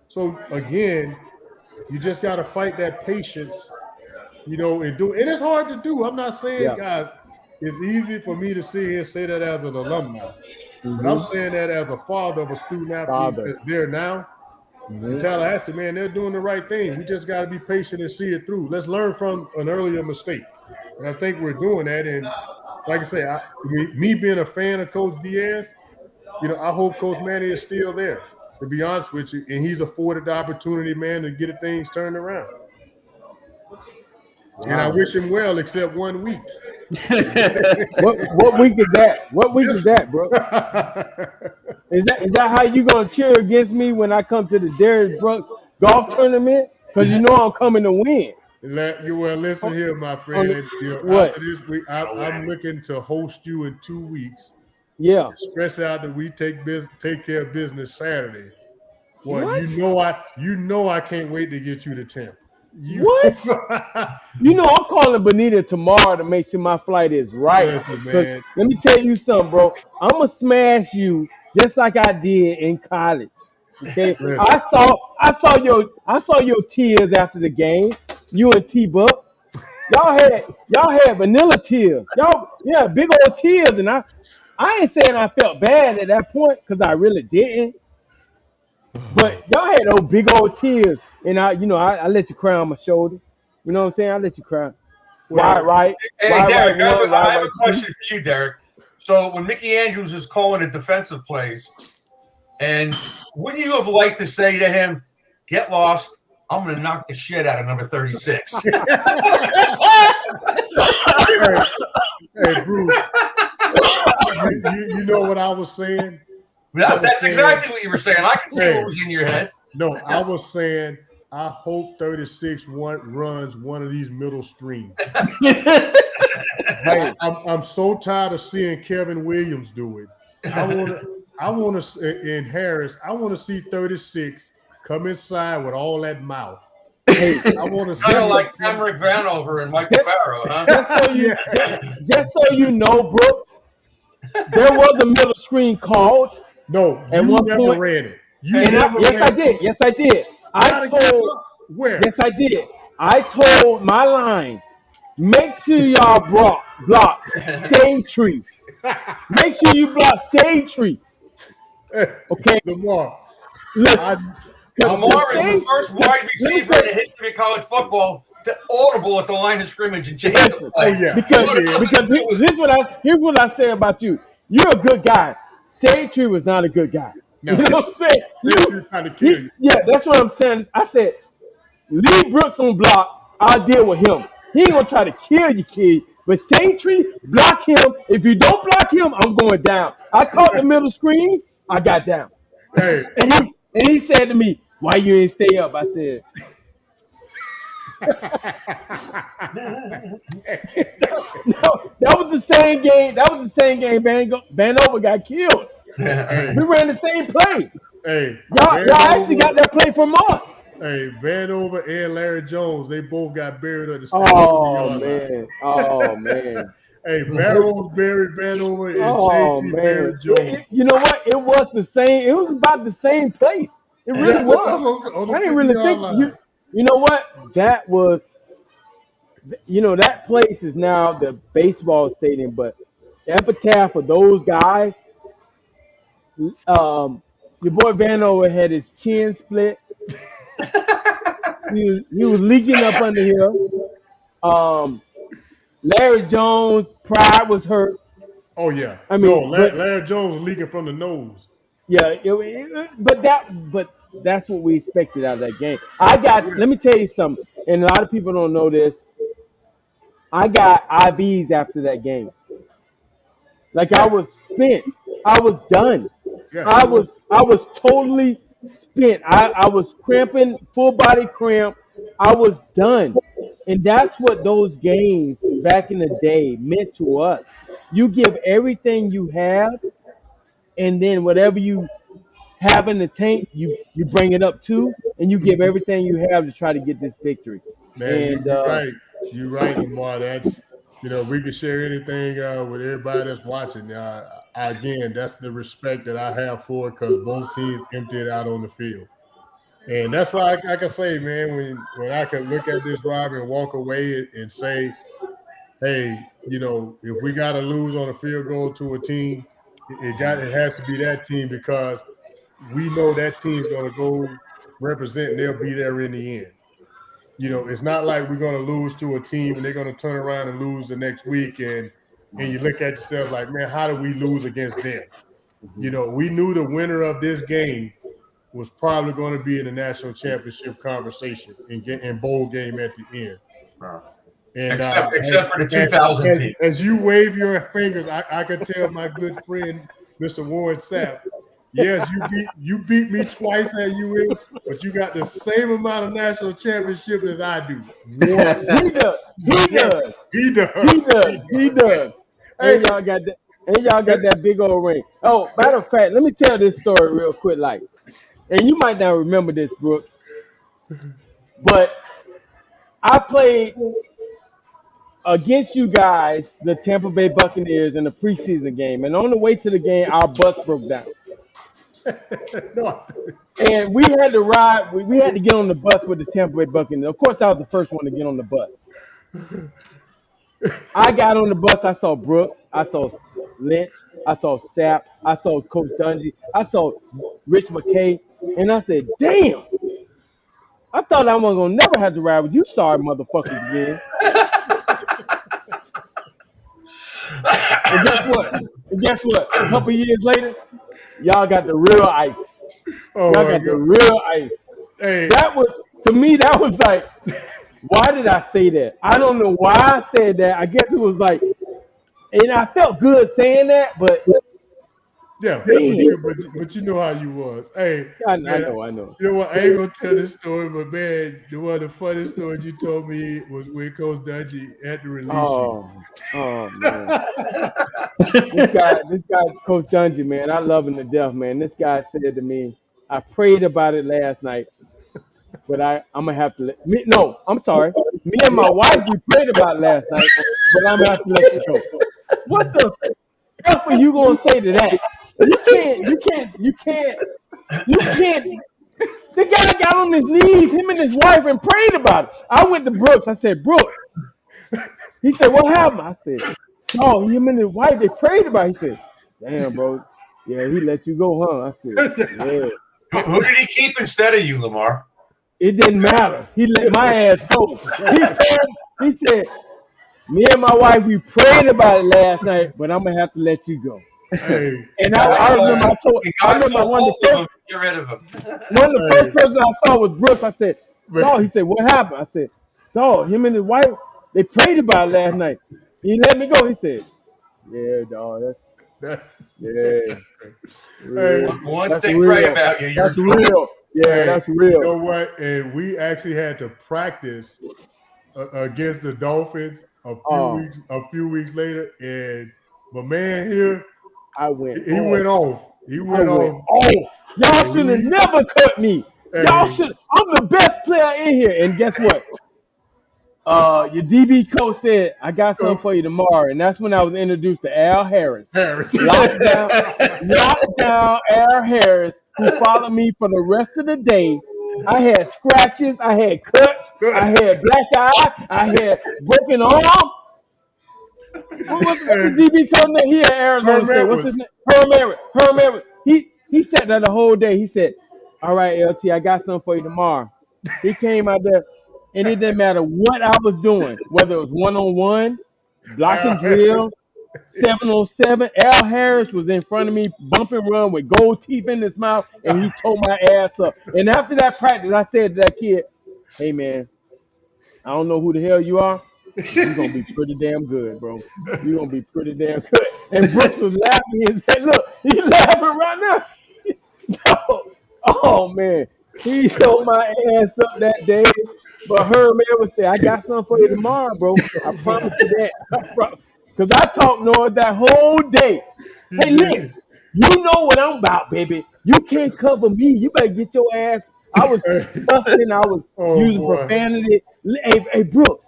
So again, you just got to fight that patience, you know, and do. And it's hard to do. I'm not saying, guys, it's easy for me to sit here and say that as an alumni. But I'm saying that as a father of a student athlete that's there now. In Tallahassee, man, they're doing the right thing. We just got to be patient and see it through. Let's learn from an earlier mistake. And I think we're doing that. And like I say, me being a fan of Coach Diaz, you know, I hope Coach Manny is still there, to be honest with you. And he's afforded the opportunity, man, to get things turned around. And I wish him well, except 1 week. What week is that? What week is that, bro? Is that how you gonna cheer against me when I come to the Derrick Brooks golf tournament? Because you know I'm coming to win. Well, listen here, my friend. After this week, I'm looking to host you in 2 weeks. Yeah. Stress out that we take care of business Saturday. Well, you know I can't wait to get you to Tampa. What? You know I'm calling Bonita tomorrow to make sure my flight is right. Listen, man. Let me tell you something, bro. I'm gonna smash you just like I did in college. Okay. I saw your tears after the game. You and T-Buck. Y'all had vanilla tears. Big old tears, and I ain't saying I felt bad at that point because I really didn't. But y'all had those big old tears, and I let you cry on my shoulder. You know what I'm saying? I let you cry. Right. Hey, Derrick, I have a question for you, Derrick. So when Mickey Andrews is calling the defensive plays, and wouldn't you have liked to say to him, "Get lost. I'm going to knock the shit out of number 36." Hey, Bruce, you know what I was saying? That's exactly what you were saying. I can see what was in your head. No, I was saying I hope 36 runs one of these middle streams. Hey, I'm so tired of seeing Kevin Williams do it. I want to in Harris. I want to see 36 come inside with all that mouth. Hey, I want to see kind of like Cameron Vanover and Michael Barrow, huh? Just so you know, Brooks, there was a middle screen called. No, you never ran it. Yes, I did. Where? Yes, I did. I told my line, make sure y'all block Shade Tree. Make sure you block Shade Tree. Okay. Lamar. Lamar is the first wide receiver in the history of college football to audible at the line of scrimmage and change the play. Oh, yeah. Because here's what I say about you. You're a good guy. Shade Tree was not a good guy. No. You know what I'm saying? You're trying to kill you. Yeah, that's what I'm saying. I said, leave Brooks on block. I'll deal with him. He ain't gonna try to kill you, kid. But Shade Tree, block him. If you don't block him, I'm going down. I caught the middle screen. I got down. Hey. And he said to me, "Why you ain't stay up?" I said. No, that was the same game. That was the same game. Vanover got killed. We ran the same play. Hey, y'all actually got that play from us. Hey, Vanover and Larry Jones, they both got buried at the same man. Oh, man. Hey, Barrows buried Vanover and JT man. buried Jones. You know what? It was the same. It was about the same place. It really was. I didn't really think. You know what? That was. That place is now the baseball stadium, but the epitaph of those guys. Your boy Vanover had his chin split. he was leaking up under here. Larry Jones' pride was hurt. Oh yeah. I mean, Larry Jones was leaking from the nose. Yeah, but that's what we expected out of that game. Let me tell you something, and a lot of people don't know this. I got IVs after that game. Like I was spent. I was done. Yeah, I was totally spent. I was cramping, full body cramp. I was done. And that's what those games back in the day meant to us. You give everything you have, and then whatever you have in the tank, you bring it up too, and you give everything you have to try to get this victory. Man, you're right, Lamar. That's we can share anything with everybody that's watching. Again, that's the respect that I have for it because both teams emptied out on the field. And that's why I can say, man, when I can look at this rivalry and walk away and say, hey, if we got to lose on a field goal to a team, it has to be that team because we know that team's going to go represent and they'll be there in the end. It's not like we're going to lose to a team and they're going to turn around and lose the next week and you look at yourself like, man, how did we lose against them? We knew the winner of this game was probably going to be in the national championship conversation and bowl game at the end. And, except for the 2000 team. As you wave your fingers, I can tell my good friend, Mr. Warren Sapp, yes, you beat me twice at UN, but you got the same amount of national championship as I do. He does. And y'all got that. And y'all got that big old ring. Oh, matter of fact, let me tell this story real quick, and you might not remember this, Brooks, but I played against you guys, the Tampa Bay Buccaneers, in the preseason game, and on the way to the game, our bus broke down. And we had to ride. We had to get on the bus with the Tampa Bay Buccaneers. Of course, I was the first one to get on the bus. I got on the bus. I saw Brooks. I saw Lynch. I saw Sapp. I saw Coach Dungy. I saw Rich McKay. And I said, damn. I thought I wasn't going to never have to ride with you sorry motherfuckers again. And guess what? A couple years later, y'all got the real ice. Y'all got the real ice. Hey. That was, to me, that was like, why did I say that? I don't know why I said that. I guess it was like, and I felt good saying that, but yeah, but you know how you was. Hey, I know. You know what? I ain't gonna tell this story, but man, one of the funniest stories you told me was when Coach Dungy had to release you. Oh man, this guy, Coach Dungy, man, I love him to death, man. This guy said to me, I prayed about it last night. But I'm gonna have to I'm sorry. Me and my wife, we prayed about it last night, but I'm gonna have to let you go. What the fuck are you gonna say to that? You can't. The guy got on his knees, him and his wife, and prayed about it. I went to Brooks. I said, Brooks. He said, what happened? I said, oh, him and his wife, they prayed about it. He said, damn, bro. Yeah, he let you go, huh? I said, yeah. Who did he keep instead of you, Lamar? It didn't matter. He let my ass go. He said, me and my wife, we prayed about it last night, but I'm going to have to let you go. Hey. And I remember one of the first person I saw was Brooks. I said, dog, he said, what happened? I said, dog, him and his wife, they prayed about it last night. He let me go. He said, yeah, dog, yeah. Hey, once they pray about you, you're real. Yeah, that's real. You know what? And we actually had to practice against the Dolphins a few weeks later. And my man here, he went off. He went off. Y'all should have never cut me. Y'all should. I'm the best player in here. And guess what? Your DB coach said, I got something for you tomorrow. And that's when I was introduced to Al Harris. Lockdown Al Harris, who followed me for the rest of the day. I had scratches, I had cuts, I had black eye, I had broken arm. What's the DB coach name? He at Arizona State. What's his name? Herm Edwards. He sat there the whole day. He said, all right, LT, I got something for you tomorrow. He came out there. And it didn't matter what I was doing, whether it was one-on-one, block and drill, 7-on-7. Al Harris was in front of me, bump and run with gold teeth in his mouth, and he tore my ass up. And after that practice, I said to that kid, hey, man, I don't know who the hell you are. You're going to be pretty damn good, bro. You're going to be pretty damn good. And Brooks was laughing. He said, look, he's laughing right now. No. Oh, man. He tore my ass up that day. But Herm Edwards said, I got something for you tomorrow, bro. I promise you that. Because I talked noise that whole day. Hey, Liz, you know what I'm about, baby. You can't cover me. You better get your ass. I was cussing. I was using profanity. Hey, Brooks,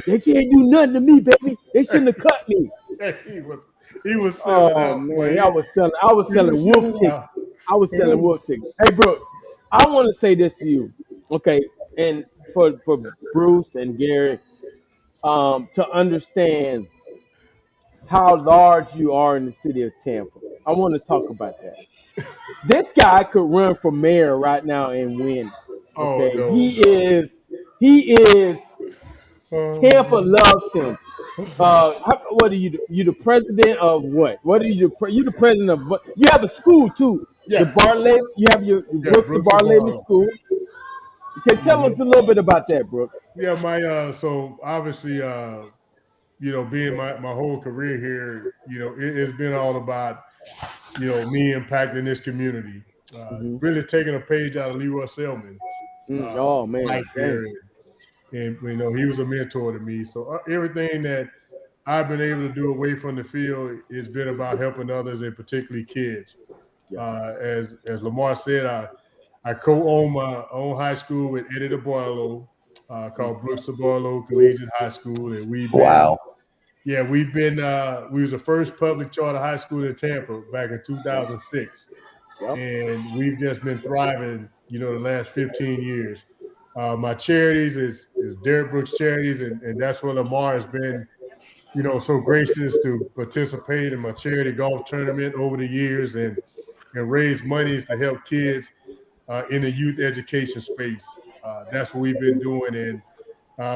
they can't do nothing to me, baby. They shouldn't have cut me. He was selling out. Man, I was selling wolf tickets. I was selling wolf tickets. Hey, Brooks, I want to say this to you. Okay, and for Bruce and Gary, to understand how large you are in the city of Tampa. I want to talk about that. This guy could run for mayor right now and win. Okay, no. He is. Tampa loves him. What are you? You the president of what? What are you? You the president of what? You have a school too. Yeah. The Barley. You have your Brooks the Barley School. Okay, tell us a little bit about that, Brooks. Yeah, so obviously, being my whole career here, it's been all about, me impacting this community. Really taking a page out of Leroy Selman. Life here. And he was a mentor to me. So everything that I've been able to do away from the field has been about helping others, and particularly kids. As Lamar said, I co-own my own high school with Eddie DeBarlo, called Brooks DeBarlo Collegiate High School, and we've been, we was the first public charter high school in Tampa back in 2006, and we've just been thriving, the last 15 years. My charities is Derrick Brooks Charities, and that's where Lamar has been, so gracious to participate in my charity golf tournament over the years and raise monies to help kids in the youth education space. That's what we've been doing. And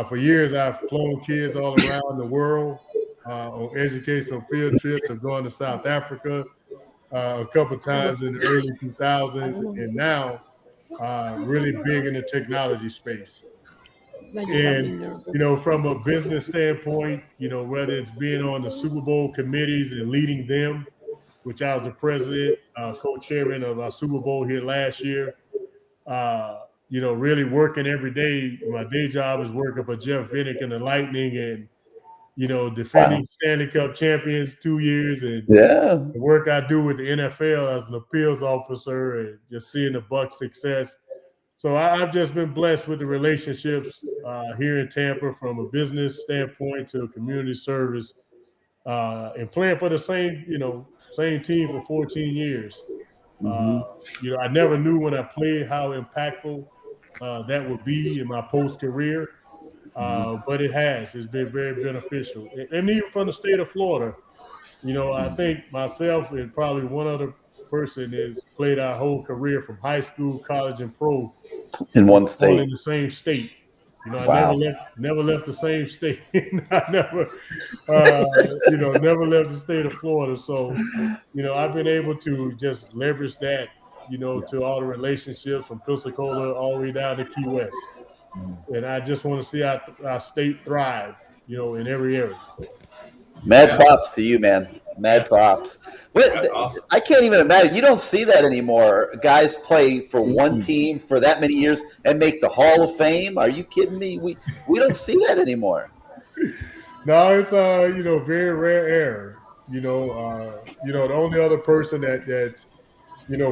for years, I've flown kids all around the world on educational field trips. I've gone to South Africa a couple of times in the early 2000s, and now really big in the technology space. And, from a business standpoint, whether it's being on the Super Bowl committees and leading them, which I was the president, co-chairman of our Super Bowl here last year, really working every day. My day job is working for Jeff Vinnick and the Lightning, and, defending Stanley Cup champions 2 years, and the work I do with the NFL as an appeals officer, and just seeing the Bucs' success. So I've just been blessed with the relationships here in Tampa, from a business standpoint to community service, and playing for the same team for 14 years. I never knew when I played how impactful that would be in my post-career, but it's been very beneficial. And even from the state of Florida, I think myself and probably one other person has played our whole career from high school, college, and pro in one state, all in the same state. I never left the same state. I never, never left the state of Florida. So, I've been able to just leverage that, to all the relationships from Pensacola all the way down to Key West. And I just want to see our state thrive, in every area. Mad props to you, man. Mad props. Awesome. I can't even imagine. You don't see that anymore. Guys play for one team for that many years and make the Hall of Fame. Are you kidding me? We don't see that anymore. No, it's very rare air. The only other person that's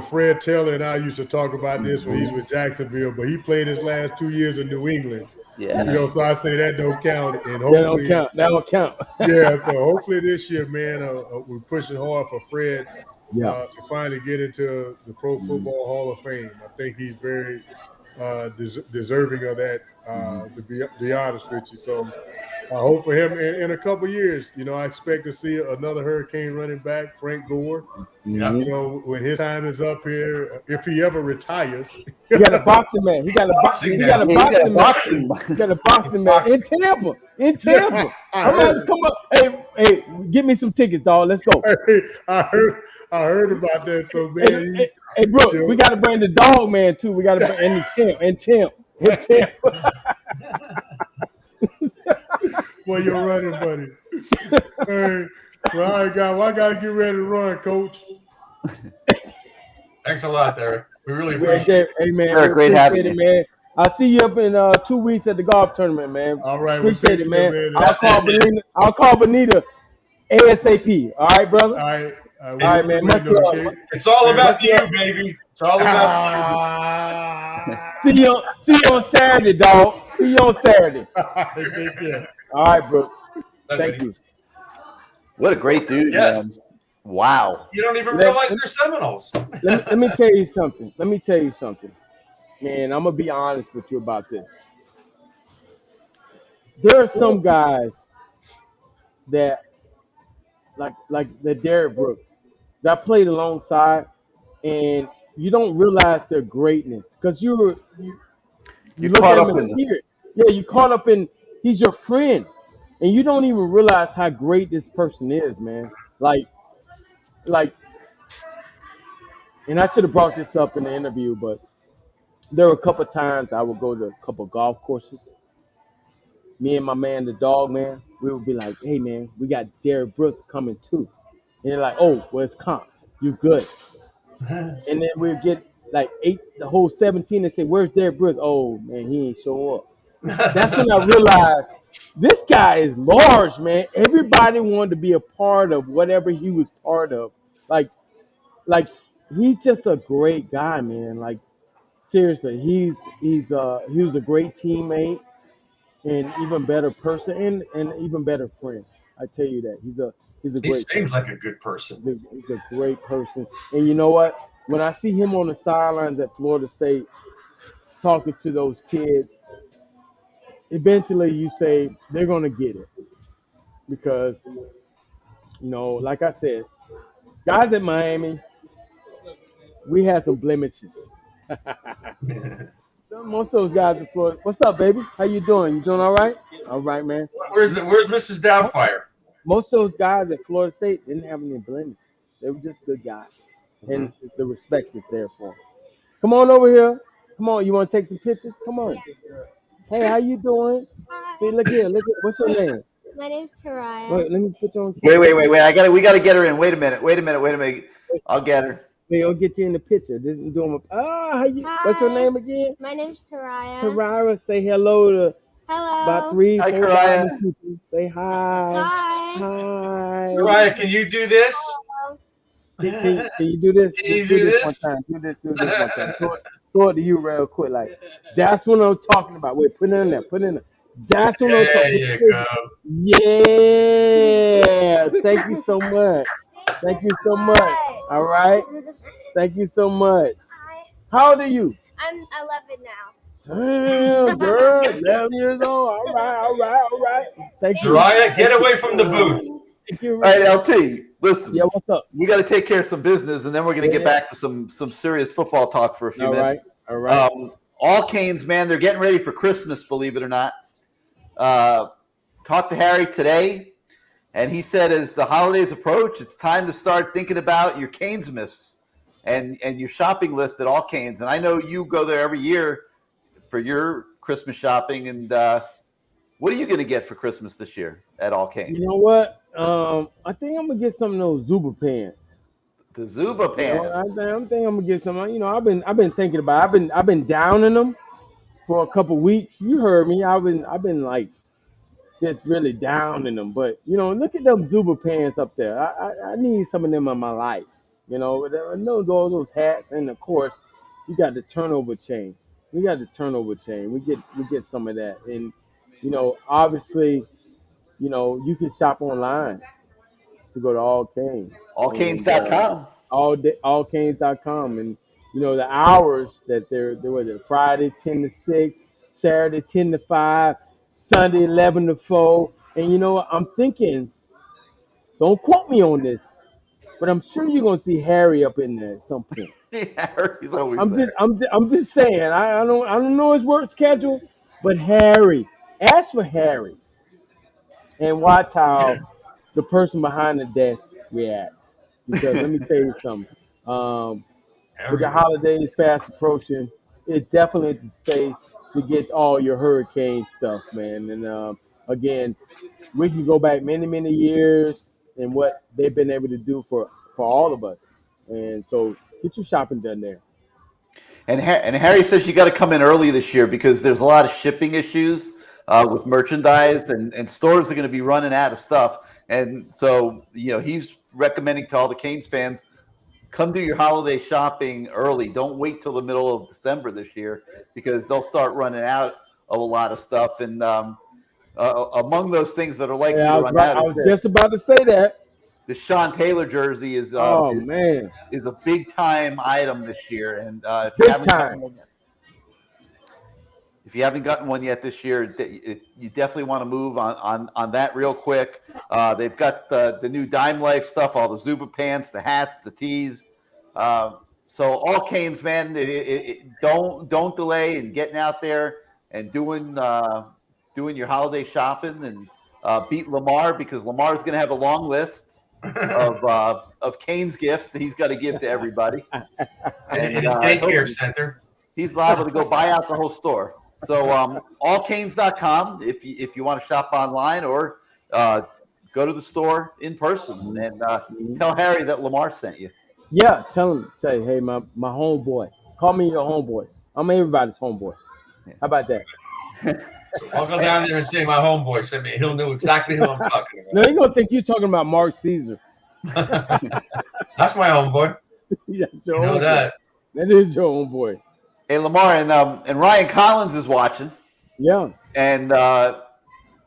Fred Taylor and I used to talk about this when he's with Jacksonville, but he played his last 2 years in New England. Yeah. So I say that don't count. And hopefully that don't count. Yeah, so hopefully this year, man, we're pushing hard for Fred to finally get into the Pro Football Hall of Fame. I think he's very deserving of that, to be honest with you. So I hope for him in a couple of years, I expect to see another Hurricane running back, Frank Gore. When his time is up here, if he ever retires. He got a boxing man. He got a boxing man in Tampa. I'm about to come up. Hey, give me some tickets, dog. Let's go. Hey, I heard about that. So man, hey Brooks, we got to bring the dog man too. We got to bring and Tim. Well, you're running, buddy. Hey, well, all right, guys. I got to get ready to run, Coach. Thanks a lot, Derrick. We really appreciate it. Hey, man. Derrick, great having you, man. I'll see you up in 2 weeks at the golf tournament, man. All right. Appreciate it, man. I'll call Benita ASAP. All right, brother? All right, man. Much love. It's all about you, baby. It's all about you. See you on Saturday, dog. See you on Saturday. All right, bro. Thank you. What a great dude, man. Wow. You don't even realize they're Seminoles. Let me tell you something. Man, I'm going to be honest with you about this. There are some guys that, like the Derrick Brooks, that I played alongside, and you don't realize their greatness because you look at him in spirit. Yeah, you caught up in, he's your friend, and you don't even realize how great this person is, man. Like, and I should have brought this up in the interview, but there were a couple of times I would go to a couple of golf courses. Me and my man, the dog man, we would be like, hey, man, we got Derrick Brooks coming too. And they're like, oh, well, it's comp. You good. And then we'd get like the whole 17 and say, where's Derrick Brooks? Oh, man, he ain't show up. That's when I realized this guy is large, man. Everybody wanted to be a part of whatever he was part of. Like he's just a great guy, man. Like, seriously, he was a great teammate and even better person and even better friend. I tell you that. He's a great He seems like a good person. He's a great person. And you know what? When I see him on the sidelines at Florida State talking to those kids, eventually you say they're going to get it. Because, like I said, guys at Miami, we had some blemishes. Most of those guys at Florida. What's up, baby? How you doing? You doing all right? All right, man. Where's Mrs. Doubtfire? Most of those guys at Florida State didn't have any blemishes. They were just good guys. And the respect is there for them. Come on over here. Come on. You want to take some pictures? Come on. Hey, how you doing? Hi. See, look here. What's your name? My name's Taraya. Wait, let me put you on. Wait. We gotta get her in. Wait a minute. I'll get her. Hey, I'll get you in the picture. This is doing what's your name again? My name's Taraya. Taraya, say hello to about 3, 4 people. Say hi. Hi. Taraya, can you do this? Can you do this? Can you do this? One time. Do this one time. Throw it to you real quick. Like, that's what I'm talking about. Wait, put it in there. That's what I'm talking about. There you go. Yeah. Thank you so much. All right. Thank you so much. Hi. How old are you? I'm 11 now. Damn, girl. 11 years old. All right. Thank you. Taraya, get away from the booth. Thank you. All right, LT, listen. Yeah, what's up? We got to take care of some business, and then we're going to get back to some serious football talk for a few minutes. All right. All Canes, man, they're getting ready for Christmas, believe it or not. Talked to Harry today, and he said as the holidays approach, it's time to start thinking about your Canes miss and your shopping list at All Canes. And I know you go there every year for your Christmas shopping. And what are you going to get for Christmas this year at All Canes? You know what? I think I'm gonna get some of those Zuba pants. The Zuba pants. I think I'm gonna get some. I've been thinking about it. I've been down in them for a couple weeks. You heard me. I've been like just really down in them. But look at them Zuba pants up there. I need some of them in my life. You know, there are all those hats, and of course, you got the turnover chain. We got the turnover chain. We get some of that, and you know, obviously, you know, you can shop online to go to All Canes. And Allcanes.com. allcanes.com. And, you know, the hours that there was it Friday 10 to 6, Saturday 10 to 5, Sunday 11 to 4. And, you know, I'm thinking, don't quote me on this, but I'm sure you're going to see Harry up in there at some point. Yeah, he's always there. I'm just saying, I don't know his work schedule, but Harry, ask for Harry and watch how the person behind the desk reacts. Because let me tell you something. With the holidays fast approaching, it definitely is the space to get all your hurricane stuff, man. And again, we can go back many, many years and what they've been able to do for all of us. And so get your shopping done there. And Harry says you got to come in early this year because there's a lot of shipping issues with merchandise, and stores are going to be running out of stuff. And so, you know, he's recommending to all the Canes fans, come do your holiday shopping early. Don't wait till the middle of December this year because they'll start running out of a lot of stuff. And among those things that are likely to run out, I was just about to say that. The Sean Taylor jersey is is a big time item this year, and if you haven't gotten one yet this year, you definitely want to move on that real quick. They've got the new Dime Life stuff, all the Zuba pants, the hats, the tees. So all Canes, man, don't delay in getting out there and doing your holiday shopping and beat Lamar, because Lamar's going to have a long list of Canes gifts that he's got to give to everybody. And in his daycare center, he's liable to go buy out the whole store. So allcanes.com if you want to shop online, or go to the store in person and tell Harry that Lamar sent you. Yeah, tell him, say, hey, my homeboy. Call me your homeboy. I'm everybody's homeboy. How about that? So I'll go down there and say my homeboy sent me. He'll know exactly who I'm talking about. No, he's gonna think you're talking about Mark Caesar. That's my homeboy. Yeah, you know that. That is your homeboy. Hey, Lamar, and Ryan Collins is watching. Yeah. And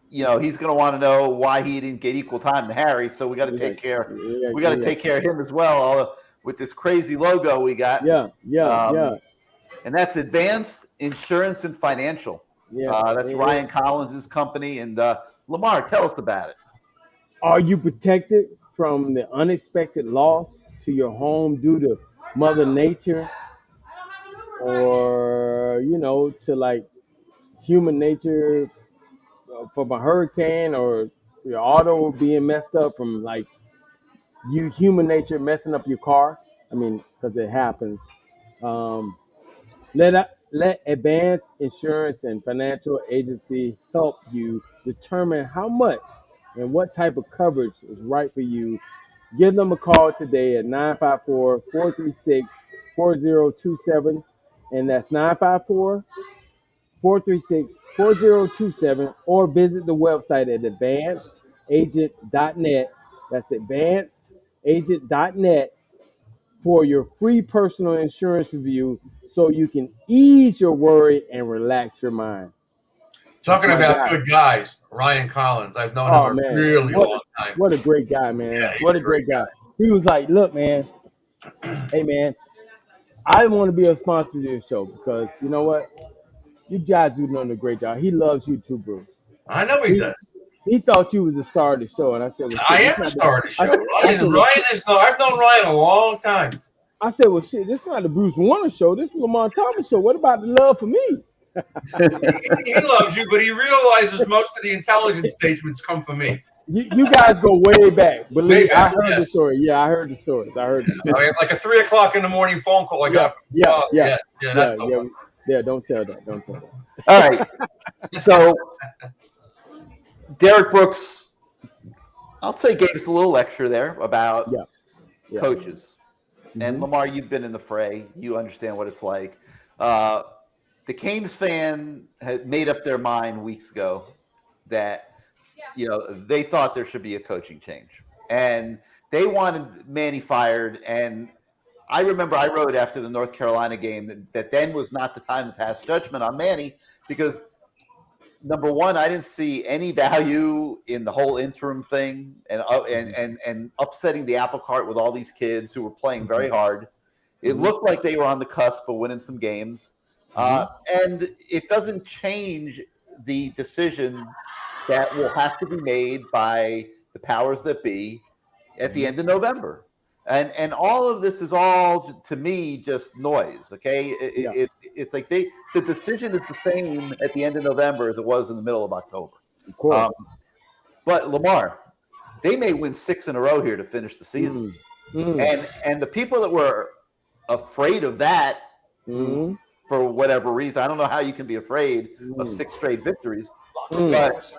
you know, he's gonna want to know why he didn't get equal time to Harry. So we got to take care. We got to take care of him as well. With this crazy logo we got. Yeah. And that's Advanced Insurance and Financial. Yeah, that's Ryan Collins' company. And Lamar, tell us about it. Are you protected from the unexpected loss to your home due to Mother Nature, or you know, to like human nature from a hurricane, or your auto being messed up from like human nature messing up your car? I mean, because it happens. Let Advanced Insurance and Financial Agency help you determine how much and what type of coverage is right for you. Give them a call today at 954-436-4027, and that's 954-436-4027, or visit the website at advancedagent.net. That's advancedagent.net for your free personal insurance review, so you can ease your worry and relax your mind. Talking about good guys, Ryan Collins. I've known him a really long time. What a great guy, man. Yeah, what a great guy. He was like, look, man, hey, man, I want to be a sponsor to your show because, you know what? You guys are doing a great job. He loves you too, Bruce. I know he does. He thought you was the star of the show, and I said, well, shit, I am the star of the show. Ryan is no. I've known Ryan a long time. I said, well, shit, this is not the Bruce Warner show. This is the Lamar Thomas show. What about the love for me? He loves you, but he realizes most of the intelligence statements come from me. You guys go way back. Believe me, I heard the story. Yeah, I heard the stories. Like a 3 o'clock in the morning phone call I got from that's the one. Yeah, don't tell that. All right. So Derrick Brooks, I'll say, gave us a little lecture there about coaches. Mm-hmm. And Lamar, you've been in the fray. You understand what it's like. The Canes fan had made up their mind weeks ago that, you know, they thought there should be a coaching change. And they wanted Manny fired, and I remember I wrote after the North Carolina game that then was not the time to pass judgment on Manny because, number one, I didn't see any value in the whole interim thing and upsetting the apple cart with all these kids who were playing very hard. It looked like they were on the cusp of winning some games. And it doesn't change the decision that will have to be made by the powers that be at the end of November. And all of this is all, to me, just noise, okay? It's like the decision is the same at the end of November as it was in the middle of October. Of course. But Lamar, they may win 6 in a row here to finish the season. And the people that were afraid of that for whatever reason, I don't know how you can be afraid of 6 straight victories, but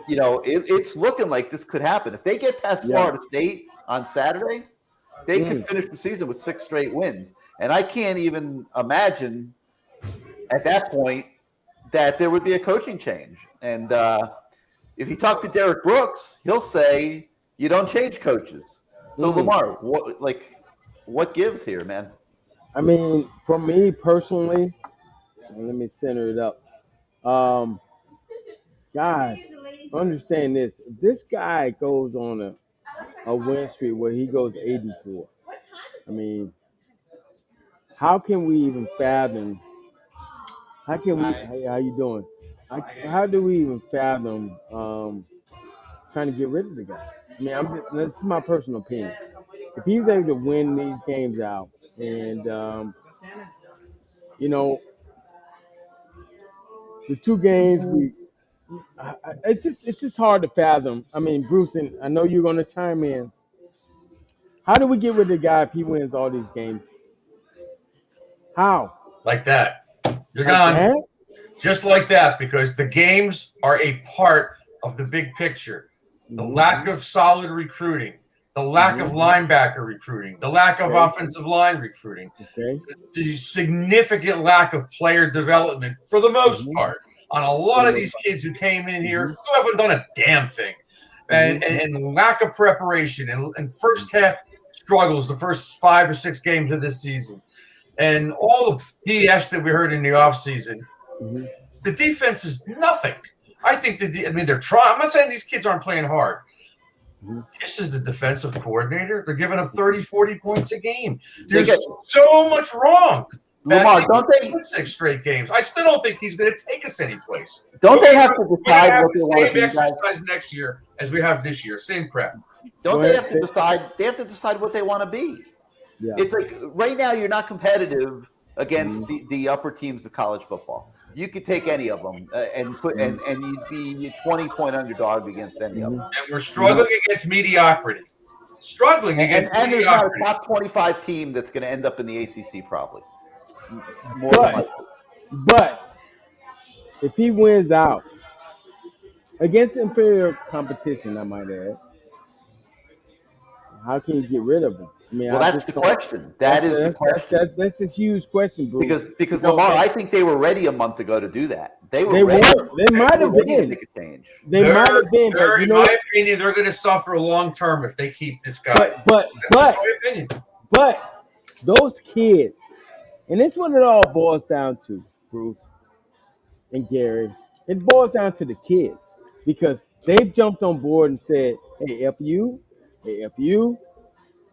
it's looking like this could happen. If they get past Florida State on Saturday, they could finish the season with 6 straight wins. And I can't even imagine at that point that there would be a coaching change. And if you talk to Derrick Brooks, he'll say you don't change coaches. So Lamar, what gives here, man? I mean, for me personally, let me center it up. Guys, understand this. If this guy goes on a win streak where he goes 8-4, I mean, how can we even fathom? How can we? Hey, how you doing? How do we even fathom trying to get rid of the guy? I mean, this is my personal opinion. If he's able to win these games out, and the 2 games it's just hard to fathom. I mean, Bruce, and I know you're going to chime in. How do we get rid of the guy if he wins all these games? How? Like that. You're gone. That? Just like that, because the games are a part of the big picture. The lack of solid recruiting, the lack of linebacker recruiting, the lack of offensive line recruiting, the significant lack of player development for the most part on a lot of these kids who came in here who haven't done a damn thing, and lack of preparation and first half struggles the first 5 or 6 games of this season, and all the BS that we heard in the offseason. The defense is nothing. I think they're trying. I'm not saying these kids aren't playing hard. This is the defensive coordinator. They're giving up 30, 40 points a game. There's so much wrong. Lamar, don't they 6 straight games? I still don't think he's going to take us anyplace. Don't they have to decide what they want to do? Same exercise next year as we have this year. Same crap. Don't they have to decide? They have to decide what they want to be. Yeah. It's like right now you're not competitive against the upper teams of college football. You could take any of them and you'd be a 20-point underdog against any of them. And we're struggling against mediocrity. Against mediocrity. There's not a top 25 team that's going to end up in the ACC probably. But if he wins out against inferior competition, I might add, how can you get rid of him? I mean, that's the question. The question. That's a huge question, Bruce. Because Lamar, I think they were ready a month ago to do that. They were ready. They might have been. They might have been. In my opinion, they're going to suffer long term if they keep this guy. But those kids, and it's what it all boils down to, Bruce and Gary. It boils down to the kids because they've jumped on board and said, "Hey, F you.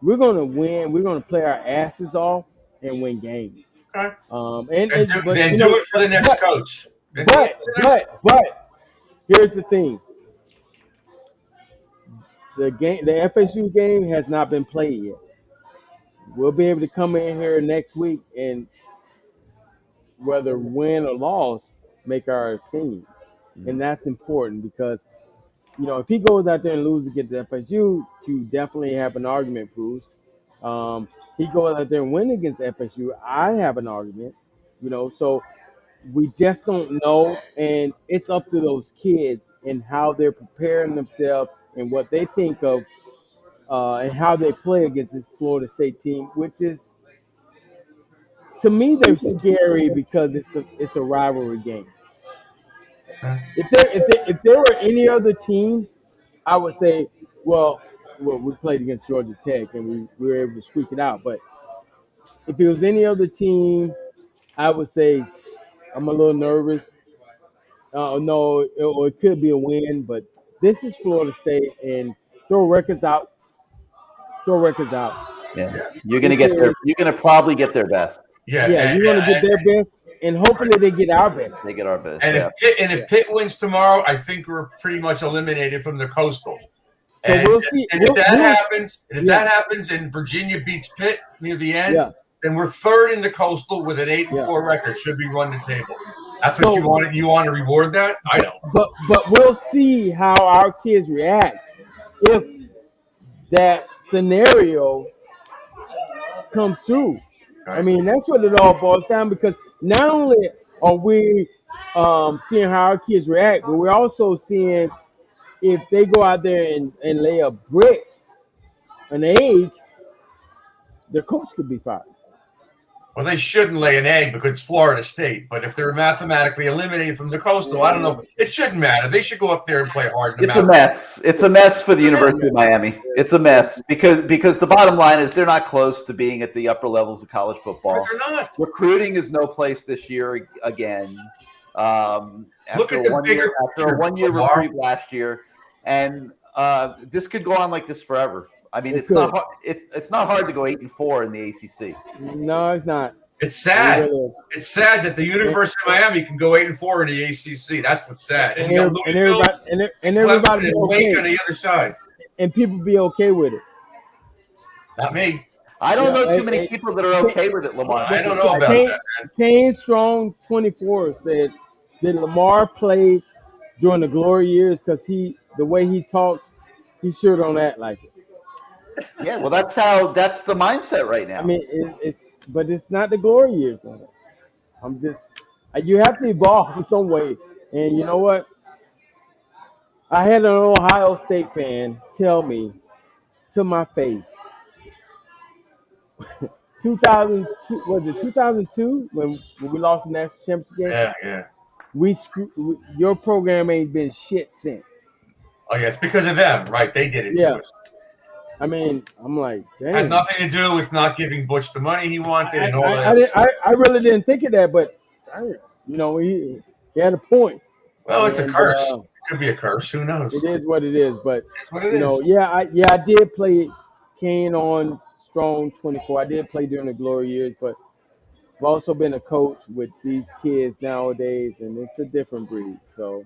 We're going to win. We're going to play our asses off and win games." Okay. And do it for the next coach. But here's the thing: the FSU game has not been played yet. We'll be able to come in here next week and whether win or loss, make our opinion, and that's important because. If he goes out there and loses against FSU, you definitely have an argument, Bruce. He goes out there and win against FSU, I have an argument. So we just don't know, and it's up to those kids and how they're preparing themselves and what they think of and how they play against this Florida State team, which is, to me, they're scary because it's a rivalry game. If there were any other team, I would say, well, we played against Georgia Tech and we were able to squeak it out. But if it was any other team, I would say I'm a little nervous. No, it could be a win, but this is Florida State, and throw records out. Throw records out. Yeah, you're gonna get their. You're gonna probably get their best. Yeah, you're gonna get their best, and hopefully they get our best. They get our best. And if Pitt wins tomorrow, I think we're pretty much eliminated from the Coastal. So And, we'll see. and if that happens, and Virginia beats Pitt near the end, then we're third in the Coastal with an 8-4 record. Should we run the table? That's what you want. You want to reward that? I don't. But we'll see how our kids react if that scenario comes through. I mean, that's what it all boils down, because not only are we seeing how our kids react, but we're also seeing if they go out there and lay a brick, an egg, their coach could be fired. Well, they shouldn't lay an egg because it's Florida State. But if they're mathematically eliminated from the Coastal, I don't know. It shouldn't matter. They should go up there and play hard. It's a mess. It's a mess for the University of Miami. It's a mess because the bottom line is they're not close to being at the upper levels of college football. But they're not. Recruiting is no place this year again. Look at the bigger after a one-year recruit last year, and this could go on like this forever. I mean, it's not hard. It's not hard to go 8-4 in the ACC. No, it's not. It's sad. It's sad that the University of Miami can go 8-4 in the ACC. That's what's sad. And everybody okay on the other side. And people be okay with it. Not me. I don't know too many people that are okay with it, Lamar. I don't know about that, man. Kane Strong 24 said, "Did Lamar play during the glory years? Because the way he talks, he sure don't act like it." Yeah, well, that's the mindset right now. I mean, but it's not the glory years. You have to evolve in some way. And you know what? I had an Ohio State fan tell me to my face, 2002, was it 2002 when we lost the national championship game? Yeah. Your program ain't been shit since. Oh yeah, it's because of them, right? They did it to us. I mean, I'm like, damn. Had nothing to do with not giving Butch the money he wanted and all that. I really didn't think of that, but he had a point. Well, it's a curse. It could be a curse. Who knows? It is what it is. But it's what it is. I did play Kane on Strong 24. I did play during the glory years, but I've also been a coach with these kids nowadays, and it's a different breed. So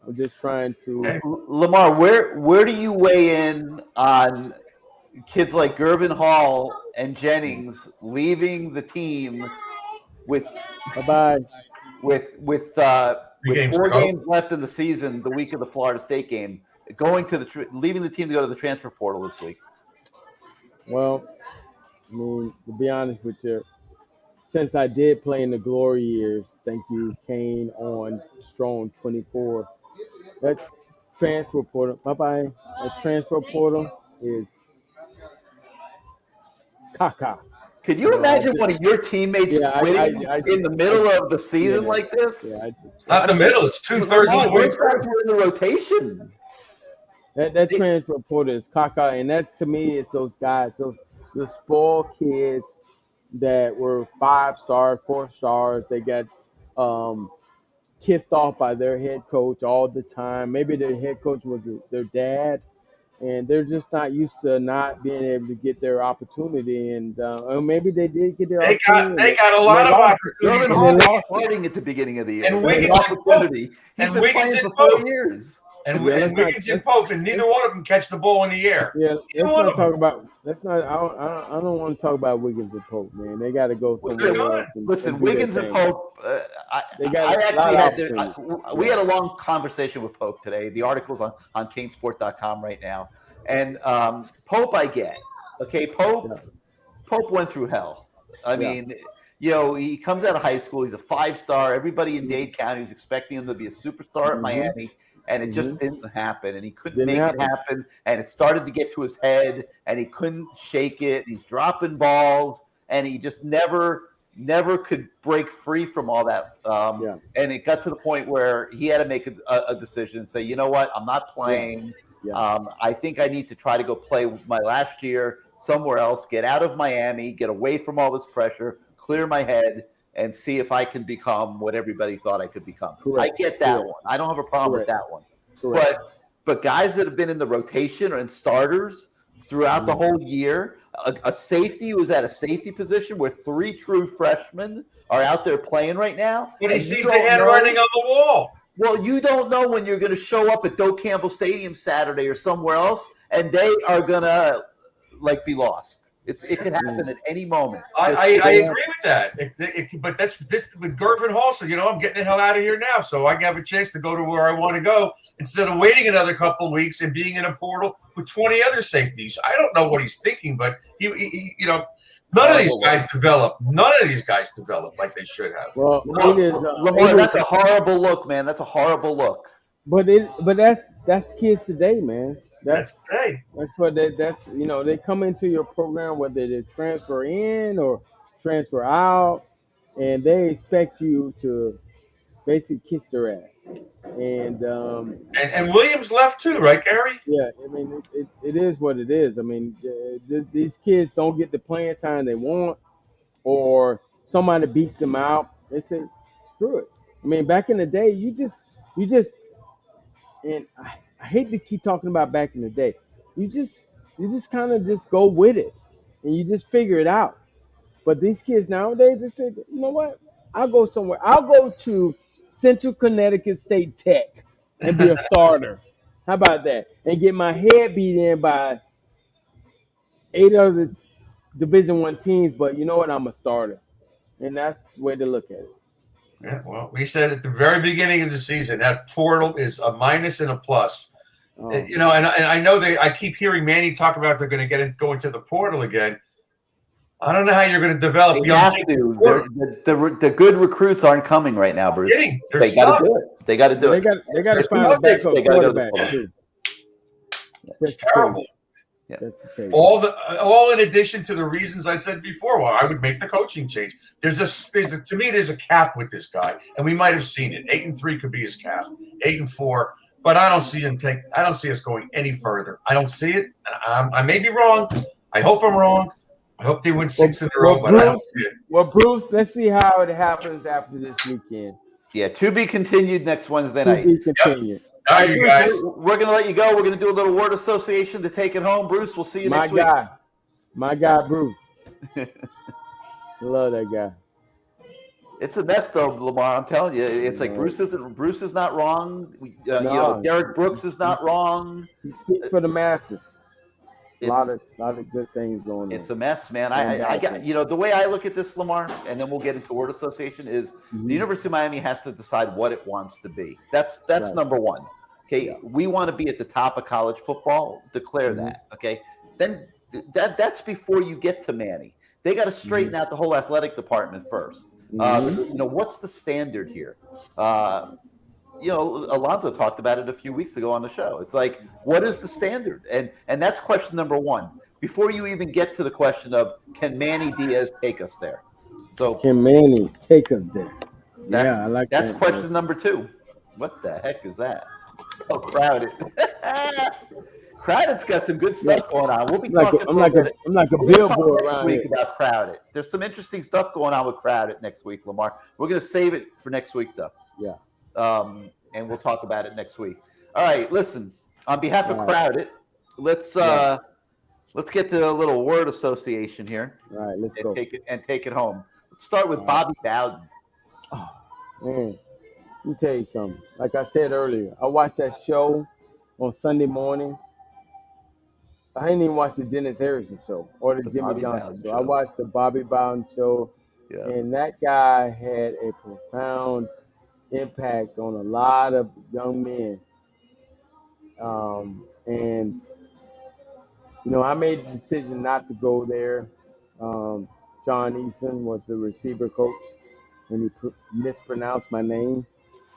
I'm just trying to. Lamar, where do you weigh in on kids like Gervin Hall and Jennings leaving the team with 4 games left in the season, the week of the Florida State game, leaving the team to go to the transfer portal this week? Well, I mean, to be honest with you, since I did play in the glory years, thank you, Kane on Strong 24. That transfer portal, bye-bye. That transfer portal is caca. Could you imagine one of your teammates quitting in the middle of the season like this? It's not the middle. It's 2/3 of the way through. In the rotation. That transfer portal is caca, and that to me is those guys, the spoiled kids that were 5-stars, 4-stars. They got kissed off by their head coach all the time. Maybe their head coach was their dad, and they're just not used to not being able to get their opportunity. And or maybe they did get their opportunity. They got a lot of opportunity. Gervin Hall starting at the beginning of the year. And Wiggins and Pope. He's been playing for 4 years. And Wiggins and Pope, and neither one of them catch the ball in the air. Yeah, let's not talk about. I don't want to talk about Wiggins and Pope, man. They got to go somewhere else. Listen, Wiggins and Pope. We had a long conversation with Pope today. The article's on CaneSport.com right now, and Pope, I get. Okay, Pope went through hell. I mean, he comes out of high school. He's a 5-star. Everybody in Dade County was expecting him to be a superstar at Miami. And it just didn't happen, and he couldn't make it happen, and it started to get to his head, and he couldn't shake it. He's dropping balls, and he just never could break free from all that. And it got to the point where he had to make a decision and say, you know what, I'm not playing. I think I need to try to go play my last year somewhere else, get out of Miami, get away from all this pressure, clear my head, and see if I can become what everybody thought I could become. Correct. I get that Correct. one. I don't have a problem Correct. with that one. Correct. But guys that have been in the rotation or in starters throughout the whole year, a safety who is at a safety position where 3 true freshmen are out there playing right now. But he sees the handwriting on the wall. Well, you don't know when you're going to show up at Doe Campbell Stadium Saturday or somewhere else, and they are going to be lost. It can happen at any moment. I agree with that. But that's this with Gervin Hall said, I'm getting the hell out of here now, so I can have a chance to go to where I want to go instead of waiting another couple of weeks and being in a portal with 20 other safeties. I don't know what he's thinking, but none of these guys develop. None of these guys develop like they should have. Well, Lamar, that's a horrible look, man. That's a horrible look. But that's kids today, man. That's today. That's what they come into your program, whether they transfer in or transfer out, and they expect you to basically kiss their ass. And Williams left too, right, Gary? Yeah, I mean it is what it is. I mean these kids don't get the playing time they want, or somebody beats them out. They say screw it. I mean back in the day, you just and I hate to keep talking about back in the day. You just kind of just go with it, and you just figure it out. But these kids nowadays just say, you know what? I'll go somewhere. I'll go to Central Connecticut State Tech and be a starter. How about that? And get my head beat in by 8 other Division I teams. But you know what? I'm a starter, and that's the way to look at it. Yeah, well, we said at the very beginning of the season that portal is a minus and a plus. And I know I keep hearing Manny talk about they're going to go into the portal again. I don't know how you're going to develop They young have kids. to. The good recruits aren't coming right now, Bruce. They got to do it. They got to do it. They got to find a backup quarterback too. It's terrible. Yeah. All in addition to the reasons I said before, I would make the coaching change. There's a cap with this guy, and we might have seen it. 8-3 could be his cap. 8-4, but I don't see us going any further. I don't see it. I may be wrong. I hope I'm wrong. I hope they win 6 in a row, but I don't see it. Well, Bruce, let's see how it happens after this weekend. Yeah, to be continued next Wednesday night. To be continued. Yep. All right, you guys. We're going to let you go. We're going to do a little word association to take it home. Bruce, we'll see you next week. My guy, Bruce. Love that guy. It's a mess, though, Lamar. I'm telling you, it's like Bruce is not wrong. Derrick Brooks is not wrong. He speaks for the masses. A lot of good things going on. It's a mess, man. I got the way I look at this, Lamar, and then we'll get into word association is the University of Miami has to decide what it wants to be. That's right. Number one. Okay, we want to be at the top of college football. Declare that. Okay, then that's before you get to Manny. They got to straighten out the whole athletic department first. What's the standard here? Alonzo talked about it a few weeks ago on the show. It's like, what is the standard? And that's question number one. Before you even get to the question of, can Manny Diaz take us there? So can Manny take us there? I like that. That's question number two. What the heck is that? Oh, Crowded. Crowded's got some good stuff going on. We'll be talking. I'm like a billboard around here about Crowded. There's some interesting stuff going on with Crowded next week, Lamar. We're going to save it for next week, though. Yeah. And we'll talk about it next week. All right, listen. On behalf of Crowded, let's get to a little word association here. All right, let's go. Take it home. Let's start with Bobby Bowden. Oh, man. Let me tell you something. Like I said earlier, I watched that show on Sunday mornings. I didn't even watch the Dennis Harrison show or the Jimmy Johnson show. I watched the Bobby Bowden show, and that guy had a profound impact on a lot of young men. I made the decision not to go there. John Easton was the receiver coach, and he mispronounced my name,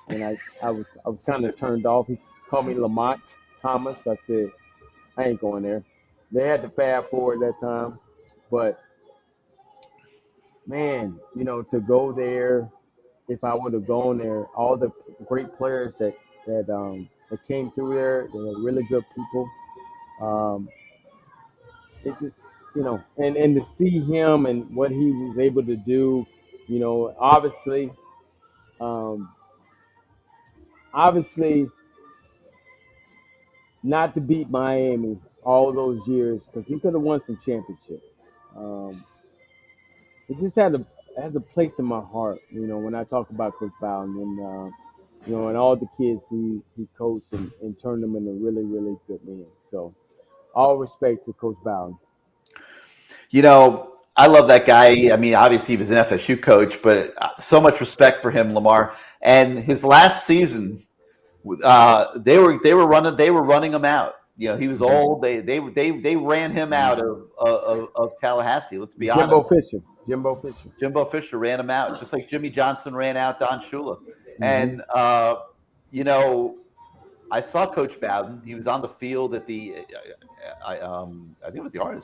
and I was kind of turned off. He called me Lamont Thomas. I said, I ain't going there. They had the Fab Four at that time, but man, to go there, if I would have gone there, all the great players that that came through there. They were really good people. It just, and to see him and what he was able to do, obviously, um, obviously not to beat Miami all those years because he could have won some championships. Um, it just has a place in my heart, when I talk about Coach Bowden and and all the kids he coached and turned them into really, really good men. So all respect to Coach Bowden. I love that guy. I mean, obviously he was an FSU coach, but so much respect for him, Lamar. And his last season, they were running him out. He was old. They ran him out of Tallahassee. Let's be honest. Jimbo Fisher ran him out, just like Jimmy Johnson ran out Don Shula. And I saw Coach Bowden. He was on the field at the I think it was the Orange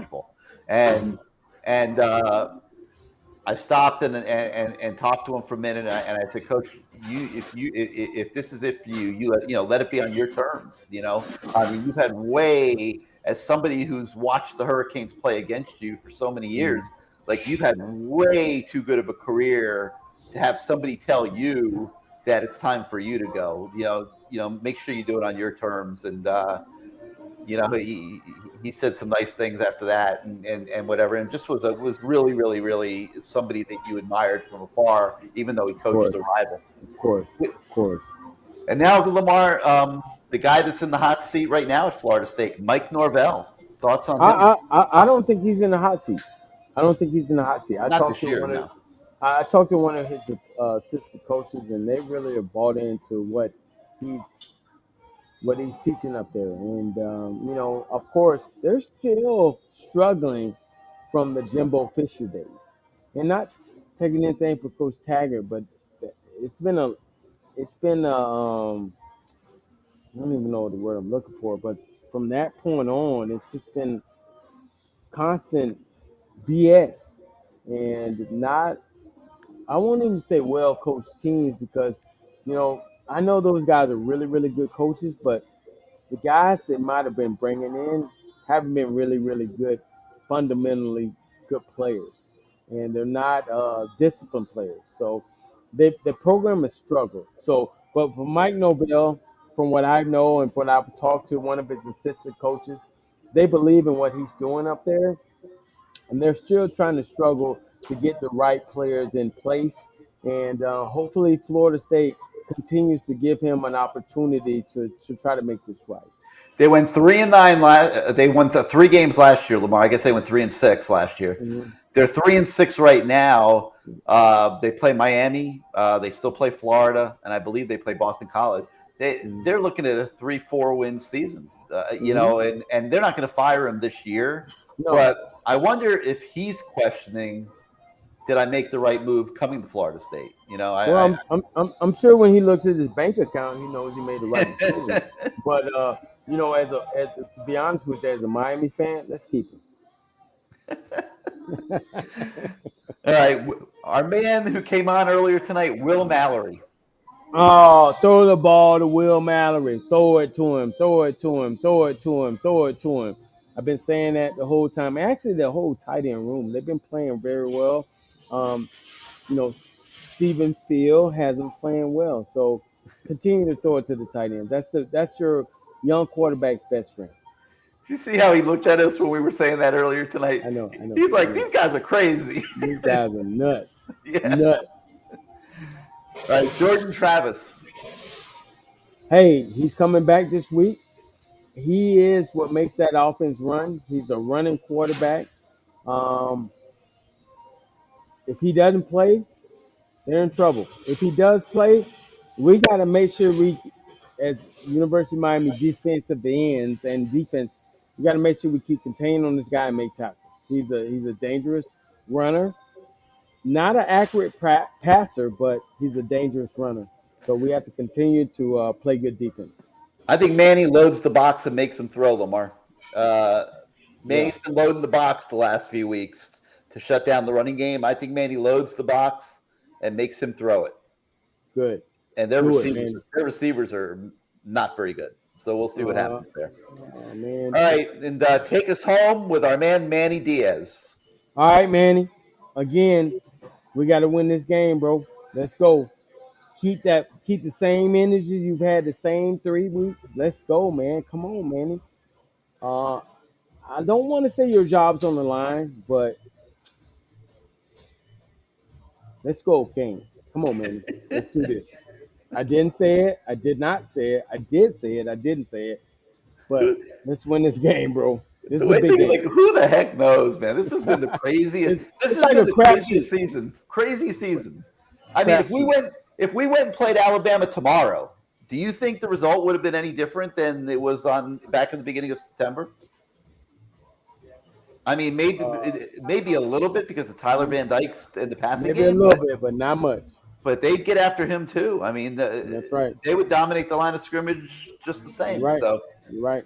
Bowl, and I stopped and talked to him for a minute, and I said, Coach, if this is it for you, let it be on your terms. I mean, you've had as somebody who's watched the Hurricanes play against you for so many years, like you've had way too good of a career to have somebody tell you that it's time for you to go. Make sure you do it on your terms. And he said some nice things after that and whatever, and just was really, really, really somebody that you admired from afar, even though he coached a rival. Of course. And now Lamar, the guy that's in the hot seat right now at Florida State, Mike Norvell. Thoughts on him? I don't think he's in the hot seat. I talked to one of his assistant coaches, and they really have bought into what he's teaching up there. And, of course, they're still struggling from the Jimbo Fisher days. And not taking anything for Coach Taggart, but it's been I don't even know the word I'm looking for, but from that point on, it's just been constant BS and I won't even say well-coached teams because, I know those guys are really, really good coaches, but the guys that might have been bringing in haven't been really, really good, fundamentally good players. And they're not disciplined players. So the program has struggled. So, but for Mike Norvell, from what I know and what I've talked to one of his assistant coaches, they believe in what he's doing up there. And they're still trying to struggle to get the right players in place. And hopefully Florida State continues to give him an opportunity to try to make this right. They went 3-9 they won 3 games last year, Lamar. I guess they went 3-6 last year. Mm-hmm. They're 3-6 right now. They play Miami. They still play Florida, and I believe they play Boston College. They're looking at a 3-4 win season. And they're not going to fire him this year. No. But I wonder if he's questioning, did I make the right move coming to Florida State? I'm sure when he looks at his bank account, he knows he made the right decision. But to be honest with you, as a Miami fan, let's keep him. All right, our man who came on earlier tonight, Will Mallory. Oh, throw the ball to Will Mallory. Throw it to him. Throw it to him. Throw it to him. Throw it to him. I've been saying that the whole time. Actually, the whole tight end room, they've been playing very well. Stephen Field has them playing well. So continue to throw it to the tight end. That's your young quarterback's best friend. Did you see how he looked at us when we were saying that earlier tonight? I know. He's like, these guys are crazy. These guys are nuts. Yeah. Nuts. All right, Jordan Travis. Hey, he's coming back this week. He is what makes that offense run. He's a running quarterback. If he doesn't play, they're in trouble. If he does play, we got to make sure as University of Miami defensive ends and defense, we got to make sure we keep containing on this guy and make tackles. He's a dangerous runner. Not an accurate passer, but he's a dangerous runner. So we have to continue to play good defense. I think Manny loads the box and makes him throw, Lamar. Manny's been loading the box the last few weeks to shut down the running game. I think Manny loads the box and makes him throw it. Good. And their receivers are not very good. So we'll see what happens there. Man. All right, and take us home with our man Manny Diaz. All right, Manny. Again, we got to win this game, bro. Let's go. Keep the same energy you've had the same 3 weeks. Let's go, man. Come on, Manny. I don't want to say your job's on the line, but let's go, King. Come on, Manny. Let's do this. I didn't say it. I did not say it. I did say it. I didn't say it. But let's win this game, bro. This is a big game. Like, who the heck knows, man? This has been the craziest. This has like been a the craziest season. Crazy season. I mean, if we went and played Alabama tomorrow, do you think the result would have been any different than it was back in the beginning of September? I mean, maybe a little bit because of Tyler Van Dyke and the passing game. Maybe a little bit, but not much. But they'd get after him too. I mean, that's right. They would dominate the line of scrimmage just the same. You're right. So you're right.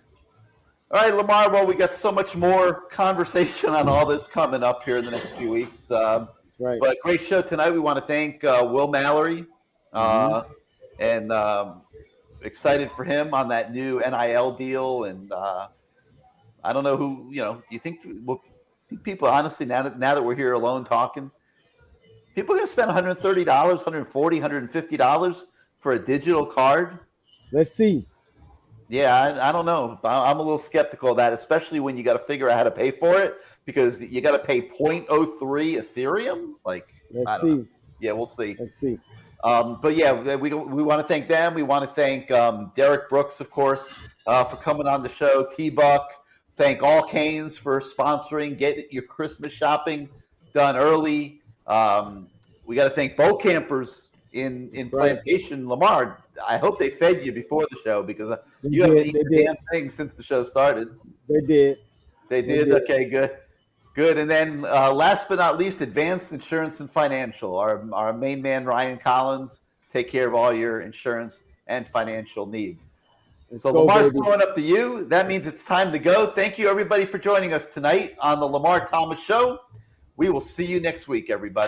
All right, Lamar. Well, we got so much more conversation on all this coming up here in the next few weeks. Right. But great show tonight. We want to thank Will Mallory, and excited for him on that new NIL deal. And I don't know who, do you think people, honestly, now that we're here alone talking, people are going to spend $130, $140, $150 for a digital card? Let's see. Yeah, I don't know. I'm a little skeptical of that, especially when you got to figure out how to pay for it, because you got to pay 0.03 Ethereum. Like, let's see. Yeah, we'll see. Let's see. But yeah, we want to thank them. We want to thank Derrick Brooks, of course, for coming on the show. T-Buck. Thank all Canes for sponsoring. Get your Christmas shopping done early. We got to thank boat campers in Plantation. Lamar, I hope they fed you before the show, because you haven't eaten a damn thing since the show started. They did. They did? Okay, good. And then last but not least, Advanced Insurance and Financial. Our main man, Ryan Collins, take care of all your insurance and financial needs. So Lamar's throwing up to you. That means it's time to go. Thank you, everybody, for joining us tonight on the Lamar Thomas Show. We will see you next week, everybody.